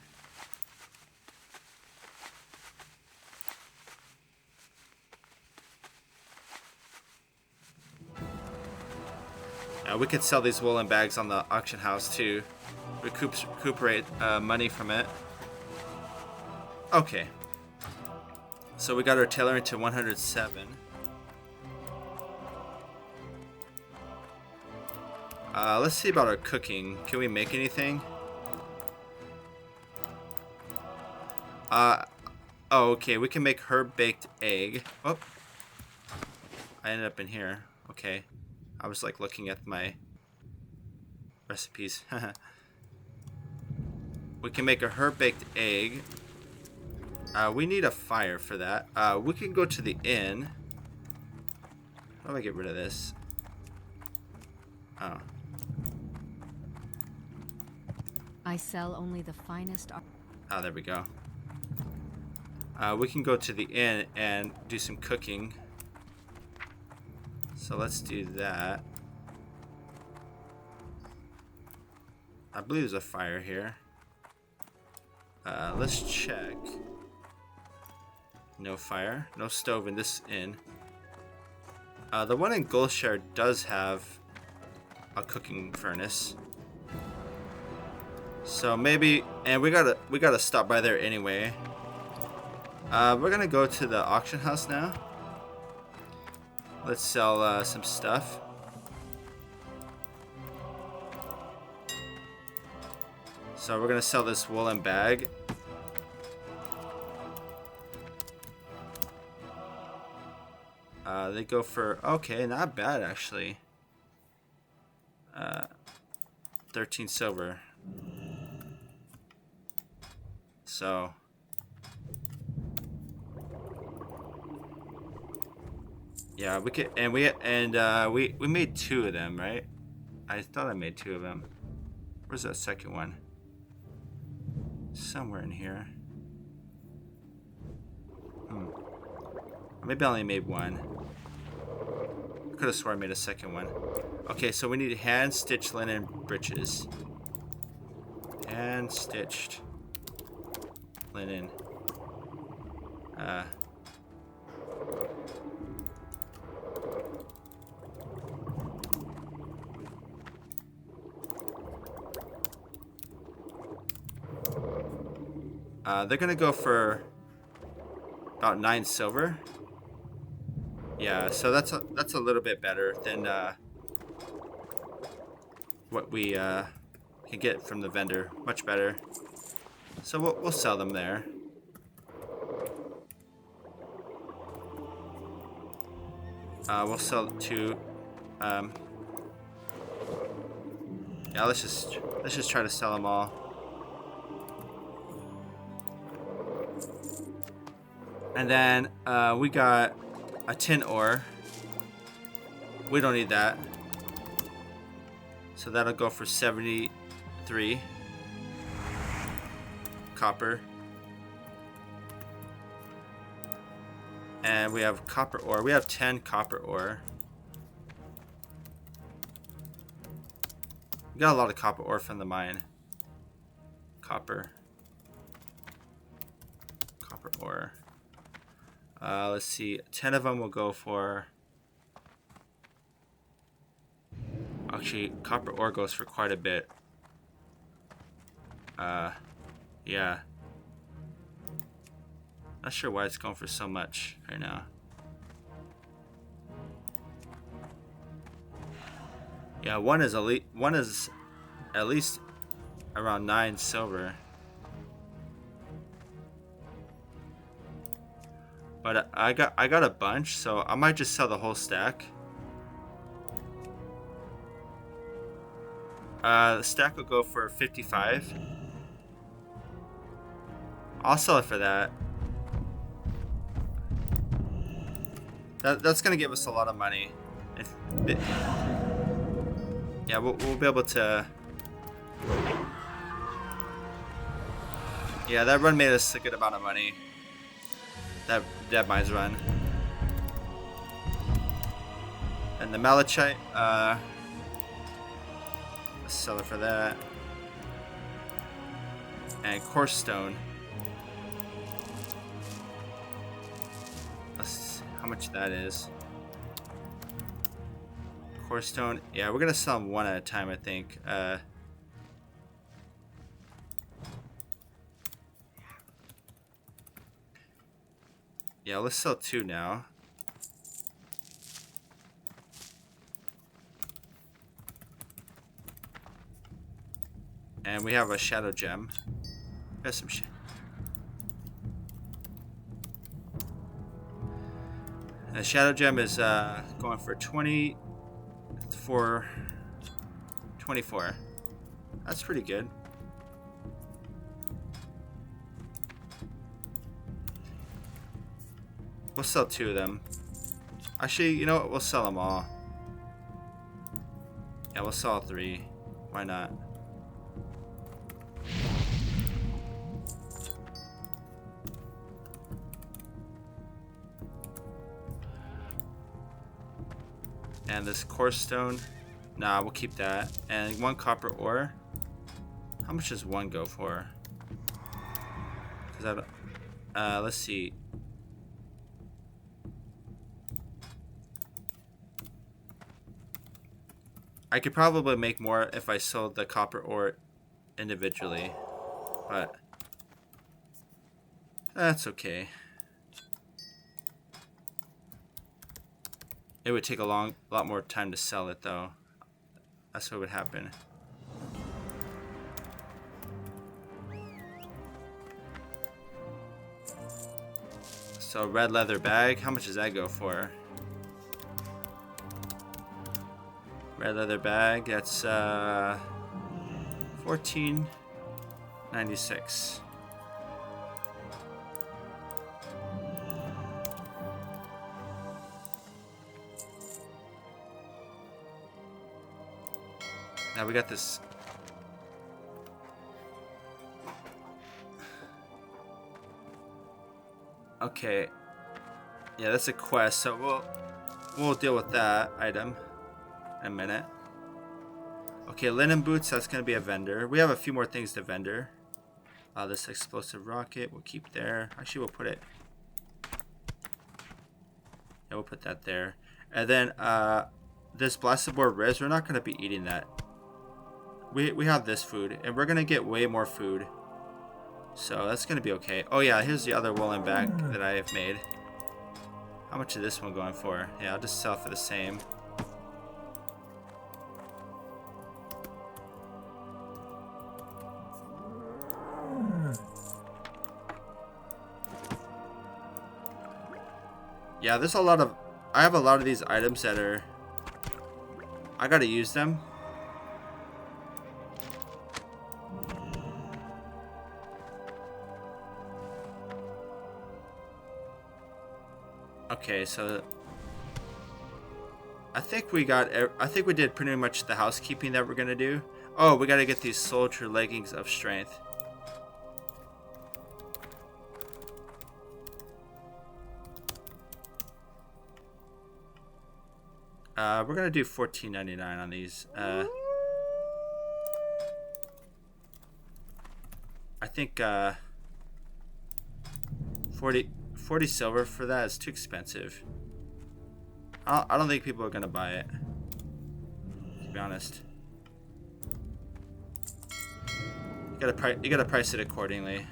A: We could sell these woolen bags on the auction house too. Recuperate money from it. Okay. So we got our tailoring to 107. Let's see about our cooking. Can we make anything? Oh, okay. We can make herb-baked egg. Oh. I ended up in here. Okay. I was like looking at my recipes. We can make a herb-baked egg. We need a fire for that. We can go to the inn. How do I get rid of this? Oh.
D: I sell only the finest art.
A: Oh, there we go. We can go to the inn and do some cooking. So let's do that. I believe there's a fire here. Let's check. No fire. No stove in this inn. The one in Goldshire does have a cooking furnace. So maybe, and we gotta stop by there anyway. We're gonna go to the auction house now. Let's sell some stuff. So we're gonna sell this woolen bag. They go for, okay, not bad actually. 13 silver. So yeah, we could, and we made 2 of them, right? I thought I made 2 of them. Where's that second one? Somewhere in here. Maybe I only made 1. I could have sworn I made a second one. Okay, so we need hand-stitched linen breeches. Hand-stitched linen. They're gonna go for about 9 silver. Yeah, so that's a little bit better than what we can get from the vendor. Much better. So we'll sell them there. We'll sell it to. Yeah, let's just try to sell them all. And then we got a tin ore. We don't need that. So that'll go for 73 copper. And we have copper ore. We have 10 copper ore. We got a lot of copper ore from the mine. Copper ore. Let's see. 10 of them will go for. Actually, copper ore goes for quite a bit. Yeah. Not sure why it's going for so much right now. Yeah, one is at least around 9 silver. But I got a bunch, so I might just sell the whole stack. The stack will go for 55. I'll sell it for that. That's gonna give us a lot of money. Yeah, we'll be able to. Yeah, that run made us a good amount of money. That mine's run. And the malachite, let's sell it for that. And coarse stone. Let's see how much that is. Coarse stone, yeah, we're gonna sell them one at a time, I think. Yeah, let's sell 2 now. And we have a shadow gem. Got some shit. The shadow gem is going for 24. That's pretty good. We'll sell 2 of them. Actually, you know what? We'll sell them all. Yeah, we'll sell 3. Why not? And this core stone, nah, we'll keep that. And 1 copper ore. How much does 1 go for? 'Cause I don't, let's see. I could probably make more if I sold the copper ore individually, but that's okay. It would take a lot more time to sell it though. That's what would happen. So red leather bag, how much does that go for? Red leather bag, that's $14.96. Now we got this. Okay. Yeah, that's a quest, so we'll deal with that item in a minute. Okay, linen boots, that's gonna be a vendor. We have a few more things to vendor. This explosive rocket we'll keep there. Actually, we'll put it. Yeah, we'll put that there. And then this blasted boar ribs, we're not gonna be eating that. We have this food, and we're gonna get way more food, so that's gonna be okay. Oh yeah, here's the other woolen bag that I have made. How much is this one going for? Yeah, I'll just sell for the same. Yeah, there's a lot of. I have a lot of these items that are. I gotta use them. Okay, so I think we did pretty much the housekeeping that we're gonna do. Oh, we gotta get these soldier leggings of strength. We're gonna do $14.99 on these. I think 40 silver for that is too expensive. I don't think people are gonna buy it, to be honest. You gotta price it accordingly.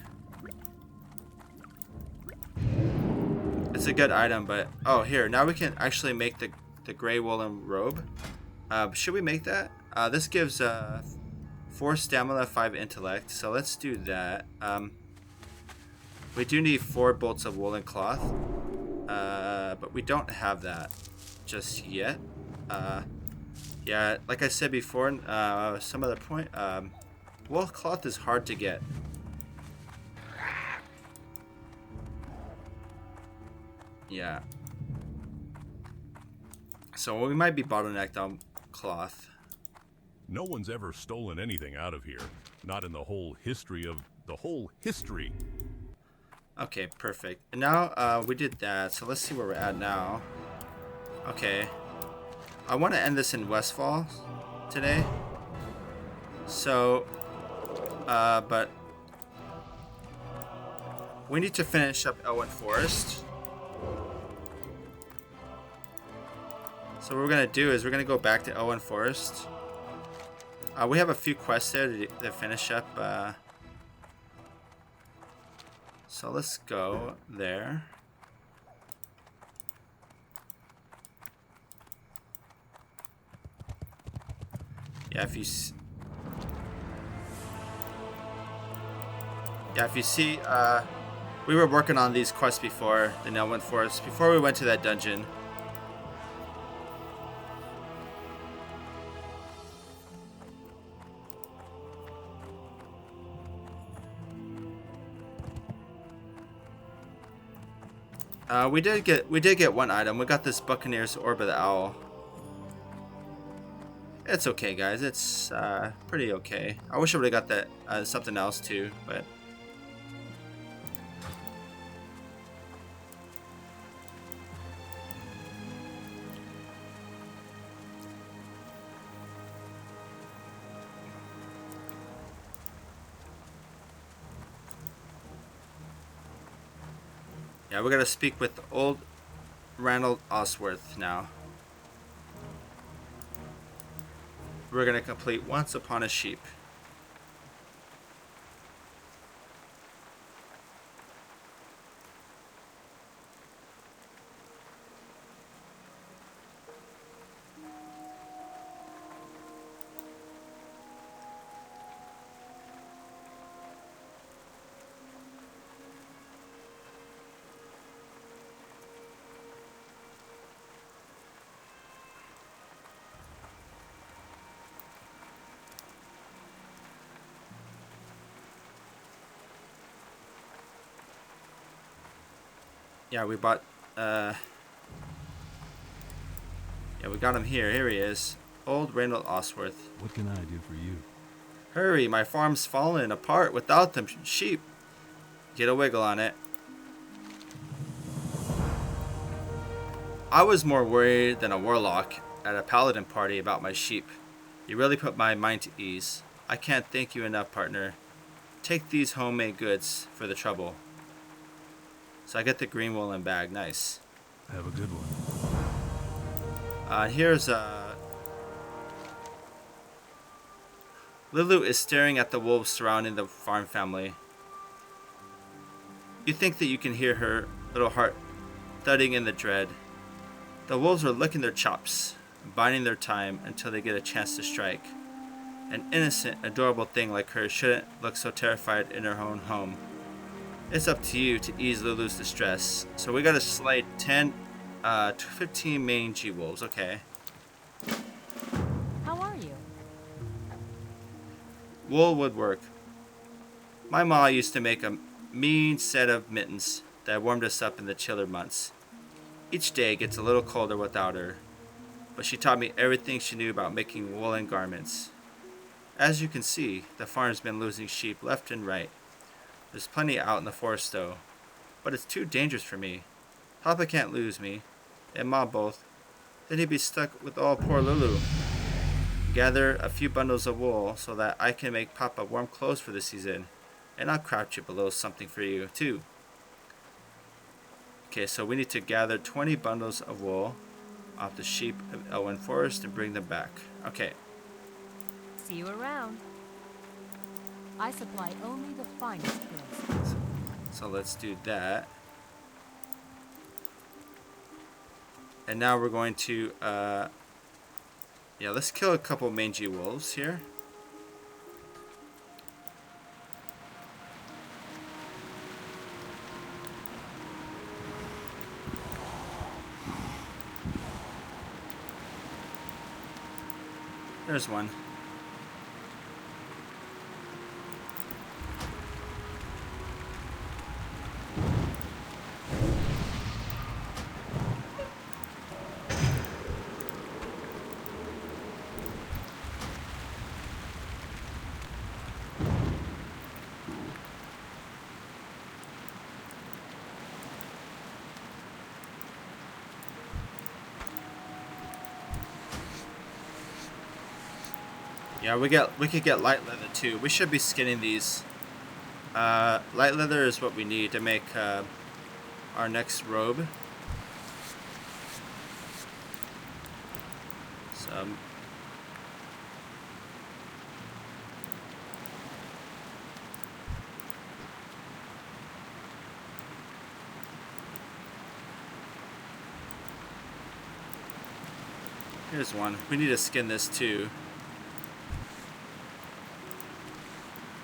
A: It's a good item, but oh, here, now we can actually make the gray woolen robe. Should we make that? This gives 4 stamina, 5 intellect, so let's do that. We do need 4 bolts of woolen cloth, but we don't have that just yet. Yeah, like I said before, some other point, wool cloth is hard to get. Yeah. So we might be bottlenecked on cloth.
B: No one's ever stolen anything out of here. Not in the whole history of the whole history.
A: Okay, perfect. And now we did that, so let's see where we're at now. Okay. I want to end this in Westfall today. So, but we need to finish up Elwyn Forest. So what we're going to do is we're going to go back to Elwyn Forest. We have a few quests there to finish up. So let's go there. Yeah, if you see, we were working on these quests before the Nelwyn Forest, before we went to that dungeon. We did get one item. We got this Buccaneer's Orb of the Owl. It's okay, guys. It's pretty okay. I wish I would have got that something else too, but. Yeah, we're gonna speak with old Ranald Osworth now. We're gonna complete Once Upon a Sheep. Yeah, we bought, yeah, we got him here. Here he is. Old Reynold Osworth.
B: What can I do for you?
A: Hurry, my farm's falling apart without them sheep. Get a wiggle on it. I was more worried than a warlock at a paladin party about my sheep. You really put my mind to ease. I can't thank you enough, partner. Take these homemade goods for the trouble. So I get the green woolen bag. Nice.
B: Have a good one.
A: Here's Lulu is staring at the wolves surrounding the farm family. You think that you can hear her little heart thudding in the dread. The wolves are licking their chops, biding their time until they get a chance to strike. An innocent, adorable thing like her shouldn't look so terrified in her own home. It's up to you to ease Lulu's distress. So we gotta slay 10 to 15 mangy wolves. Okay.
C: How are you?
A: Wool woodwork. My ma used to make a mean set of mittens that warmed us up in the chiller months. Each day gets a little colder without her, but she taught me everything she knew about making woolen garments. As you can see, the farm's been losing sheep left and right. There's plenty out in the forest though, but it's too dangerous for me. Papa can't lose me, and Ma both. Then he'd be stuck with all poor Lulu. Gather a few bundles of wool so that I can make Papa warm clothes for the season, and I'll crouch it below something for you too. Okay, so we need to gather 20 bundles of wool off the sheep of Elwyn Forest and bring them back. Okay.
C: See you around. I supply only the finest goods.
A: So let's do that. And now we're going to, yeah, let's kill a couple mangy wolves here. There's one. Yeah, we could get light leather too. We should be skinning these. Light leather is what we need to make our next robe. So here's one. We need to skin this too.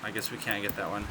A: I guess we can't get that one.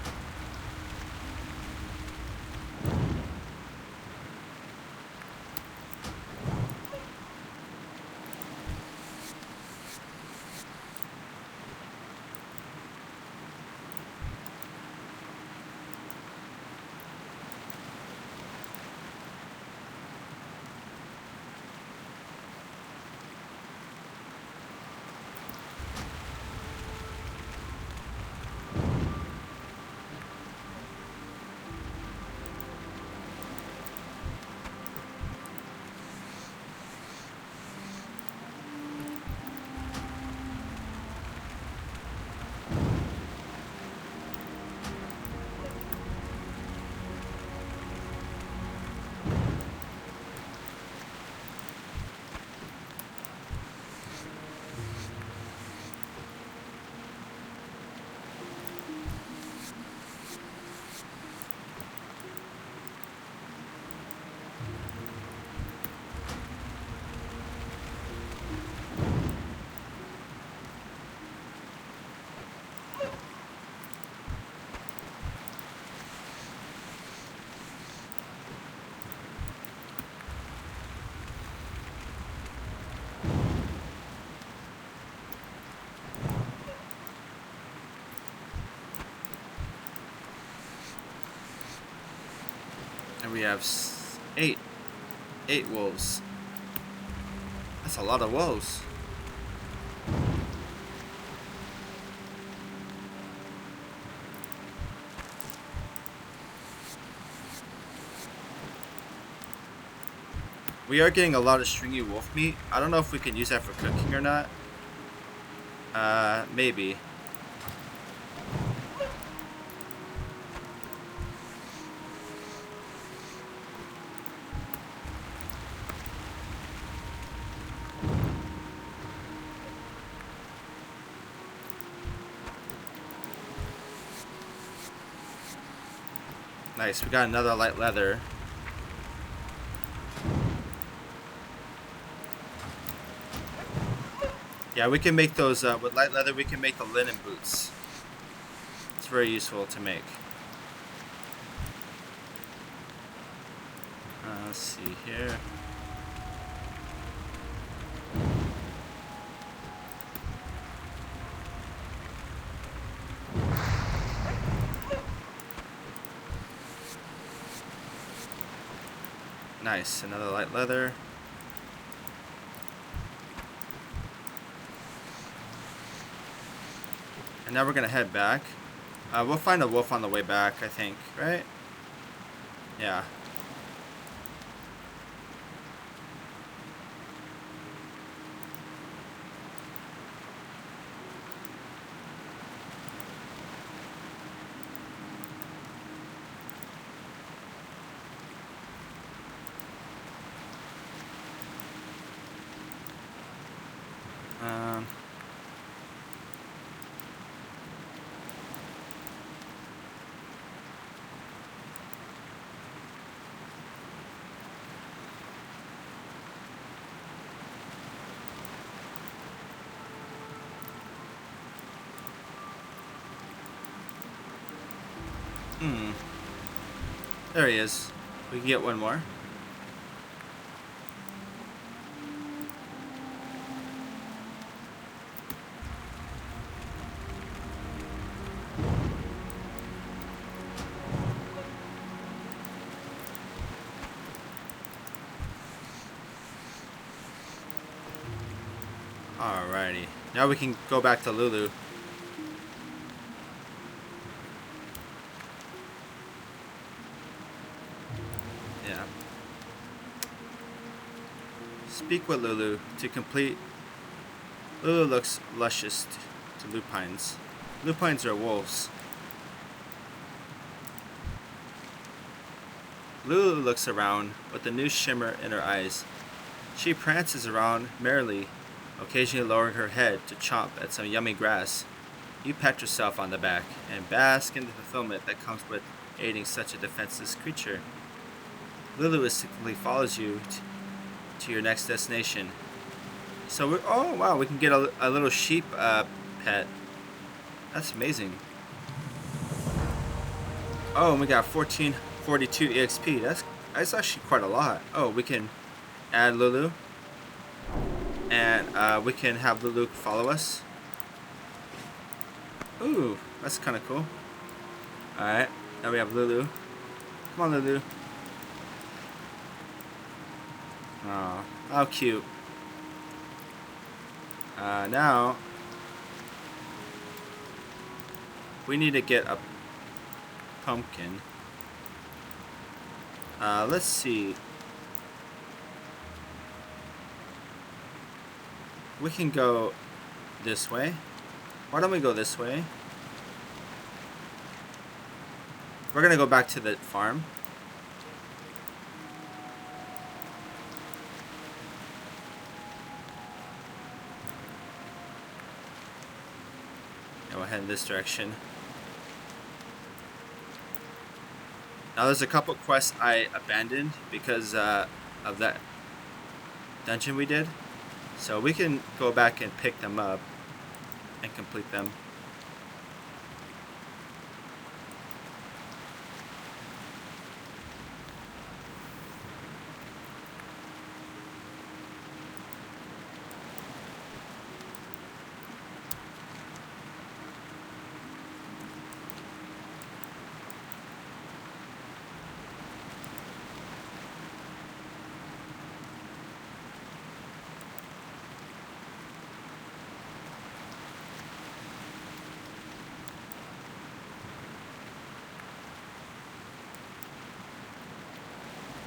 A: And we have eight wolves. That's a lot of wolves. We are getting a lot of stringy wolf meat. I don't know if we can use that for cooking or not. Maybe. Nice, we got another light leather. Yeah, we can make those, with light leather, we can make the linen boots. It's very useful to make. Let's see here. Nice, another light leather. And now we're gonna head back. We'll find a wolf on the way back, I think, right? Yeah. There he is. We can get one more. Alrighty. Now we can go back to Lulu. Yeah. Speak with Lulu to complete. Lulu looks luscious to lupines. Lupines are wolves. Lulu looks around with a new shimmer in her eyes. She prances around merrily, occasionally lowering her head to chomp at some yummy grass. You pat yourself on the back and bask in the fulfillment that comes with aiding such a defenseless creature. Lulu instinctively follows you to your next destination. So oh wow, we can get a little sheep pet. That's amazing. Oh, and we got 1442 EXP. That's actually quite a lot. Oh, we can add Lulu. And we can have Lulu follow us. Ooh, that's kind of cool. Alright, now we have Lulu. Come on, Lulu. Oh, how cute. Now we need to get a pumpkin. Let's see. We can go this way. Why don't we go this way? We're gonna go back to the farm. And we'll head in this direction. Now there's a couple quests I abandoned because of that dungeon we did. So we can go back and pick them up and complete them.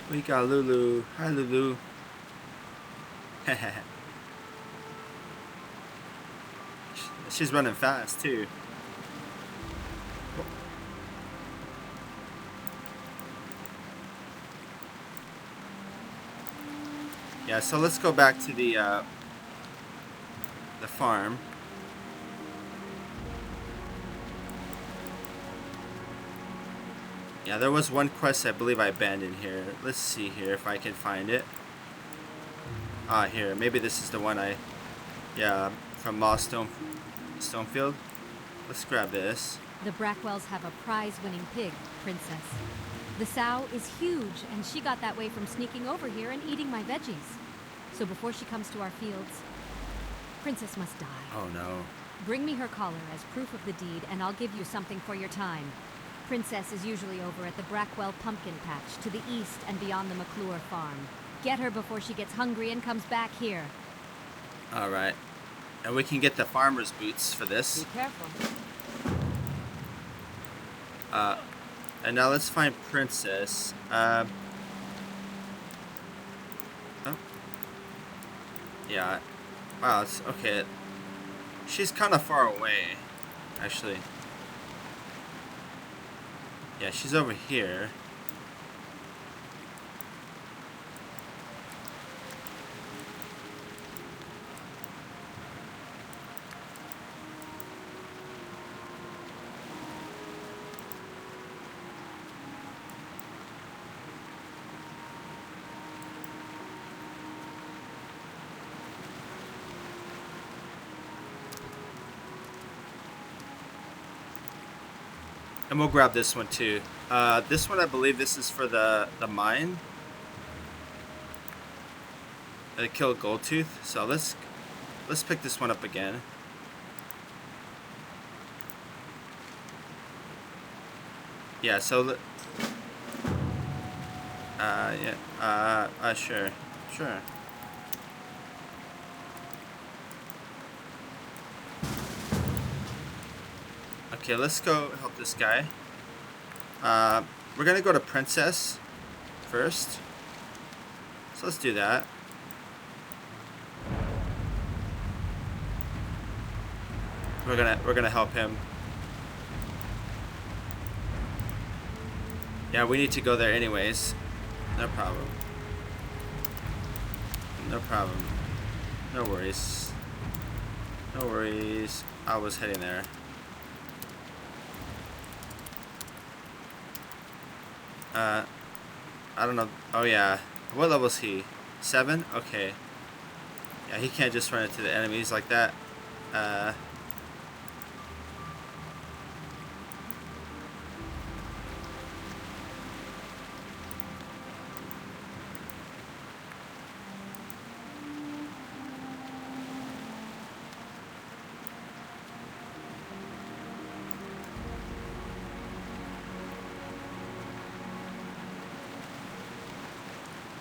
A: We got Lulu. Hi, Lulu. She's running fast, too. Yeah, so let's go back to the farm. Yeah, there was one quest I believe I abandoned here. Let's see here if I can find it. Ah, here. Maybe this is the one yeah, from Moss Stonefield. Let's grab this.
D: The Brackwells have a prize-winning pig, Princess. The sow is huge, and she got that way from sneaking over here and eating my veggies. So before she comes to our fields, Princess must die.
A: Oh, no.
D: Bring me her collar as proof of the deed, and I'll give you something for your time. Princess is usually over at the Brackwell Pumpkin Patch to the east and beyond the McClure farm. Get her before she gets hungry and comes back here.
A: Alright. And we can get the farmer's boots for this.
D: Be careful.
A: And now let's find Princess. Oh. Yeah. Wow, it's okay. She's kind of far away, actually. Yeah, she's over here. And we'll grab this one too. This one, I believe this is for the mine. It killed Goldtooth. So let's pick this one up again. Yeah, so sure. Okay, let's go help this guy. We're gonna go to Princess first. So let's do that. We're gonna help him. Yeah, we need to go there anyways. No problem. No problem. No worries. No worries. I was heading there. I don't know. Oh yeah. What level is he? 7? Okay. Yeah, he can't just run into the enemies like that.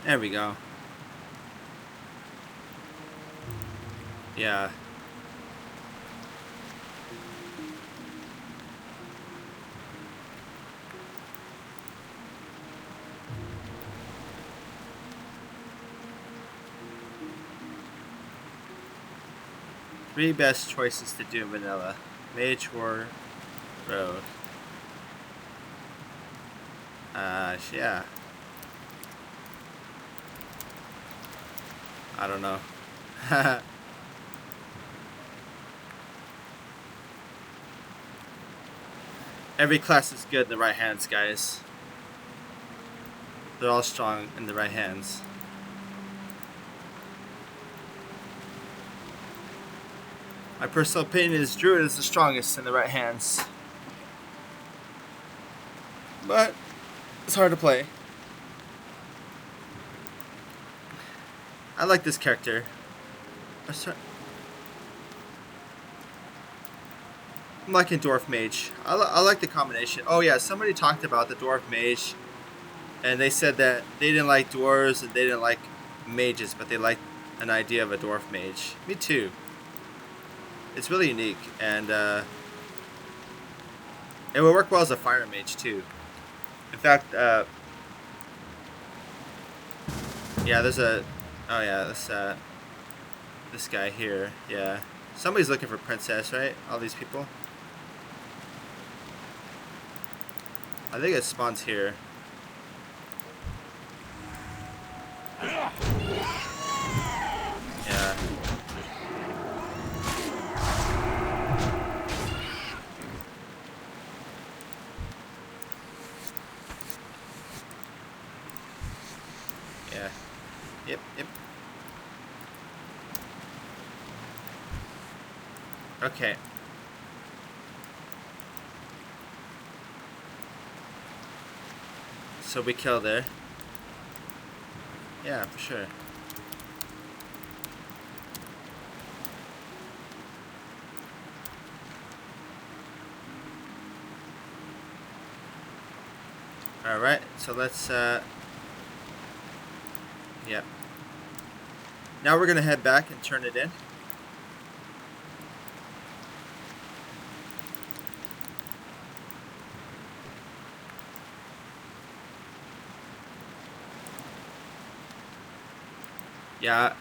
A: There we go. Yeah. Three best choices to do in vanilla. Mage or Rogue. Yeah. I don't know. Every class is good in the right hands, guys. They're all strong in the right hands. My personal opinion is Druid is the strongest in the right hands. But it's hard to play. I like this character. I'm liking Dwarf Mage. I like the combination. Oh yeah, somebody talked about the Dwarf Mage, and they said that they didn't like dwarves and they didn't like mages, but they liked an idea of a Dwarf Mage. Me too. It's really unique, and it will work well as a Fire Mage too. In fact, yeah, there's a, oh yeah, this guy here, yeah. Somebody's looking for Princess, right? All these people. I think it spawns here. Yeah. Yeah. Yep, yep. Okay. So we killed her. Yeah, for sure. Alright, so let's yeah. Now we're gonna head back and turn it in. Yeah,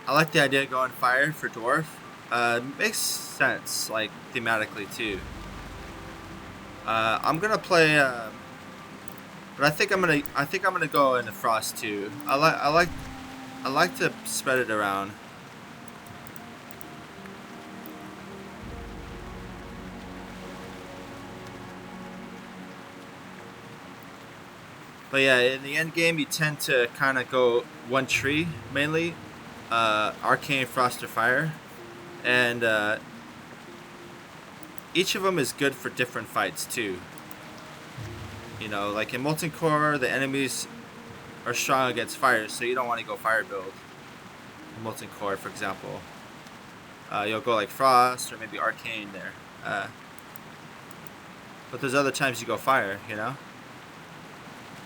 A: I like the idea of going fire for dwarf. Makes sense, like thematically too. I'm gonna play, but I think I'm gonna go into frost too. I like to spread it around. But yeah, in the end game, you tend to kind of go one tree mainly, Arcane, Frost, or Fire, and each of them is good for different fights too. You know, like in Molten Core, the enemies are strong against fire, so you don't want to go Fire build. In Molten Core, for example, you'll go like Frost or maybe Arcane there. But there's other times you go Fire. You know.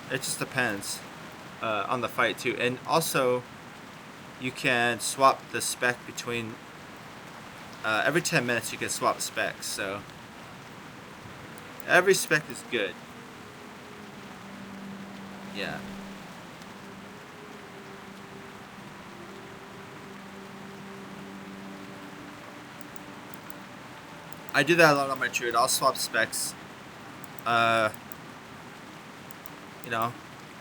A: It just depends on the fight too, and also you can swap the spec between every 10 minutes. You can swap specs, so every spec is good. Yeah. I do that a lot on my Druid. I'll swap specs. You know,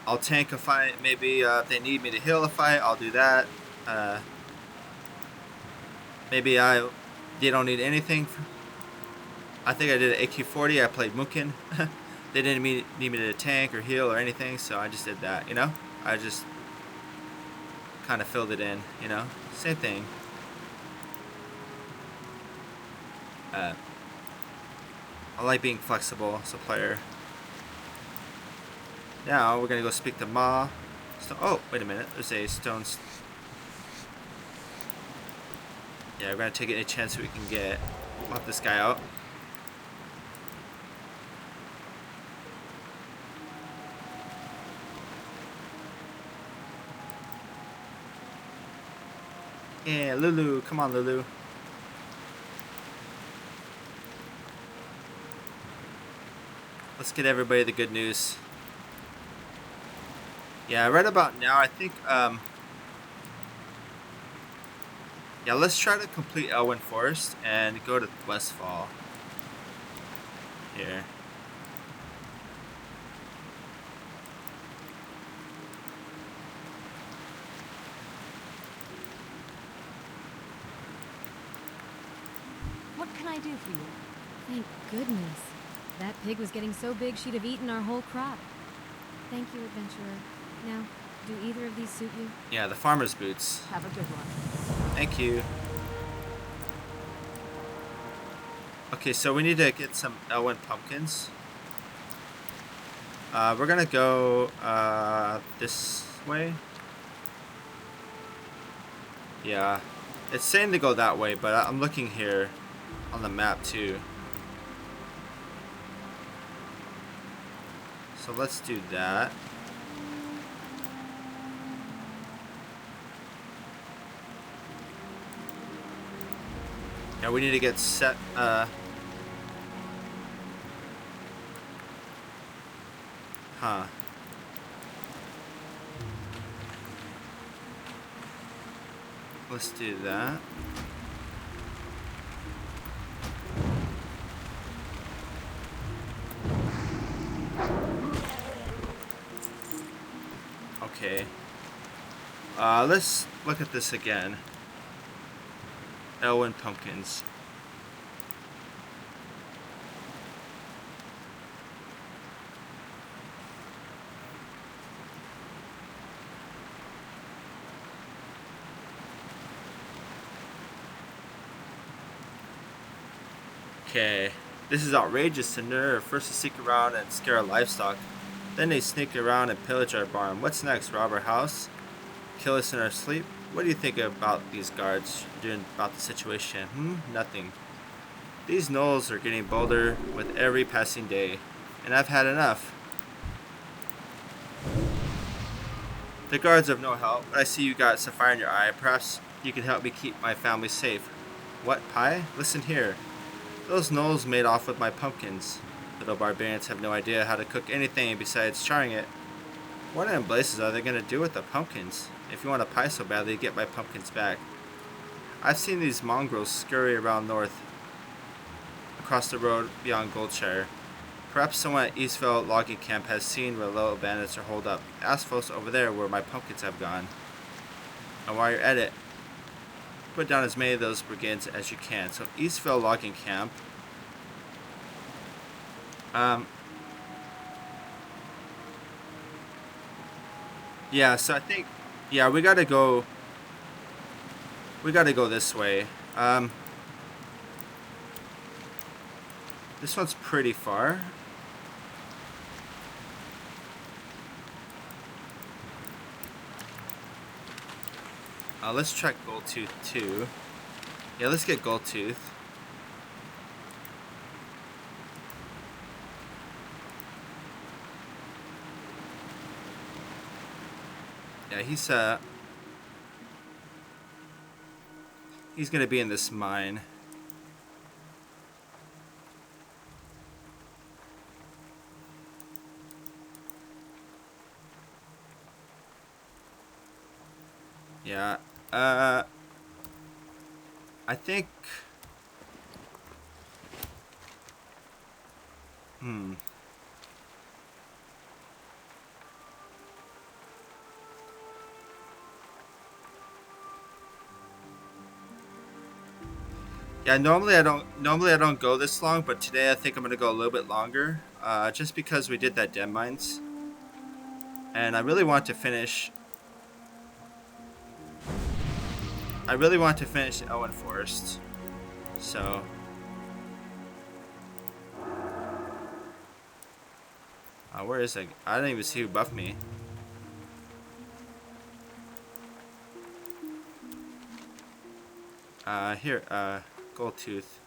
A: I'll tank a fight. Maybe if they need me to heal a fight, I'll do that. Maybe they don't need anything. I think I did an AQ40. I played Mukin. They didn't need me to tank or heal or anything, so I just did that. You know, I just kind of filled it in. You know, same thing. I like being flexible as a player. Now we're gonna go speak to Ma. Oh, wait a minute. There's a stone. Yeah, we're gonna take any chance we can get. We'll help this guy out. Yeah, Lulu. Come on, Lulu. Let's get everybody the good news. Yeah, right about now, I think, yeah, let's try to complete Elwyn Forest and go to Westfall. Here.
C: What can I do for you?
D: Thank goodness. That pig was getting so big she'd have eaten our whole crop. Thank you, adventurer. Now, do either of these suit you?
A: Yeah, the farmer's boots.
C: Have a good one.
A: Thank you. Okay, so we need to get some Elwyn pumpkins. We're gonna go this way. Yeah, it's saying to go that way, but I'm looking here on the map too. So let's do that. Yeah, we need to get set, Let's do that. Okay. Let's look at this again. Elwyn pumpkins. Okay, this is outrageous to nerve. First they sneak around and scare our livestock. Then they sneak around and pillage our barn. What's next? Rob our house? Kill us in our sleep? What do you think about these guards doing about the situation? Nothing. These gnolls are getting bolder with every passing day, and I've had enough. The guards have no help, but I see you got some fire in your eye. Perhaps you can help me keep my family safe. What, pie? Listen here. Those gnolls made off with my pumpkins. Little barbarians have no idea how to cook anything besides charring it. What in blazes are they going to do with the pumpkins? If you want a pie so badly, get my pumpkins back. I've seen these mongrels scurry around north, across the road beyond Goldshire. Perhaps someone at Eastville logging camp has seen where little bandits are holed up. Ask folks over there where my pumpkins have gone. And while you're at it, put down as many of those brigades as you can. So Eastville logging camp. Yeah, so I think, yeah, we gotta go this way. This one's pretty far. Let's check Goldtooth too. Yeah, let's get Goldtooth. Yeah, he's gonna be in this mine. Yeah, I think, yeah, normally I don't go this long, but today I think I'm gonna go a little bit longer, just because we did that den mines, and I really want to finish. Elwyn Forest, so where is it? I didn't even see who buffed me. Here, Goldtooth.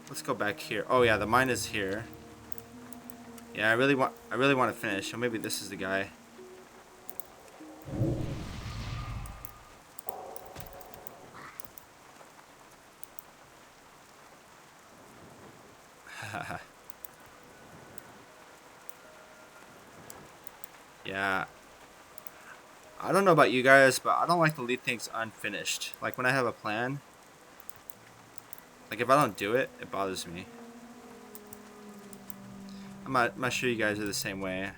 A: Let's go back here. Oh yeah, the mine is here. Yeah, I really want to finish. So maybe this is the guy. Yeah. I don't know about you guys, but I don't like to leave things unfinished. Like when I have a plan, like if I don't do it, it bothers me. I'm not sure you guys are the same way.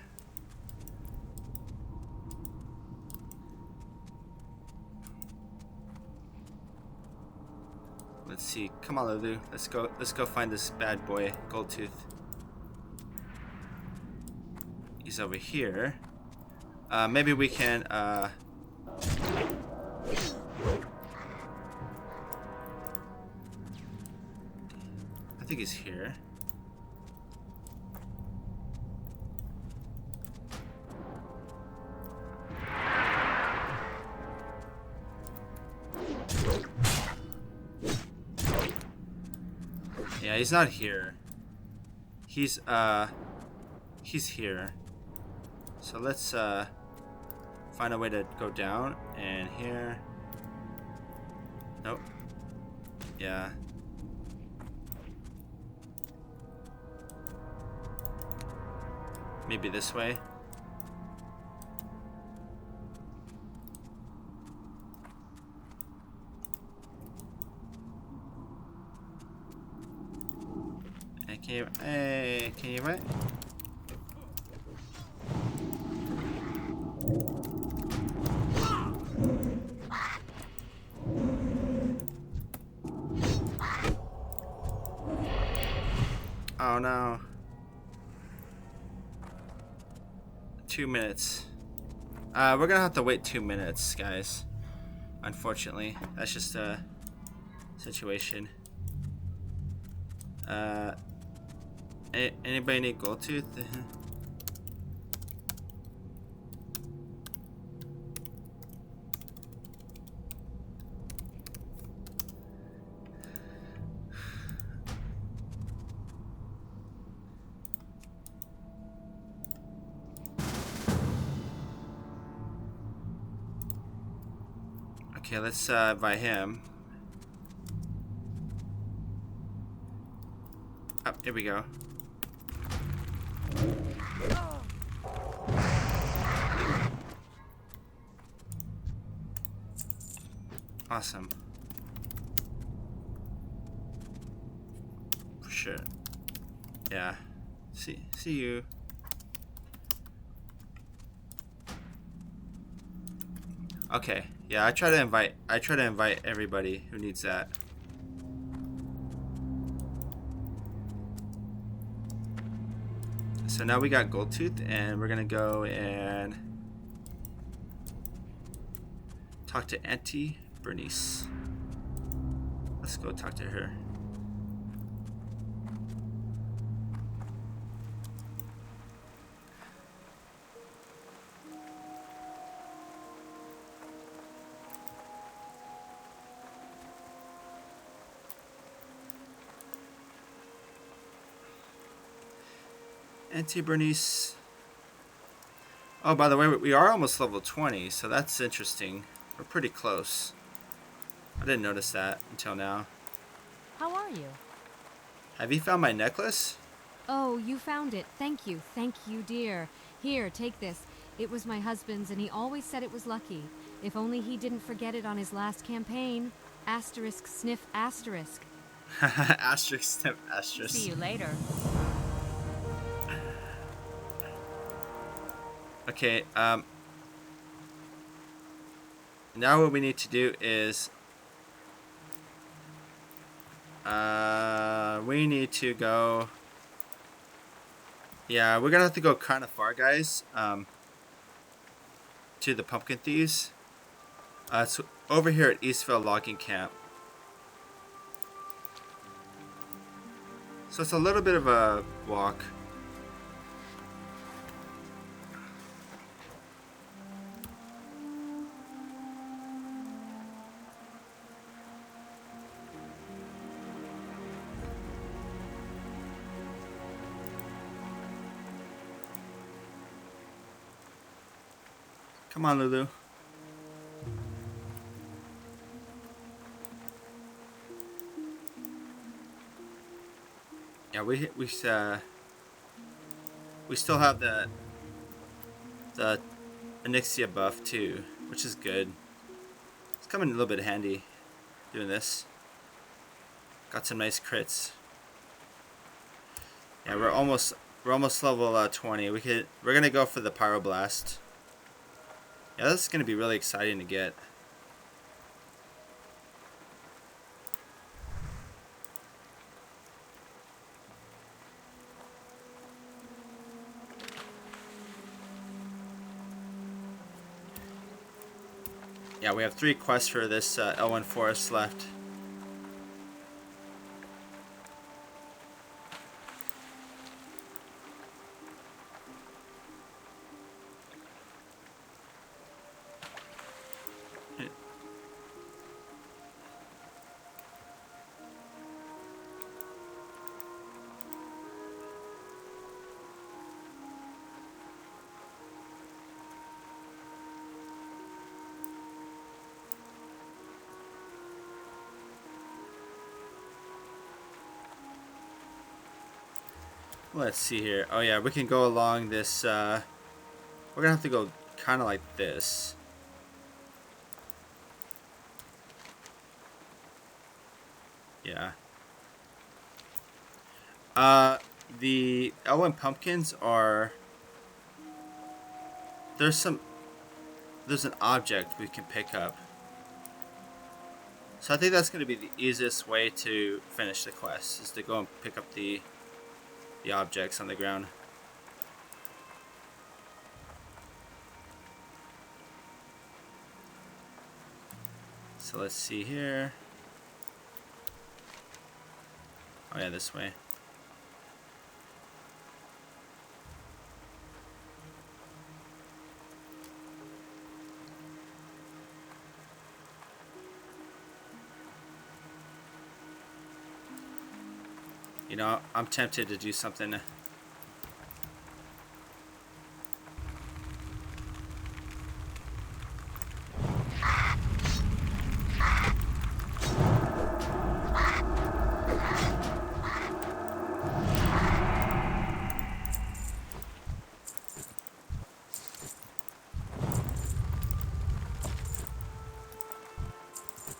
A: Let's see. Come on, Lulu. Let's go find this bad boy, Goldtooth. He's over here. Maybe we can, I think he's here. Yeah, he's not here. He's here. So let's, find a way to go down, and here. Nope. Yeah. Maybe this way. Hey, can you right? Oh no. 2 minutes. We're gonna have to wait 2 minutes, guys. Unfortunately, that's just a situation. Anybody need Goldtooth? Okay, let's invite him. Oh, here we go. Awesome. For sure. Yeah. See you. Okay. Yeah, I try to invite everybody who needs that. So now we got Goldtooth, and we're gonna go and talk to Auntie Bernice. Let's go talk to her. Auntie Bernice. Oh, by the way, we are almost level 20, so that's interesting. We're pretty close. I didn't notice that until now.
C: How are you?
A: Have you found my necklace?
D: Oh, you found it. Thank you, dear. Here, take this. It was my husband's, and he always said it was lucky. If only he didn't forget it on his last campaign. Asterisk sniff asterisk.
A: Asterisk sniff asterisk.
C: See you later.
A: Okay, now what we need to do is we need to go, yeah, we're gonna have to go kind of far, guys, to the Pumpkin Thieves. It's over here at Eastville Logging Camp. So it's a little bit of a walk. Come on, Lulu. Yeah, Yeah, we still have the Onyxia buff too, which is good. It's coming a little bit handy doing this. Got some nice crits. Yeah, we're almost level 20. We're gonna go for the Pyroblast. Yeah, this is gonna be really exciting to get. Yeah, we have 3 quests for this L1 Forest left. Let's see here. Oh yeah, we can go along this, we're gonna have to go kind of like this. Yeah. The Elwyn pumpkins are, there's an object we can pick up. So I think that's gonna be the easiest way to finish the quest, is to go and pick up the objects on the ground. So let's see here. Oh yeah, this way. You know, I'm tempted to do something.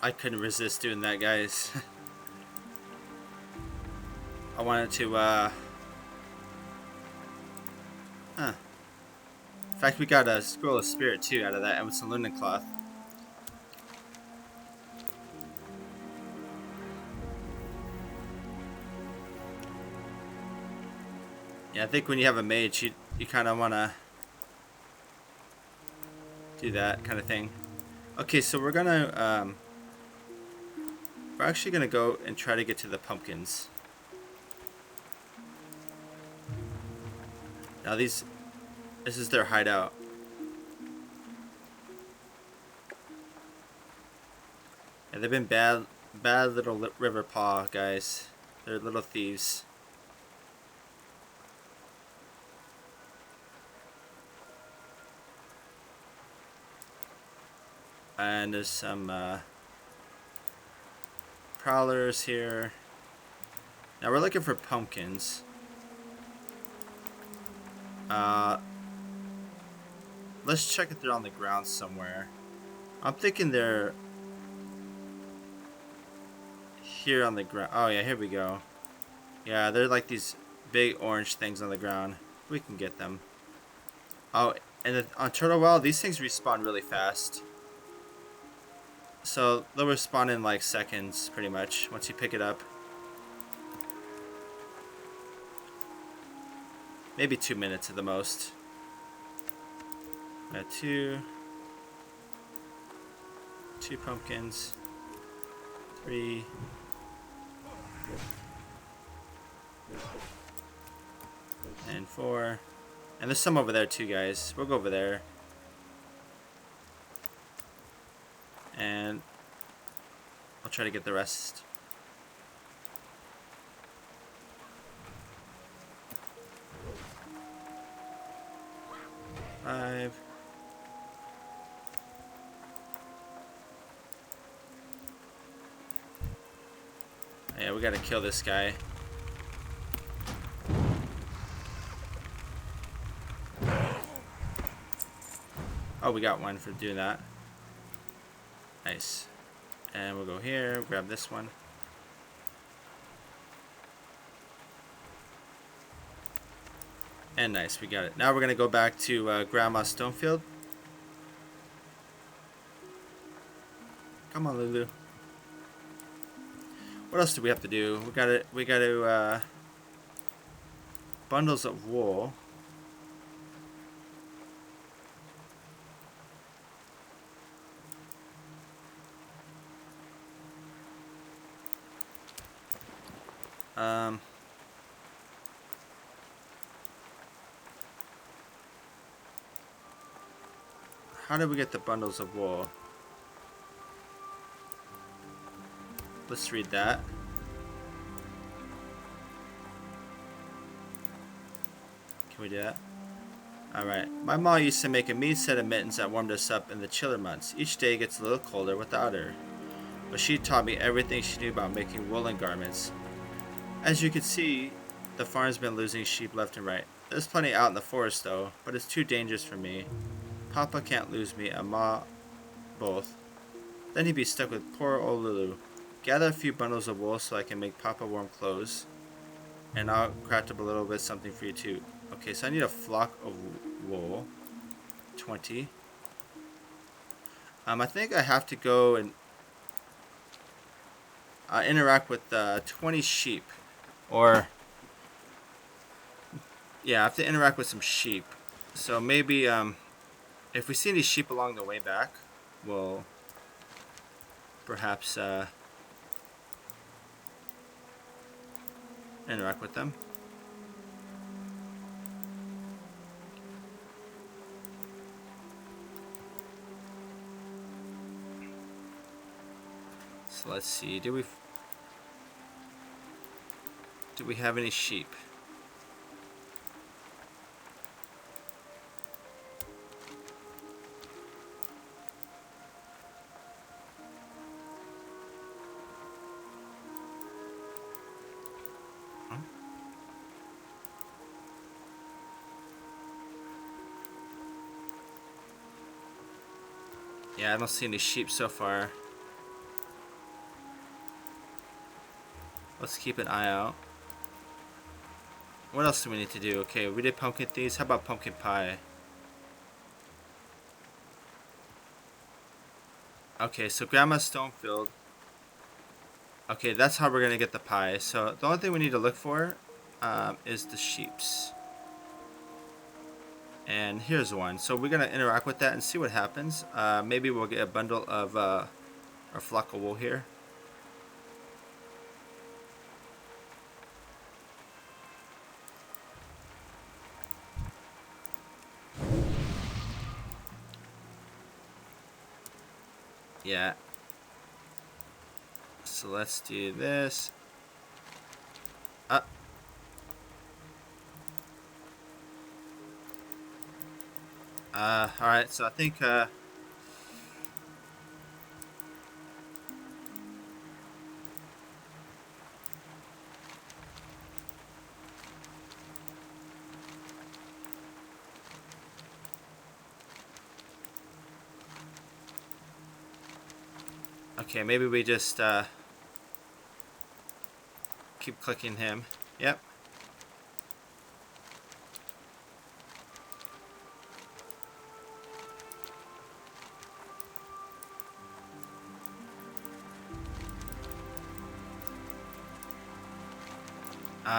A: I couldn't resist doing that, guys. I wanted to, In fact, we got a Scroll of Spirit, too, out of that, and with some linen cloth. Yeah, I think when you have a mage, you kind of want to do that kind of thing. Okay, so we're actually gonna go and try to get to the pumpkins. Now this is their hideout. Yeah, they've been bad little river paw guys. They're little thieves. And there's some prowlers here. Now we're looking for pumpkins. Let's check if they're on the ground somewhere. I'm thinking they're here on the ground. Oh yeah, here we go. Yeah, they're like these big orange things on the ground. We can get them. Oh, and on Turtle WoW, these things respawn really fast. So they'll respawn in like seconds, pretty much, once you pick it up. Maybe 2 minutes at the most. Got two pumpkins. 3. And 4. And there's some over there too, guys. We'll go over there. And I'll try to get the rest. Five. Yeah, we gotta kill this guy. Oh, we got one for doing that. Nice. And we'll go here, grab this one. And nice, we got it. Now we're gonna go back to Grandma Stonefield. Come on, Lulu. What else do we have to do? We gotta bundles of wool. How did we get the bundles of wool? Let's read that. Can we do that? Alright. My mom used to make a mean set of mittens that warmed us up in the chiller months. Each day gets a little colder without her. But she taught me everything she knew about making woolen garments. As you can see, the farm's been losing sheep left and right. There's plenty out in the forest though, but it's too dangerous for me. Papa can't lose me and Ma both. Then he'd be stuck with poor old Lulu. Gather a few bundles of wool so I can make Papa warm clothes. And I'll craft up a little bit something for you too. Okay, so I need a flock of wool. 20. I think I have to go and interact with 20 sheep. Or yeah, I have to interact with some sheep. So maybe if we see any sheep along the way back, we'll perhaps interact with them. So let's see, do we have any sheep? Yeah, I don't see any sheep so far. Let's keep an eye out. What else do we need to do? Okay, we did pumpkin thieves. How about pumpkin pie? Okay, so Grandma's Stonefield. Okay, that's how we're gonna get the pie. So the only thing we need to look for is the sheeps. And here's one. So we're gonna interact with that and see what happens. Maybe we'll get a bundle of our flock of wool here. Yeah. So let's do this. Alright, so I think okay, maybe we just keep clicking him. Yep.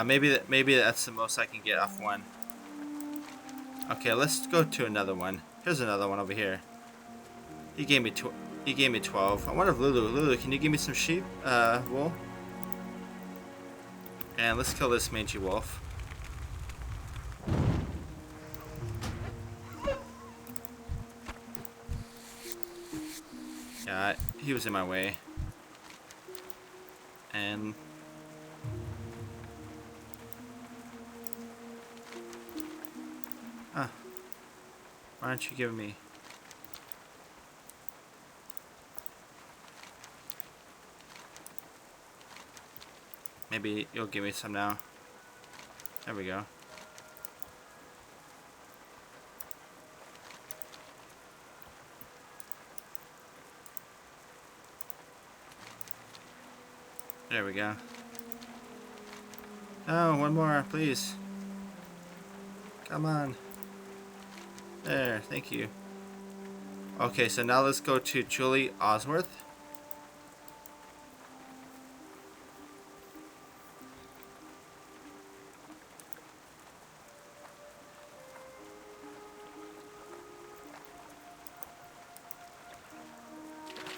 A: Maybe that's the most I can get off one. Okay, let's go to another one. Here's another one over here. He gave me 12. I wonder if Lulu, can you give me some sheep wool? And let's kill this mangy wolf. Yeah, he was in my way. And why aren't you giving me? Maybe you'll give me some now. There we go. There we go. Oh, one more, please. Come on. There, thank you. Okay, so now let's go to Julie Osworth.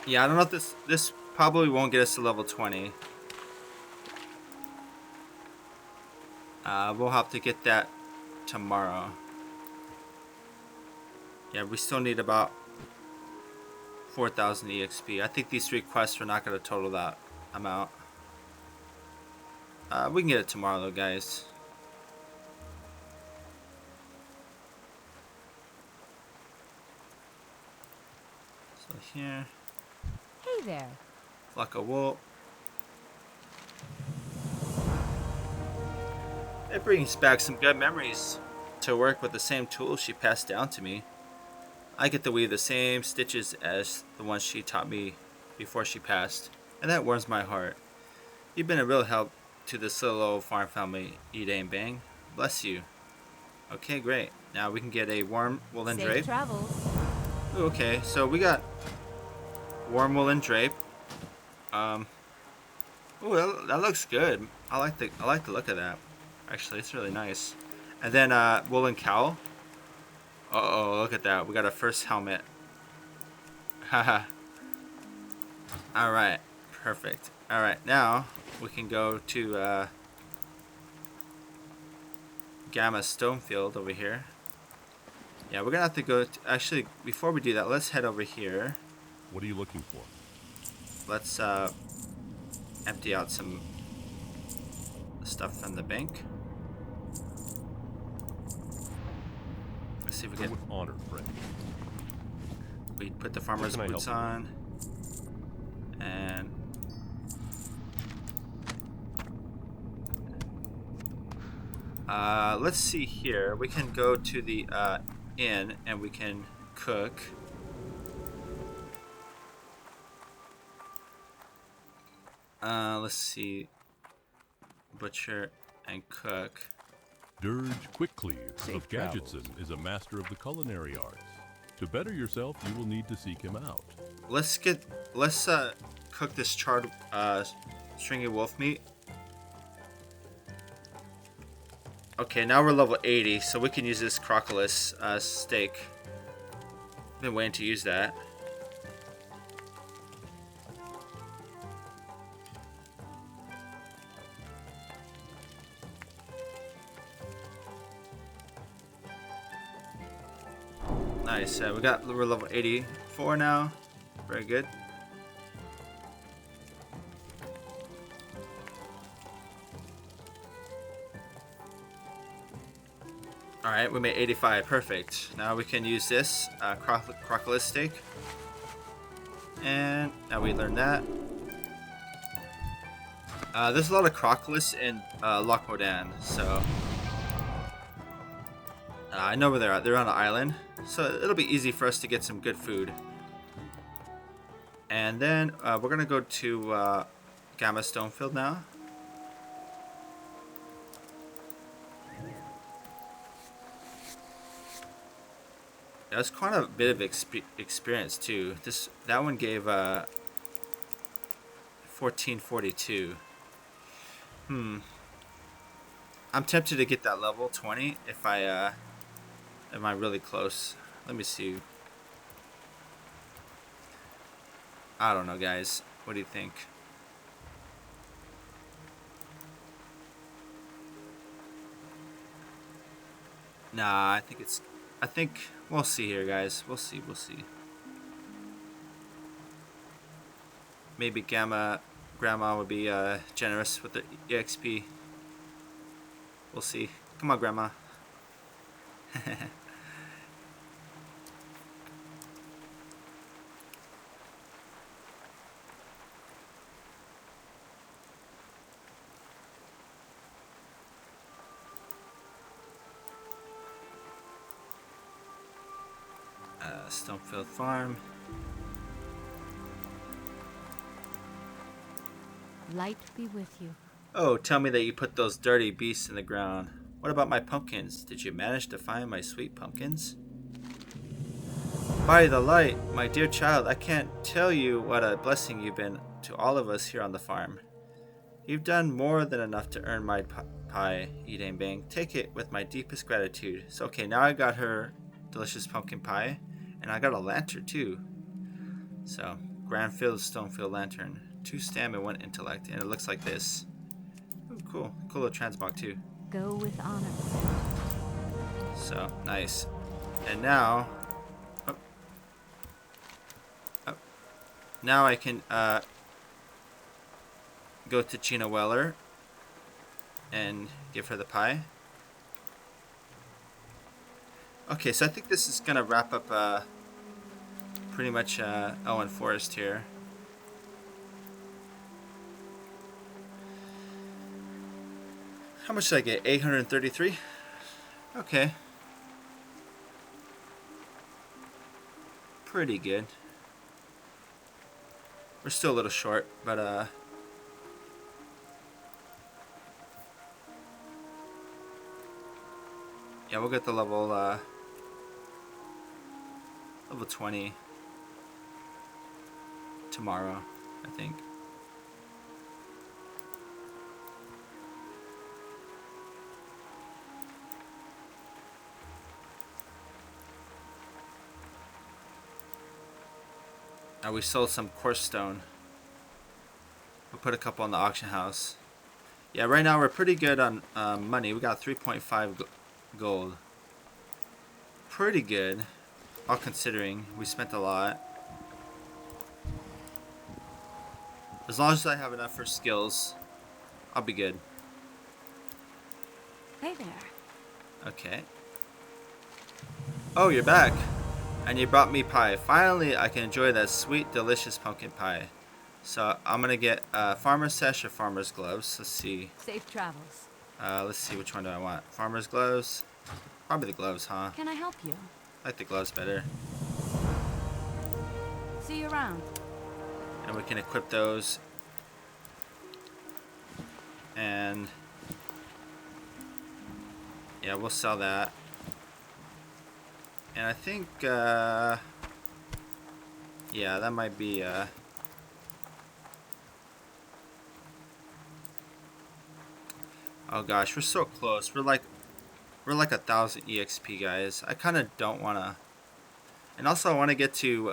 A: Yeah, I don't know if this probably won't get us to level 20. We'll have to get that tomorrow. Yeah, we still need about 4,000 EXP. I think these 3 quests are not going to total that amount. We can get it tomorrow though, guys. So here.
C: Hey there.
A: Flock of wool. It brings back some good memories to work with the same tools she passed down to me. I get to weave the same stitches as the ones she taught me before she passed, and that warms my heart. You've been a real help to this little old farm family, Edane Bang. Bless you. Okay, great. Now we can get a warm woolen
C: Safe
A: drape.
C: travels.
A: Ooh, okay, so we got warm woolen drape. Ooh, that looks good. I like the look of that. Actually, it's really nice. And then woolen cowl. Uh-oh, look at that. We got our first helmet. Haha. Alright, perfect. Alright, now we can go to Gamma Stonefield over here. Yeah, we're gonna have to go to, actually, before we do that, let's head over here.
B: What are you looking for?
A: Let's empty out some stuff from the bank. Let's see if we
B: Go
A: can.
B: with honor, friend.
A: We put the farmer's
B: How can I
A: boots
B: help you?
A: on, and let's see here. We can go to the inn and we can cook. Let's see. Butcher and cook.
B: Dirge Quickcleave
I: Safe
B: of
I: travels.
B: Gadgetson is a master of the culinary arts. To better yourself, you will need to seek him out.
A: Let's cook this charred stringy wolf meat. Okay, now we're level 80, so we can use this crocodilus steak. Been waiting to use that. Nice. We're level 84 now. Very good. All right, we made 85. Perfect. Now we can use this crocodile steak, and now we learned that. There's a lot of crocodiles in Loch Modan, so I know where they're at. They're on an island, so it'll be easy for us to get some good food. And then we're gonna go to Gamma Stonefield now. That's quite a bit of experience too. That one gave 1442. I'm tempted to get that level 20 if am I really close? Let me see. I don't know, guys. What do you think? Nah, I think we'll see here, guys. We'll see. Maybe Grandma would be generous with the EXP. We'll see. Come on, Grandma. Stonefield Farm.
C: light be with you.
A: Oh, tell me that you put those dirty beasts in the ground. What about my pumpkins? Did you manage to find my sweet pumpkins? By the light, my dear child, I can't tell you what a blessing you've been to all of us here on the farm. You've done more than enough to earn my pie, Yidane Bang. Take it with my deepest gratitude. So, okay, now I got her delicious pumpkin pie, and I got a lantern too. So, Grandfield Stonefield Lantern. 2 stamina, 1 intellect, and it looks like this. Ooh, cool. Cool little transmog too.
C: Go with honor.
A: So, nice. And now... now I can go to Gina Weller and give her the pie. Okay, so I think this is gonna wrap up pretty much Elwyn Forest here. How much did I get? 833? Okay. Pretty good. We're still a little short, but yeah, we'll get the level 20 tomorrow, I think. Now we sold some coarse stone. We'll put a couple on the auction house. Yeah, right now we're pretty good on money. We got 3.5 gold. Pretty good, all considering we spent a lot. As long as I have enough for skills, I'll be good.
C: Hey there.
A: Okay. Oh, you're back. And you brought me pie. Finally, I can enjoy that sweet, delicious pumpkin pie. So I'm gonna get farmer's sash or farmer's gloves. Let's see.
C: Safe travels.
A: Let's see, which one do I want? Farmer's gloves? Probably the gloves, huh?
C: Can I help you?
A: I like the gloves better.
C: See you around.
A: And we can equip those. And yeah, we'll sell that. And I think yeah, that might be oh gosh, we're so close. We're like 1,000 EXP, guys. I kind of don't want to. And also I want to get to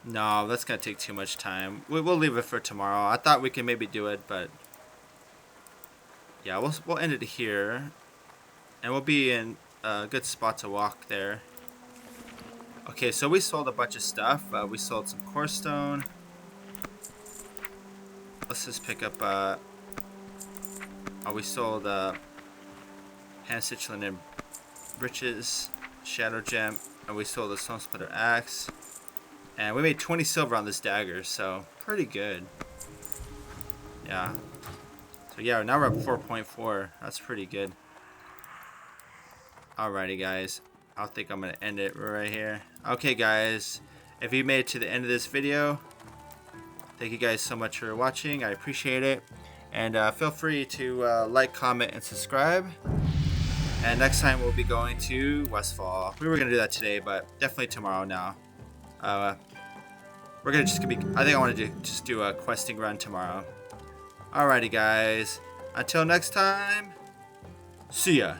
A: no, that's gonna take too much time. We'll leave it for tomorrow. I thought we could maybe do it, but yeah, we'll end it here, and we'll be in a good spot to walk there. Okay, so we sold a bunch of stuff. We sold some core stone. Let's just pick up. Oh, we sold hand stitch linen breeches, shadow gem, and we sold a stone splitter axe. And we made 20 silver on this dagger, so pretty good. Yeah. So yeah, now we're up 4.4. That's pretty good. Alrighty, guys. I think I'm going to end it right here. Okay, guys. If you made it to the end of this video, thank you guys so much for watching. I appreciate it. And feel free to like, comment, and subscribe. And next time we'll be going to Westfall. We were going to do that today, but definitely tomorrow now. We're gonna just be. I think I want to just do a questing run tomorrow. Alrighty, guys. Until next time. See ya.